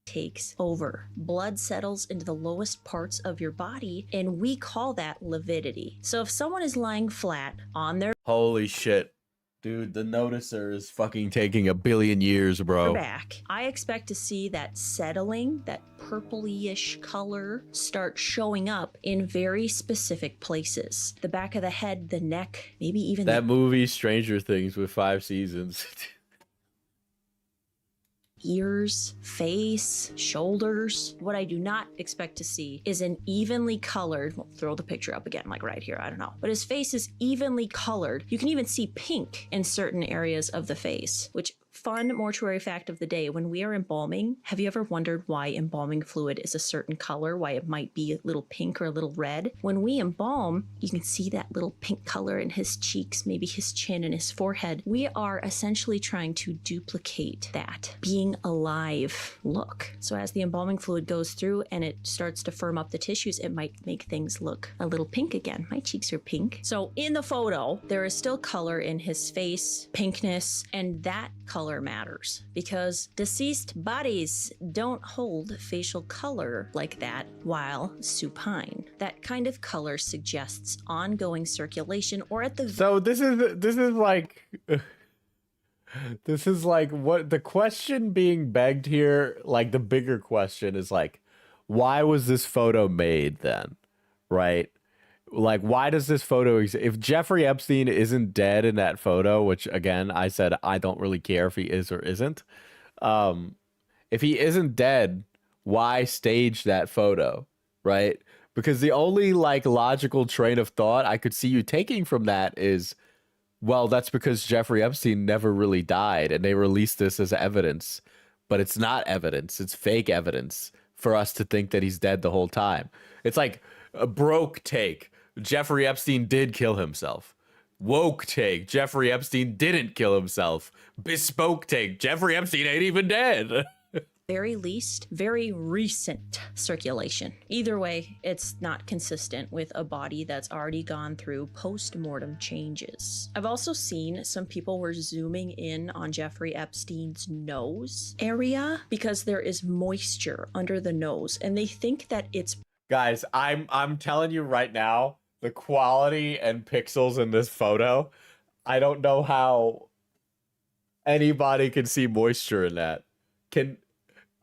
takes over. Blood settles into the lowest parts of your body, and we call that lividity. So if someone is lying flat on their Holy shit. Dude, the noticer is fucking taking a billion years, bro. back, I expect to see that settling, that purpley-ish color start showing up in very specific places. The back of the head, the neck, maybe even that movie Stranger Things with 5 seasons. ears, face, shoulders. What I do not expect to see is an evenly colored, we'll throw the picture up again, like right here, I don't know. But his face is evenly colored. You can even see pink in certain areas of the face, which fun mortuary fact of the day, when we are embalming, have you ever wondered why embalming fluid is a certain color, why it might be a little pink or a little red? When we embalm, you can see that little pink color in his cheeks, maybe his chin and his forehead. We are essentially trying to duplicate that being alive look. So as the embalming fluid goes through and it starts to firm up the tissues, it might make things look a little pink again. My cheeks are pink. So in the photo, there is still color in his face, pinkness, and that color matters because deceased bodies don't hold facial color like that while supine. That kind of color suggests ongoing circulation, or at the So this is like what the question being begged here, like the bigger question is like, why was this photo made then? Right? Like, why does this photo exist? If Jeffrey Epstein isn't dead in that photo, which again, I said, I don't really care if he is or isn't. If he isn't dead, why stage that photo? Right? Because the only like logical train of thought I could see you taking from that is, well, that's because Jeffrey Epstein never really died and they released this as evidence, but it's not evidence. It's fake evidence for us to think that he's dead the whole time. It's like a broke take. Jeffrey Epstein did kill himself. Woke take. Jeffrey Epstein didn't kill himself. Bespoke take. Jeffrey Epstein ain't even dead. very least, very recent circulation. Either way, it's not consistent with a body that's already gone through post-mortem changes. I've also seen some people were zooming in on Jeffrey Epstein's nose area because there is moisture under the nose, and they think that it's Guys, I'm telling you right now, the quality and pixels in this photo, I don't know how anybody can see moisture in that.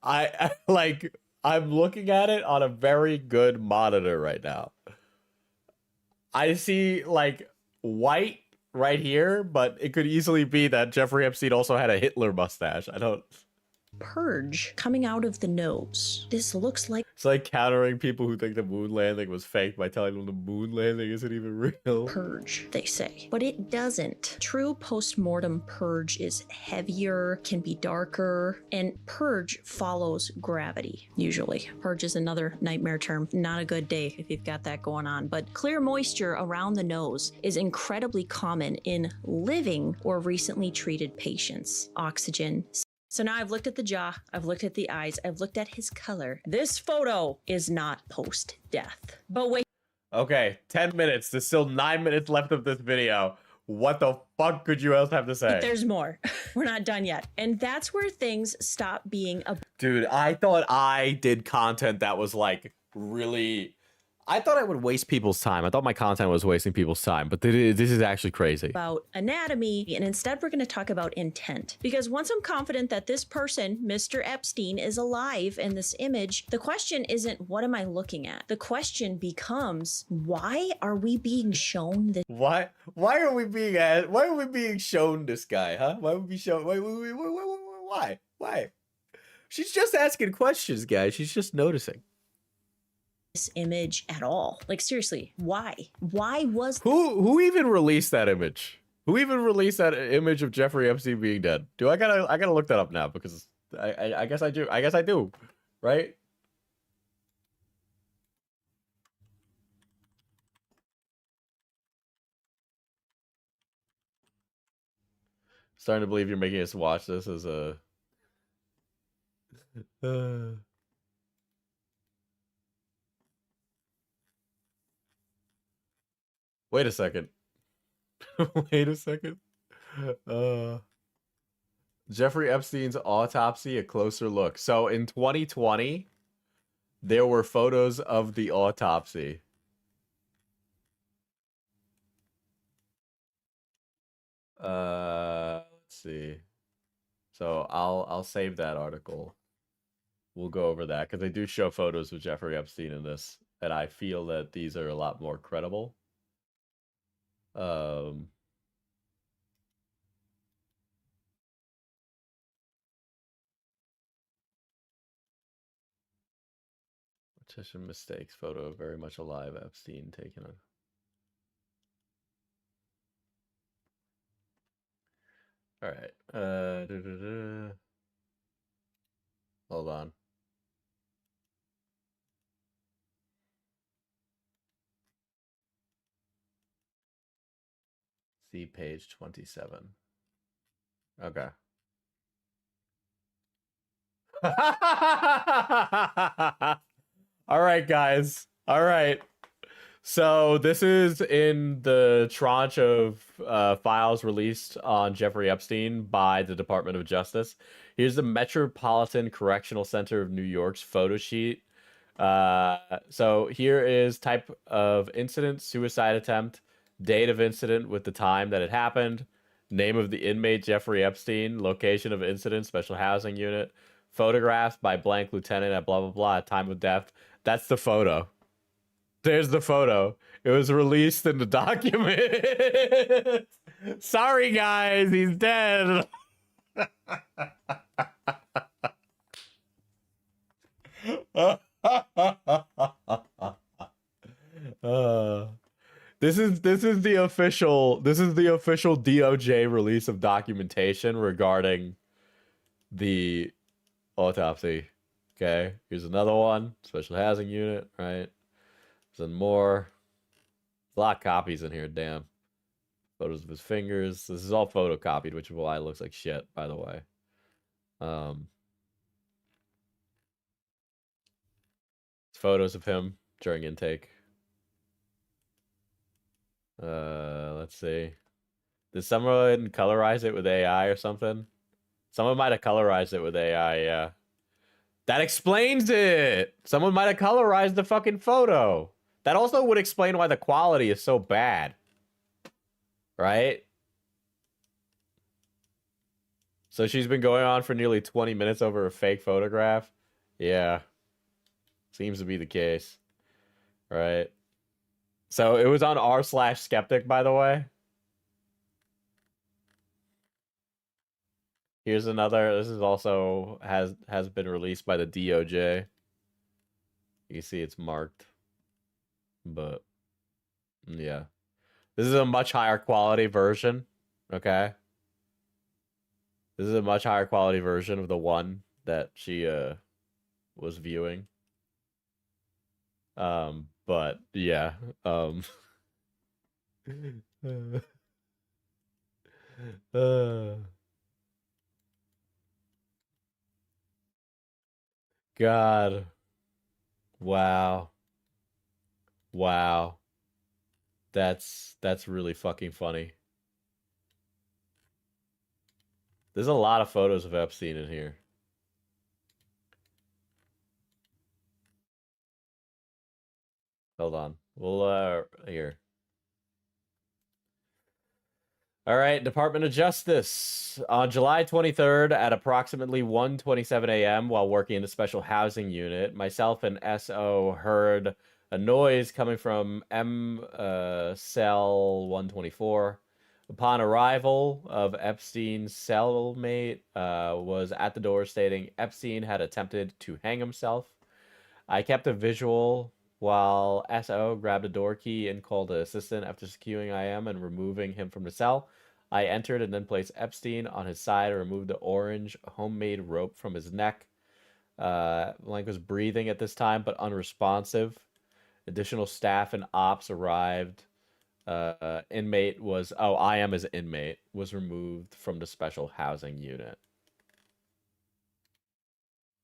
I'm looking at it on a very good monitor right now. I see like white right here, but it could easily be that Jeffrey Epstein also had a Hitler mustache. I don't. purge coming out of the nose. This looks like It's like countering people who think the moon landing was fake by telling them the moon landing isn't even real. purge, they say. But it doesn't. True post-mortem purge is heavier, can be darker, and purge follows gravity, usually. Purge is another nightmare term. Not a good day if you've got that going on. But clear moisture around the nose is incredibly common in living or recently treated patients. Oxygen. So now I've looked at the jaw, I've looked at the eyes, I've looked at his color. This photo is not post-death. But wait. Okay, 10 minutes. There's still 9 minutes left of this video. What the fuck could you else have to say? There's more. We're not done yet. And that's where things stop being a... Dude, I thought I did content that was like really... I thought I would waste people's time. I thought my content was wasting people's time, but this is actually crazy. About anatomy, and instead we're going to talk about intent. Because once I'm confident that this person, Mr. Epstein, is alive in this image, the question isn't, what am I looking at? The question becomes, why are we being shown this? Why are we being shown this guy, huh? Why would we show? Why? She's just asking questions, guys. She's just noticing. This image at all? Like, seriously, why? Why was... Who even released that image? Who even released that image of Jeffrey Epstein being dead? I gotta look that up now because I guess I do. I guess I do, right? Starting to believe you're making us watch this as a... Wait a second. Wait a second. Jeffrey Epstein's autopsy, a closer look. So in 2020, there were photos of the autopsy. Let's see. So I'll save that article. We'll go over that because they do show photos of Jeffrey Epstein in this, and I feel that these are a lot more credible. Mortician mistakes photo of very much alive Epstein taken on. All right. Hold on. See page 27. Okay. All right, guys. All right. So this is in the tranche of files released on Jeffrey Epstein by the Department of Justice. Here's the Metropolitan Correctional Center of New York's photo sheet. So here is type of incident, suicide attempt, date of incident with the time that it happened, name of the inmate Jeffrey Epstein, location of incident, special housing unit, photographs by blank lieutenant at blah, blah, blah, time of death. That's the photo. There's the photo. It was released in the document. Sorry, guys, he's dead. This is the official DOJ release of documentation regarding the autopsy. Okay, here's another one. Special housing unit, right? There's more. There's a lot of copies in here, damn. Photos of his fingers. This is all photocopied, which is why it looks like shit, by the way. Photos of him during intake. Let's see. Did someone colorize it with AI or something? Someone might have colorized it with AI, yeah. That explains it! Someone might have colorized the fucking photo. That also would explain why the quality is so bad. Right? So she's been going on for nearly 20 minutes over a fake photograph? Yeah. Seems to be the case. Right? So it was on r/skeptic, by the way. Here's another. This is also has been released by the DOJ. You see it's marked. But yeah. This is a much higher quality version, okay? This is a much higher quality version of the one that she was viewing. But yeah, uh, God. Wow. Wow. That's really fucking funny. There's a lot of photos of Epstein in here. Hold on. We'll here. All right, Department of Justice. On July 23rd at approximately 1:27 a.m. while working in the special housing unit, myself and SO heard a noise coming from cell 124. Upon arrival of Epstein's cellmate was at the door stating Epstein had attempted to hang himself. I kept a visual while SO grabbed a door key and called an assistant after securing IM and removing him from the cell. I entered and then placed Epstein on his side and removed the orange homemade rope from his neck. Blank was breathing at this time, but unresponsive. Additional staff and ops arrived. Inmate was, IM as inmate, was removed from the special housing unit.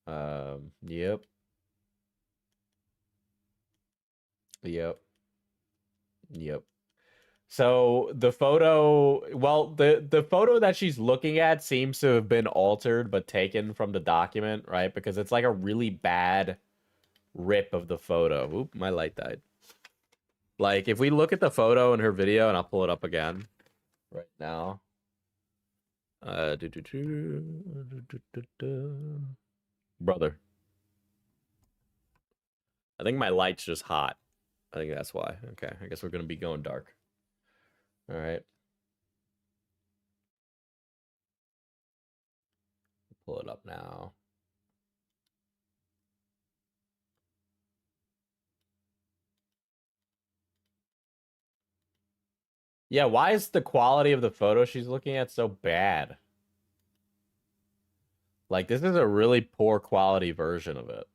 Yep. Yep. So the photo, well, the photo that she's looking at seems to have been altered but taken from the document, right? Because it's like a really bad rip of the photo. Oop, my light died. Like, if we look at the photo in her video, and I'll pull it up again right now. Brother. I think my light's just hot. I think that's why. Okay, I guess we're going to be going dark. All right. Pull it up now. Yeah, why is the quality of the photo she's looking at so bad? Like, this is a really poor quality version of it,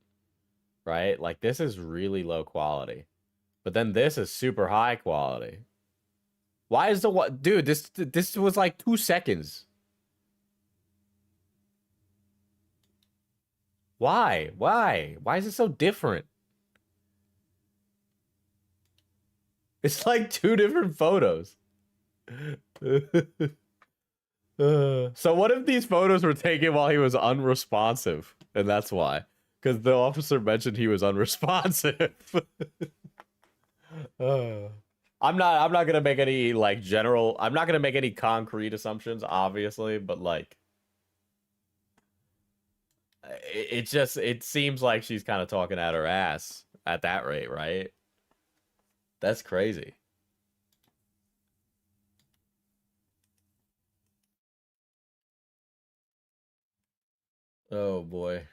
right? Like, this is really low quality. But then this is super high quality. Why is the what? Dude, this was like 2 seconds. Why? Why? Why is it so different? It's like 2 different photos. So what if these photos were taken while he was unresponsive? And that's why. Because the officer mentioned he was unresponsive. I'm not gonna make any like general, I'm not gonna make any concrete assumptions, obviously, but like it seems like she's kind of talking at her ass at that rate, right? That's crazy. Oh boy.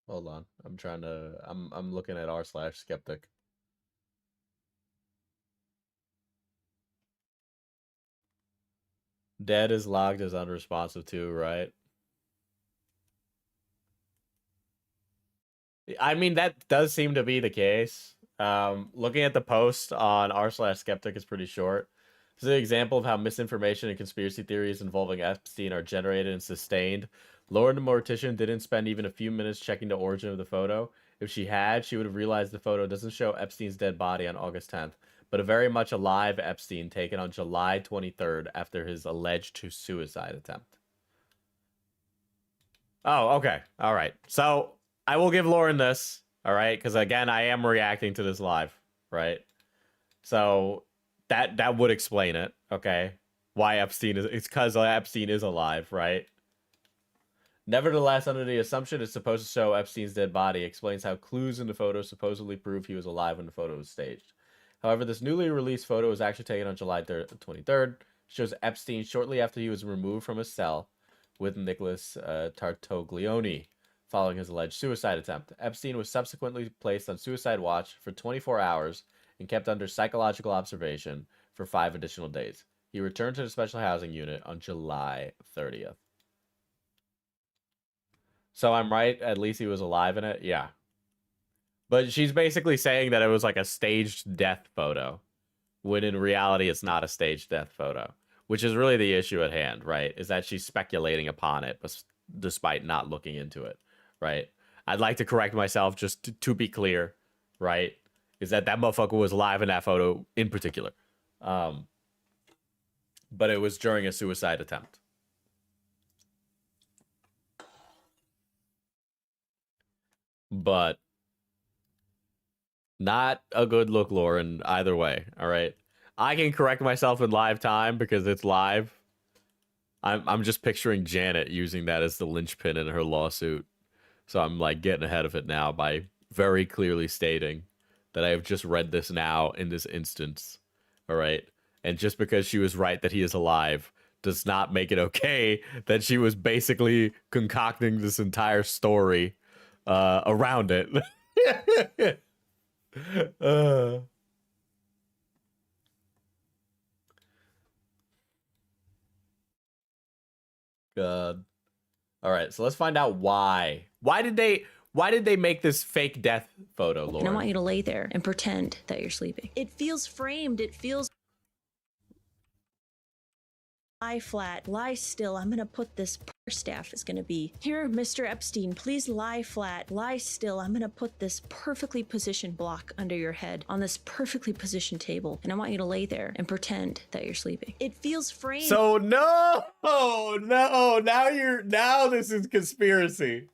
Hold on. I'm looking at r/skeptic. Dead is logged as unresponsive too, right? I mean, that does seem to be the case. Looking at the post on r/skeptic is pretty short. This is an example of how misinformation and conspiracy theories involving Epstein are generated and sustained. Lauren the Mortician didn't spend even a few minutes checking the origin of the photo. If she had, she would have realized the photo doesn't show Epstein's dead body on August 10th, but a very much alive Epstein taken on July 23rd after his alleged suicide attempt. Oh, okay. All right. So I will give Lauren this, all right? Because, again, I am reacting to this live, right? So that would explain it. Okay, why Epstein is it's because Epstein is alive, right? Nevertheless, under the assumption it's supposed to show Epstein's dead body, explains how clues in the photo supposedly prove he was alive when the photo was staged. However, this newly released photo was actually taken on July 23rd. Shows Epstein shortly after he was removed from his cell with Nicholas Tartaglione following his alleged suicide attempt. Epstein was subsequently placed on suicide watch for 24 hours and kept under psychological observation for 5 additional days. He returned to the special housing unit on July 30th. So I'm right, at least he was alive in it? Yeah. But she's basically saying that it was like a staged death photo, when in reality it's not a staged death photo, which is really the issue at hand, right? Is that she's speculating upon it, despite not looking into it, right? I'd like to correct myself just to be clear, right? Is that motherfucker was alive in that photo in particular. But it was during a suicide attempt. But not a good look, Lauren, either way. All right. I can correct myself in live time because it's live. I'm just picturing Janet using that as the linchpin in her lawsuit. So I'm like getting ahead of it now by very clearly stating that I have just read this now in this instance. All right. And just because she was right that he is alive does not make it okay that she was basically concocting this entire story around it. God. All right, so let's find out why. Why did they make this fake death photo, Lauren? And I want you to lay there and pretend that you're sleeping. It feels framed. It feels... Lie flat, lie still. I'm gonna put this staff is gonna be here, Mr. Epstein. Please lie flat, lie still. I'm gonna put this perfectly positioned block under your head on this perfectly positioned table, and I want you to lay there and pretend that you're sleeping. It feels framed. So no, now this is conspiracy.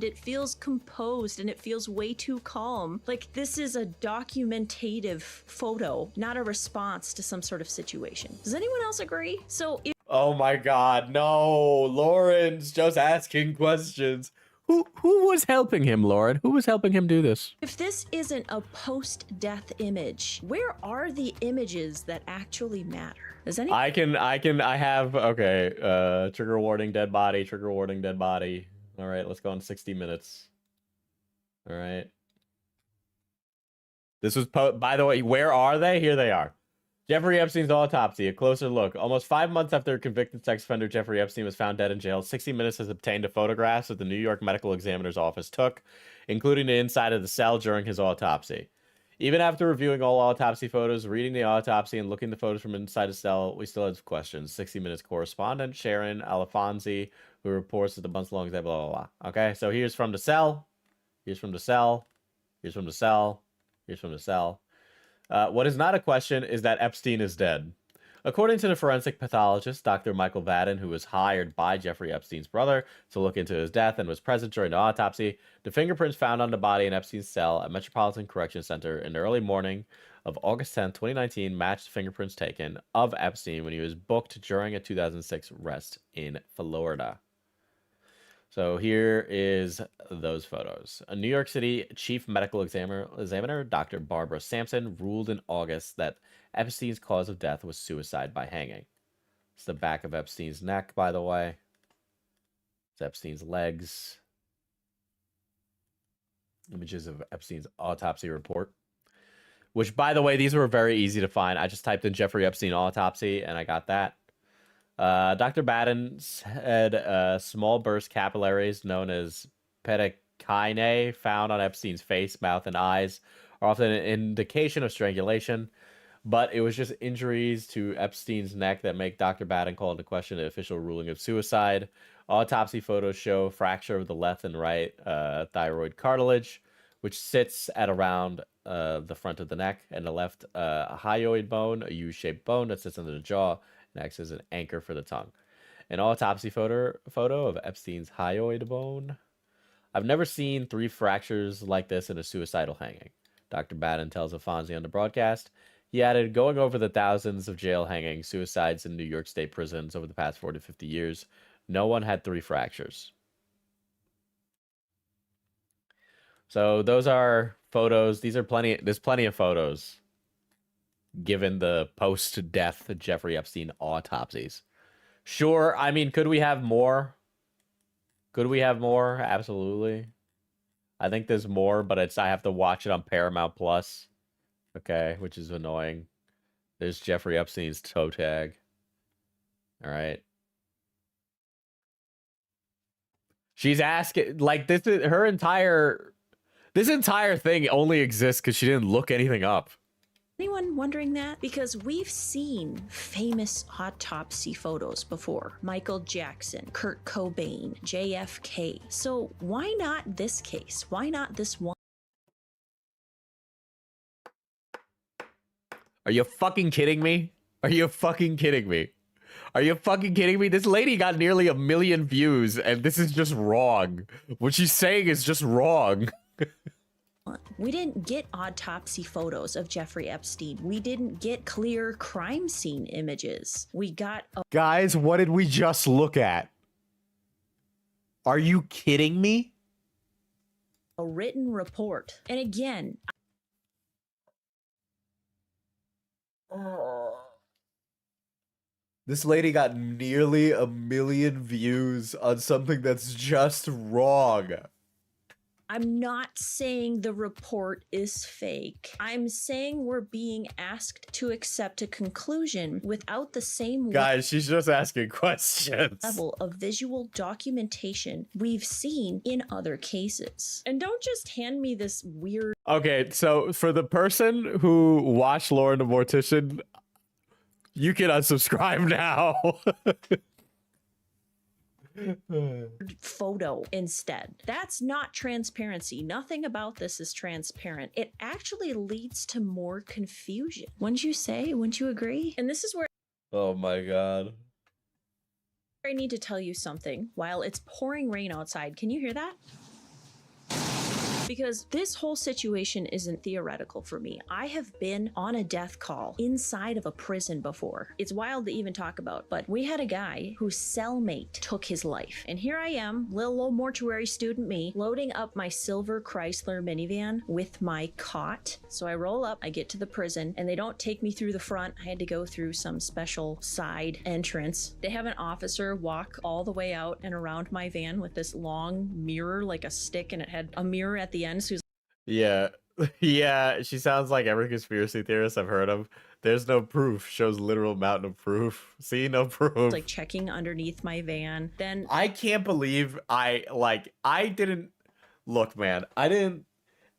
It feels composed and it feels way too calm. Like this is a documentative photo, not a response to some sort of situation. Does anyone else agree? So if Oh my God, no! Lauren's just asking questions. Who was helping him, Lauren? Who was helping him do this? If this isn't a post-death image, where are the images that actually matter? Does anyone? I have, okay, trigger warning, dead body, trigger warning, dead body. All right, let's go on 60 minutes. All right. This was, by the way, where are they? Here they are. Jeffrey Epstein's autopsy, a closer look. Almost 5 months after convicted sex offender Jeffrey Epstein was found dead in jail, 60 Minutes has obtained the photographs that the New York Medical Examiner's Office took, including the inside of the cell during his autopsy. Even after reviewing all autopsy photos, reading the autopsy, and looking at the photos from inside the cell, we still have questions. 60 Minutes correspondent Sharon Alafonzi, who reports that the months-long blah, blah, blah. Okay, so here's from the cell. Here's from the cell. Here's from the cell. Here's from the cell. What is not a question is that Epstein is dead. According to the forensic pathologist, Dr. Michael Vadden, who was hired by Jeffrey Epstein's brother to look into his death and was present during the autopsy, the fingerprints found on the body in Epstein's cell at Metropolitan Correction Center in the early morning of August 10, 2019 matched the fingerprints taken of Epstein when he was booked during a 2006 arrest in Florida. So here is those photos. A New York City chief medical examiner, Dr. Barbara Sampson, ruled in August that Epstein's cause of death was suicide by hanging. It's the back of Epstein's neck, by the way. It's Epstein's legs. Images of Epstein's autopsy report. Which, by the way, these were very easy to find. I just typed in Jeffrey Epstein autopsy, and I got that. Dr. Baden's had small burst capillaries known as pedicinae found on Epstein's face, mouth, and eyes are often an indication of strangulation, but it was just injuries to Epstein's neck that make Dr. Baden call into question the official ruling of suicide. Autopsy photos show fracture of the left and right thyroid cartilage, which sits at around the front of the neck, and the left hyoid bone, a U-shaped bone that sits under the jaw, acts as an anchor for the tongue. An autopsy photo of Epstein's hyoid bone. I've never seen 3 fractures like this in a suicidal hanging. Dr. Baden tells Afonso on the broadcast. He added, going over the thousands of jail hangings, suicides in New York State prisons over the past 40 to 50 years, no one had 3 fractures. So those are photos. These are there's plenty of photos given the post-death Jeffrey Epstein autopsies. Sure, I mean, could we have more? Could we have more? Absolutely. I think there's more, but I have to watch it on Paramount Plus. Okay, which is annoying. There's Jeffrey Epstein's toe tag. All right. She's asking, like, this entire thing only exists because she didn't look anything up. Anyone wondering that? Because we've seen famous autopsy photos before. Michael Jackson, Kurt Cobain, JFK. So why not this case? Why not this one? Are you fucking kidding me? Are you fucking kidding me? Are you fucking kidding me? This lady got nearly 1 million views, and this is just wrong. What she's saying is just wrong. We didn't get autopsy photos of Jeffrey Epstein. We didn't get clear crime scene images. We got Guys, what did we just look at? Are you kidding me? a written report. And again, This lady got nearly 1 million views on something that's just wrong. I'm not saying the report is fake. I'm saying we're being asked to accept a conclusion without the same Guys, she's just asking questions. level of visual documentation we've seen in other cases. And don't just hand me this weird. Okay, so for the person who watched Lauren the Mortician, you can unsubscribe now. photo instead. That's not transparency. Nothing about this is transparent. It actually leads to more confusion. Wouldn't you say? Wouldn't you agree? And this is where Oh my god. I need to tell you something. While it's pouring rain outside, can you hear that? Because this whole situation isn't theoretical for me. I have been on a death call inside of a prison before. It's wild to even talk about, but we had a guy whose cellmate took his life. And here I am, little old mortuary student me, loading up my silver Chrysler minivan with my cot. So I roll up, I get to the prison, and they don't take me through the front. I had to go through some special side entrance. They have an officer walk all the way out and around my van with this long mirror, like a stick, and it had a mirror at the end. So Yeah. Yeah, she sounds like every conspiracy theorist I've heard of. There's no proof. Shows literal mountain of proof. See, no proof. like checking underneath my van. Then I can't believe I didn't look, man. I didn't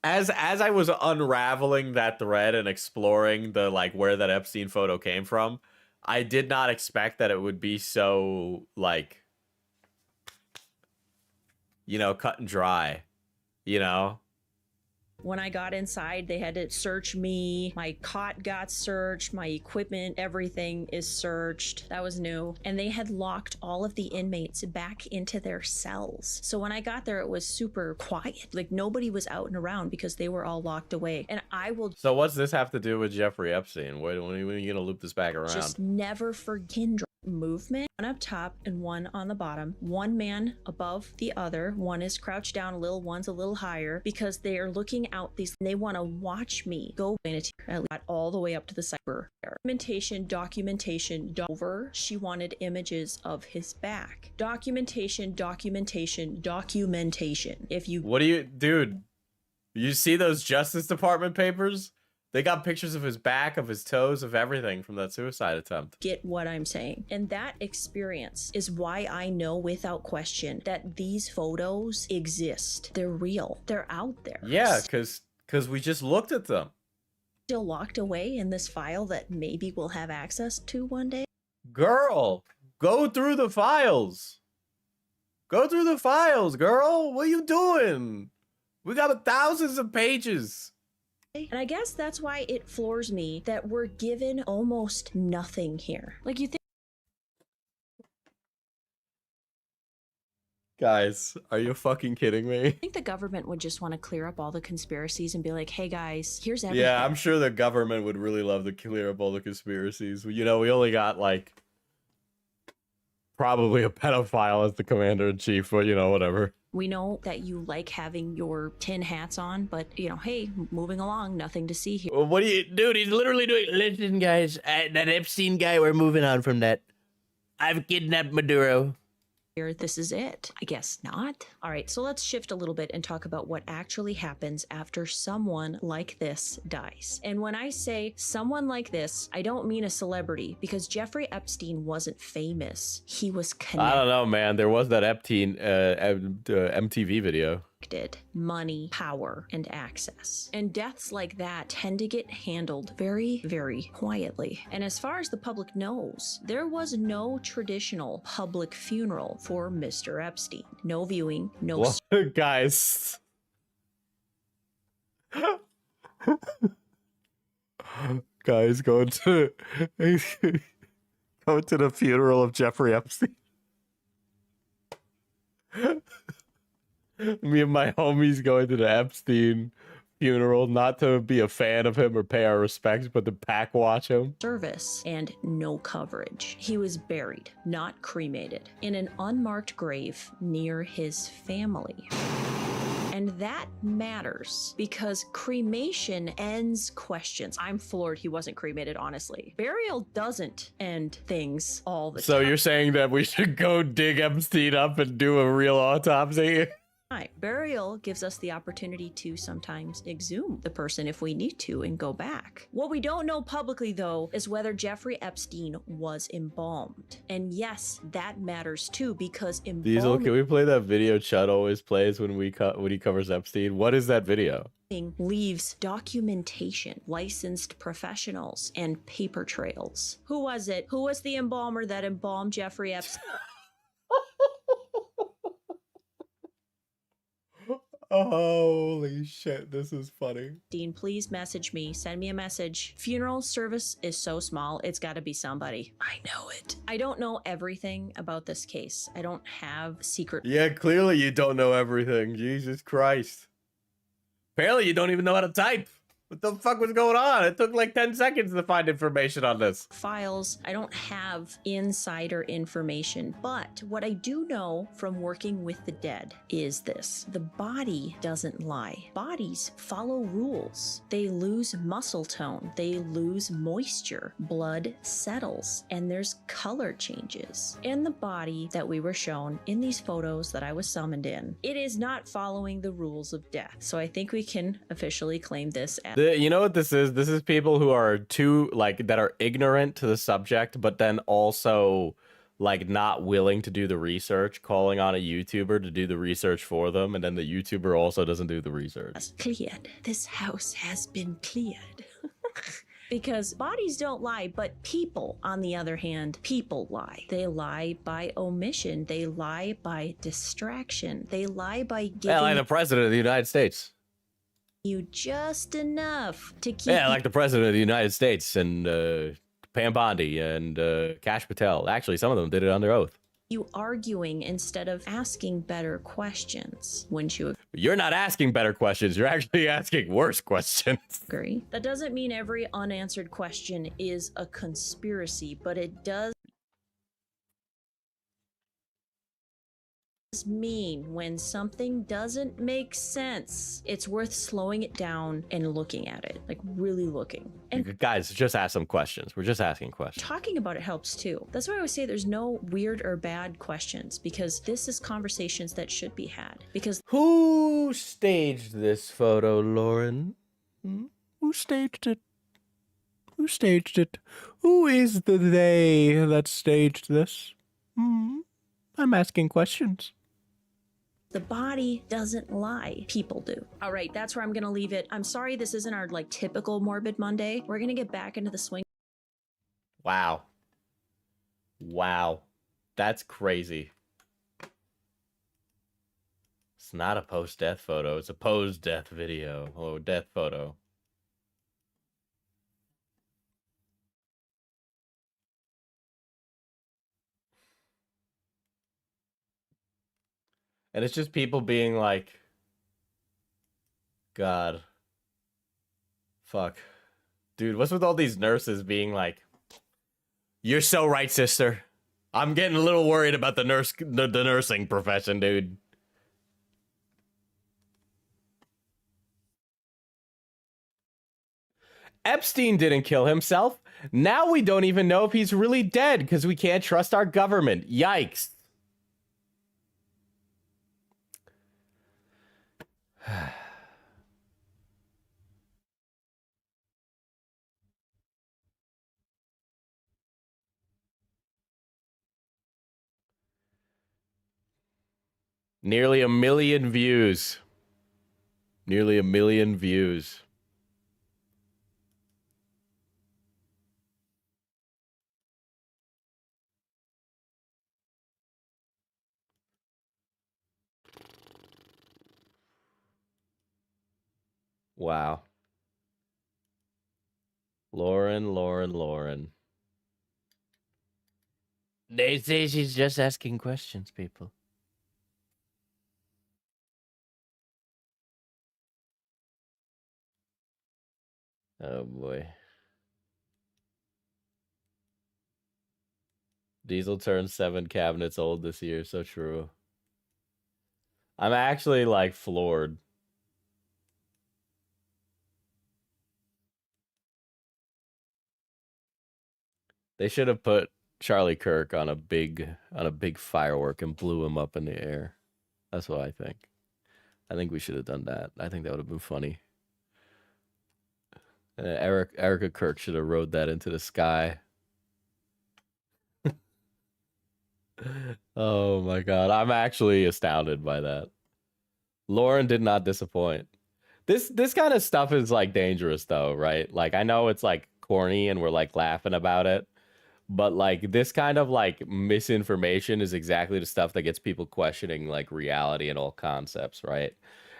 as I was unraveling that thread and exploring the where that Epstein photo came from, I did not expect that it would be so cut and dry, when I got inside, they had to search me. My cot got searched, my equipment, everything is searched. That was new. And they had locked all of the inmates back into their cells. So when I got there, it was super quiet. Like nobody was out and around because they were all locked away. And I will So what's this have to do with Jeffrey Epstein? When are you gonna loop this back around? just never forget movement. One up top and one on the bottom. One man above the other. One is crouched down a little, one's a little higher because they are looking out these. They want to watch me go all the way up to the cyber. Documentation, over. She wanted images of his back. Documentation. If you What do you, dude? You see those Justice Department papers? They got pictures of his back, of his toes, of everything from that suicide attempt. get what I'm saying. And that experience is why I know without question that these photos exist. They're real. They're out there. Yeah, because we just looked at them. Still locked away in this file that maybe we'll have access to one day. Girl, go through the files. Go through the files, girl. What are you doing? We got thousands of pages. And I guess that's why it floors me that we're given almost nothing here. Like you think Guys, are you fucking kidding me? I think the government would just want to clear up all the conspiracies and be like, hey guys, here's everything. Yeah, I'm sure the government would really love to clear up all the conspiracies. You know, we only got like probably a pedophile as the commander-in-chief, but you know, whatever. We know that you like having your tin hats on, but you know, hey, moving along, nothing to see here. Well, what do you, dude? He's literally doing. Listen, guys, that Epstein guy. We're moving on from that. I've kidnapped Maduro. This is it. I guess not. All right, so let's shift a little bit and talk about what actually happens after someone like this dies. And when I say someone like this, I don't mean a celebrity, because Jeffrey Epstein wasn't famous. He was connected. I don't know, man. There was that Epstein MTV video. Money, power, and access. And deaths like that tend to get handled very, very quietly. And as far as the public knows, there was no traditional public funeral for Mr. Epstein. No viewing, no... Well, guys. Guys, going to the funeral of Jeffrey Epstein. Me and my homies going to the Epstein funeral, not to be a fan of him or pay our respects, but to pack watch him. Service and no coverage. He was buried, not cremated, in an unmarked grave near his family. And that matters because cremation ends questions. I'm floored he wasn't cremated, honestly. Burial doesn't end things all the time. So you're saying that we should go dig Epstein up and do a real autopsy? Burial gives us the opportunity to sometimes exhume the person if we need to and go back. What we don't know publicly, though, is whether Jeffrey Epstein was embalmed. And yes, that matters too, because Diesel, can we play that video Chud always plays when he covers Epstein? What is that video? Leaves documentation, licensed professionals, and paper trails. Who was it? Who was the embalmer that embalmed Jeffrey Epstein? Holy shit, this is funny. Dean, please message me. Send me a message. Funeral service is so small, it's got to be somebody. I know it. I don't know everything about this case. I don't have secret. Yeah, clearly you don't know everything. Jesus Christ. Apparently you don't even know how to type. What the fuck was going on? It took like 10 seconds to find information on this. Files. I don't have insider information, but what I do know from working with the dead is this. The body doesn't lie. Bodies follow rules. They lose muscle tone. They lose moisture. Blood settles, and there's color changes. In the body that we were shown in these photos that I was summoned in, it is not following the rules of death. So I think we can officially claim this as... You know what this is? This is people who are that are ignorant to the subject, but then also like not willing to do the research, calling on a YouTuber to do the research for them, and then the YouTuber also doesn't do the research. Cleared. This house has been cleared. Because bodies don't lie, but people, on the other hand, people lie. They lie by omission. They lie by distraction. They lie by giving... like the president of the United States. You just enough to keep... Yeah, like the president of the United States and Pam Bondi and Kash Patel. Actually, some of them did it under oath. You arguing instead of asking better questions. Wouldn't you You're not asking better questions. You're actually asking worse questions. agree? That doesn't mean every unanswered question is a conspiracy, but it does mean when something doesn't make sense, it's worth slowing it down and looking at it, like really looking. And guys, just ask some questions. We're just asking questions. talking about it helps too. That's why I always say there's no weird or bad questions, because this is conversations that should be had. Because who staged this photo, Lauren? Who staged it? Who staged it? Who is the they that staged this? I'm asking questions. the body doesn't lie. People do. All right, that's where I'm gonna leave it. I'm sorry this isn't our like typical Morbid Monday. We're gonna get back into the swing. Wow. Wow. That's crazy. It's not a post-death photo. It's a post-death video. Oh, death photo. And it's just people being like, God. Fuck. Dude, what's with all these nurses being like, you're so right, sister. I'm getting a little worried about the nursing profession, dude. Epstein didn't kill himself. Now we don't even know if he's really dead because we can't trust our government. Yikes. Nearly 1 million views. Nearly 1 million views. Wow. Lauren. They say she's just asking questions, people. Oh boy. Diesel turned 7 cabinets old this year. So true. I'm actually like floored. They should have put Charlie Kirk on a big firework and blew him up in the air. That's what I think. I think we should have done that. I think that would have been funny. Erica Kirk should have rode that into the sky. Oh my god, I'm actually astounded by that. Lauren did not disappoint. This kind of stuff is like dangerous though, right? Like I know it's like corny and we're like laughing about it, but like this kind of like misinformation is exactly the stuff that gets people questioning like reality and all concepts, right?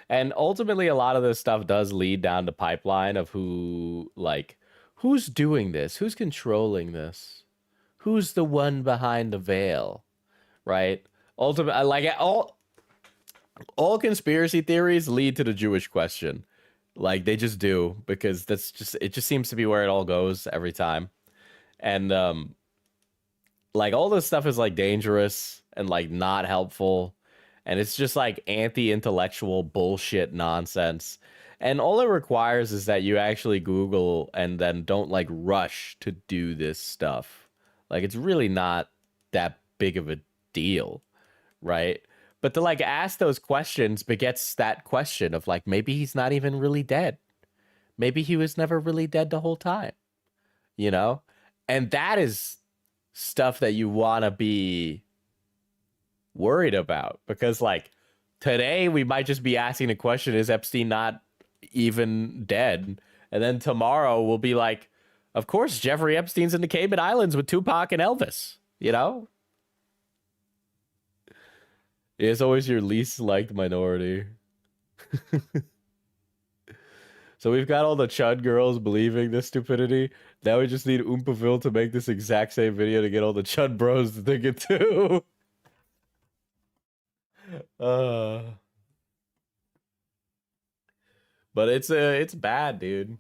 And ultimately a lot of this stuff does lead down the pipeline of who's doing this? Who's controlling this? Who's the one behind the veil? Right? Ultimately, like all conspiracy theories lead to the Jewish question. Like they just do, because it just seems to be where it all goes every time. And like all this stuff is like dangerous and like not helpful, and it's just like anti-intellectual bullshit nonsense. And all it requires is that you actually Google and then don't like rush to do this stuff. Like it's really not that big of a deal, right? But to like ask those questions begets that question of like, maybe he's not even really dead. Maybe he was never really dead the whole time, you know? And that is stuff that you want to be worried about, because like today we might just be asking the question, is Epstein not even dead? And then tomorrow we'll be like, of course, Jeffrey Epstein's in the Cayman Islands with Tupac and Elvis, you know? It's always your least liked minority. So we've got all the Chud girls believing this stupidity. Now we just need Oompaville to make this exact same video to get all the Chud bros to think it too. But it's bad, dude.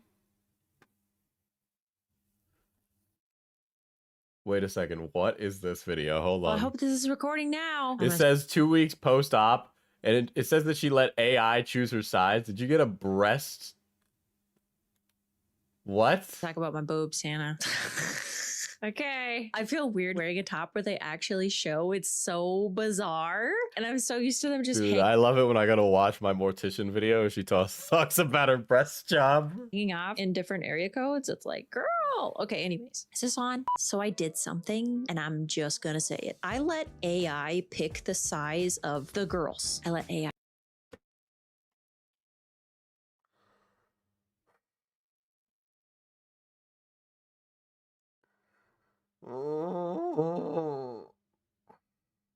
Wait a second. What is this video? Hold Well, I on. hope this is recording now. It says 2 weeks post-op, and it says that she let AI choose her size. Did you get a breast? What? Talk about my boobs, Hannah. Okay. I feel weird wearing a top where they actually show. It's so bizarre. And I'm so used to them just Dude, I love it when I gotta watch my Mortician video and she talks about her breast job. hanging off in different area codes. It's like, girl. Okay, anyways. Is this on? So I did something and I'm just gonna say it. I let AI pick the size of the girls. I let AI.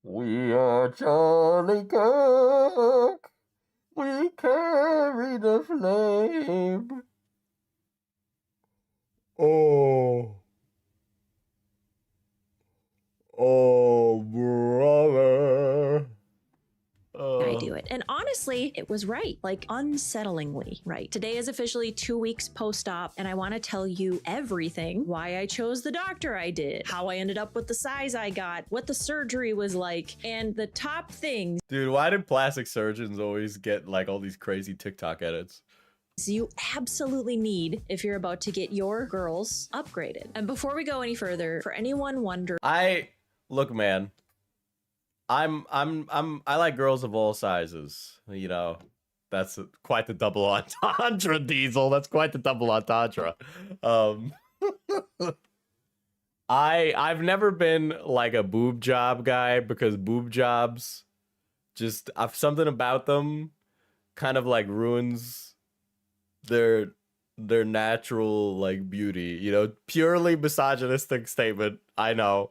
We are Charlie Kirk. We carry the flame. Oh. Oh, brother. honestly, it was right. Like, unsettlingly right. Today is officially 2 weeks post-op, and I want to tell you everything. Why I chose the doctor I did, how I ended up with the size I got, what the surgery was like, and the top things Dude, why did plastic surgeons always get like all these crazy TikTok edits? you absolutely need if you're about to get your girls upgraded. And before we go any further, for anyone wondering, Look, man. I like girls of all sizes. You know, that's quite the double entendre, Diesel. That's quite the double entendre. I've never been like a boob job guy because boob jobs just something about them kind of like ruins their natural like beauty, you know. Purely misogynistic statement, I know.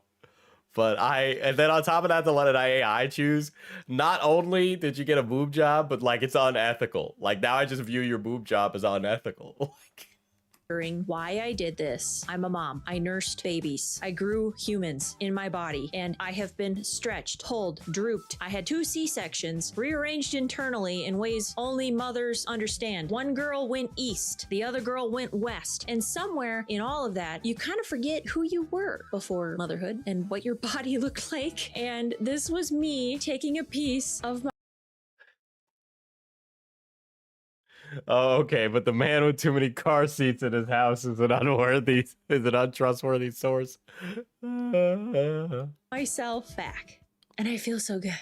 But and then on top of that, to let an AI choose, not only did you get a boob job, but like it's unethical. Like now I just view your boob job as unethical. why I did this. I'm a mom. I nursed babies. I grew humans in my body, and I have been stretched, pulled, drooped. I had 2 C-sections, rearranged internally in ways only mothers understand. One girl went east, the other girl went west, and somewhere in all of that, you kind of forget who you were before motherhood and what your body looked like. And this was me taking a piece of my Oh, okay, but the man with too many car seats in his house is an untrustworthy source. myself back, and I feel so good.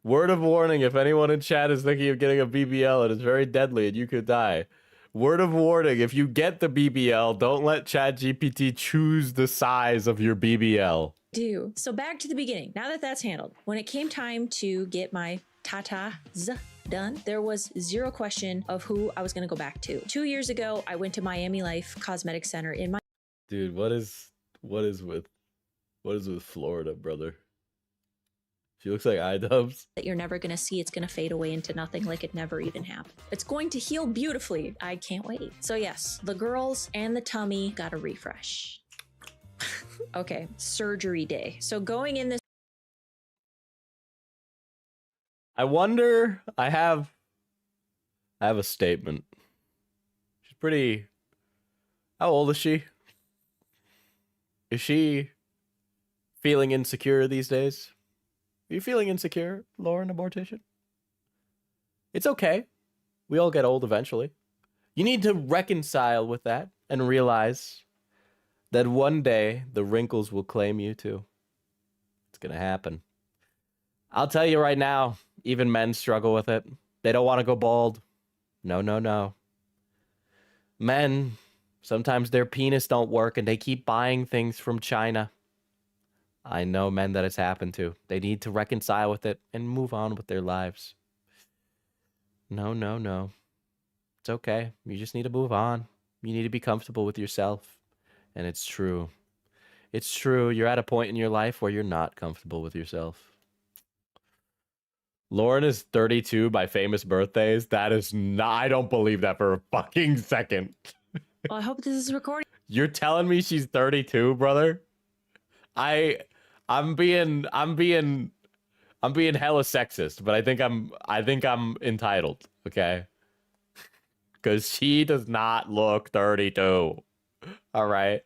Word of warning, if anyone in chat is thinking of getting a BBL, it is very deadly and you could die. Word of warning, if you get the BBL, don't let ChatGPT choose the size of your BBL. do. So back to the beginning. Now that that's handled, when it came time to get my tatas done, there was zero question of who I was going to go back to. 2 years ago, I went to Miami Life Cosmetic Center in my Dude, what is with Florida, brother? She looks like iDubbbz. that you're never going to see. It's going to fade away into nothing like it never even happened. It's going to heal beautifully. I can't wait. So yes, the girls and the tummy got a refresh. Okay, surgery day. So going in this I wonder, I have a statement. She's pretty, how old is she? Is she feeling insecure these days? Are you feeling insecure, Lauren, the mortician? It's okay. We all get old eventually. You need to reconcile with that and realize that one day the wrinkles will claim you too. It's gonna happen. I'll tell you right now, even men struggle with it. They don't want to go bald. No, no, no. Men, sometimes their penis don't work and they keep buying things from China. I know men that it's happened to. They need to reconcile with it and move on with their lives. No, no, no. It's okay. You just need to move on. You need to be comfortable with yourself. And it's true. It's true. You're at a point in your life where you're not comfortable with yourself. Lauren is 32 by famous birthdays. That is not, I don't believe that for a fucking second. well, I hope this is recording. You're telling me she's 32, brother? I'm being hella sexist, but I think I'm entitled, okay? Cuz she does not look 32. All right.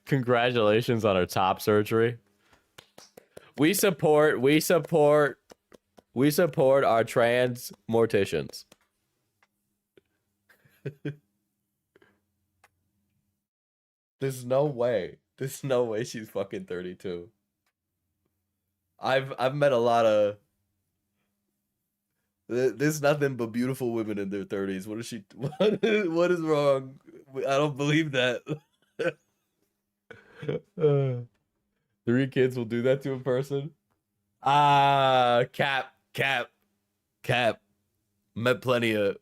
Congratulations on her top surgery. We support our trans morticians. There's no way she's fucking 32. I've met a lot of there's nothing but beautiful women in their 30s. What is wrong? I don't believe that. 3 kids will do that to a person. Cap. Met plenty of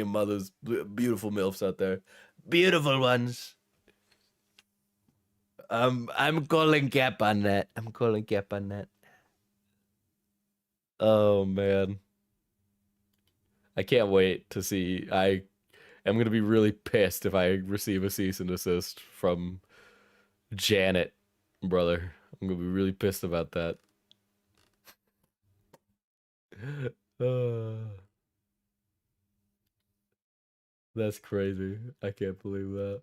mothers, beautiful MILFs out there, beautiful ones. I'm calling Cap on that. Oh man, I can't wait to see. I am gonna be really pissed if I receive a cease and desist from Janet. Brother, I'm gonna be really pissed about that. That's crazy. I can't believe that.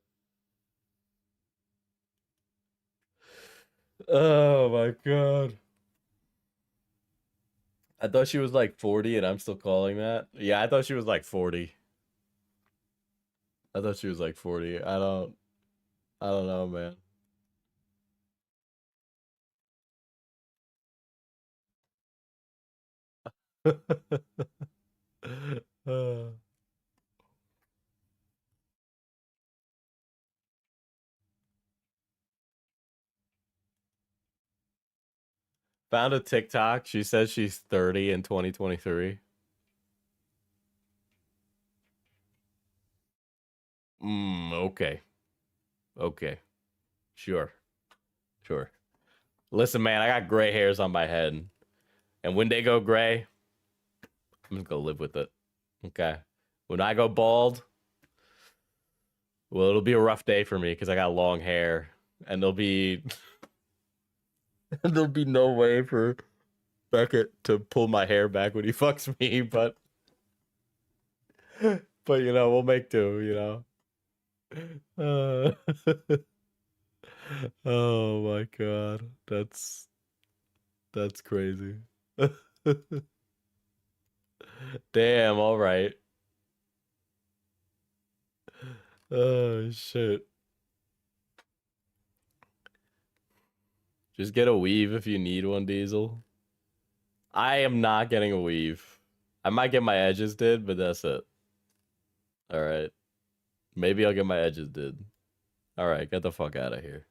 Oh my god. I thought she was like 40 and I'm still calling that. Yeah, I thought she was like 40. I thought she was like 40. I don't know, man. Uh. Found a TikTok. She says she's 30 in 2023. Okay. Okay. Sure. Sure. Listen, man, I got gray hairs on my head. And when they go gray, I'm just gonna live with it. Okay. When I go bald, well, it'll be a rough day for me because I got long hair. And there'll be no way for Beckett to pull my hair back when he fucks me, but you know, we'll make do, you know. Oh my god. That's crazy. Damn, all right. Oh shit. Just get a weave if you need one, Diesel. I am not getting a weave. I might get my edges did, but that's it. All right. Maybe I'll get my edges did. All right, get the fuck out of here.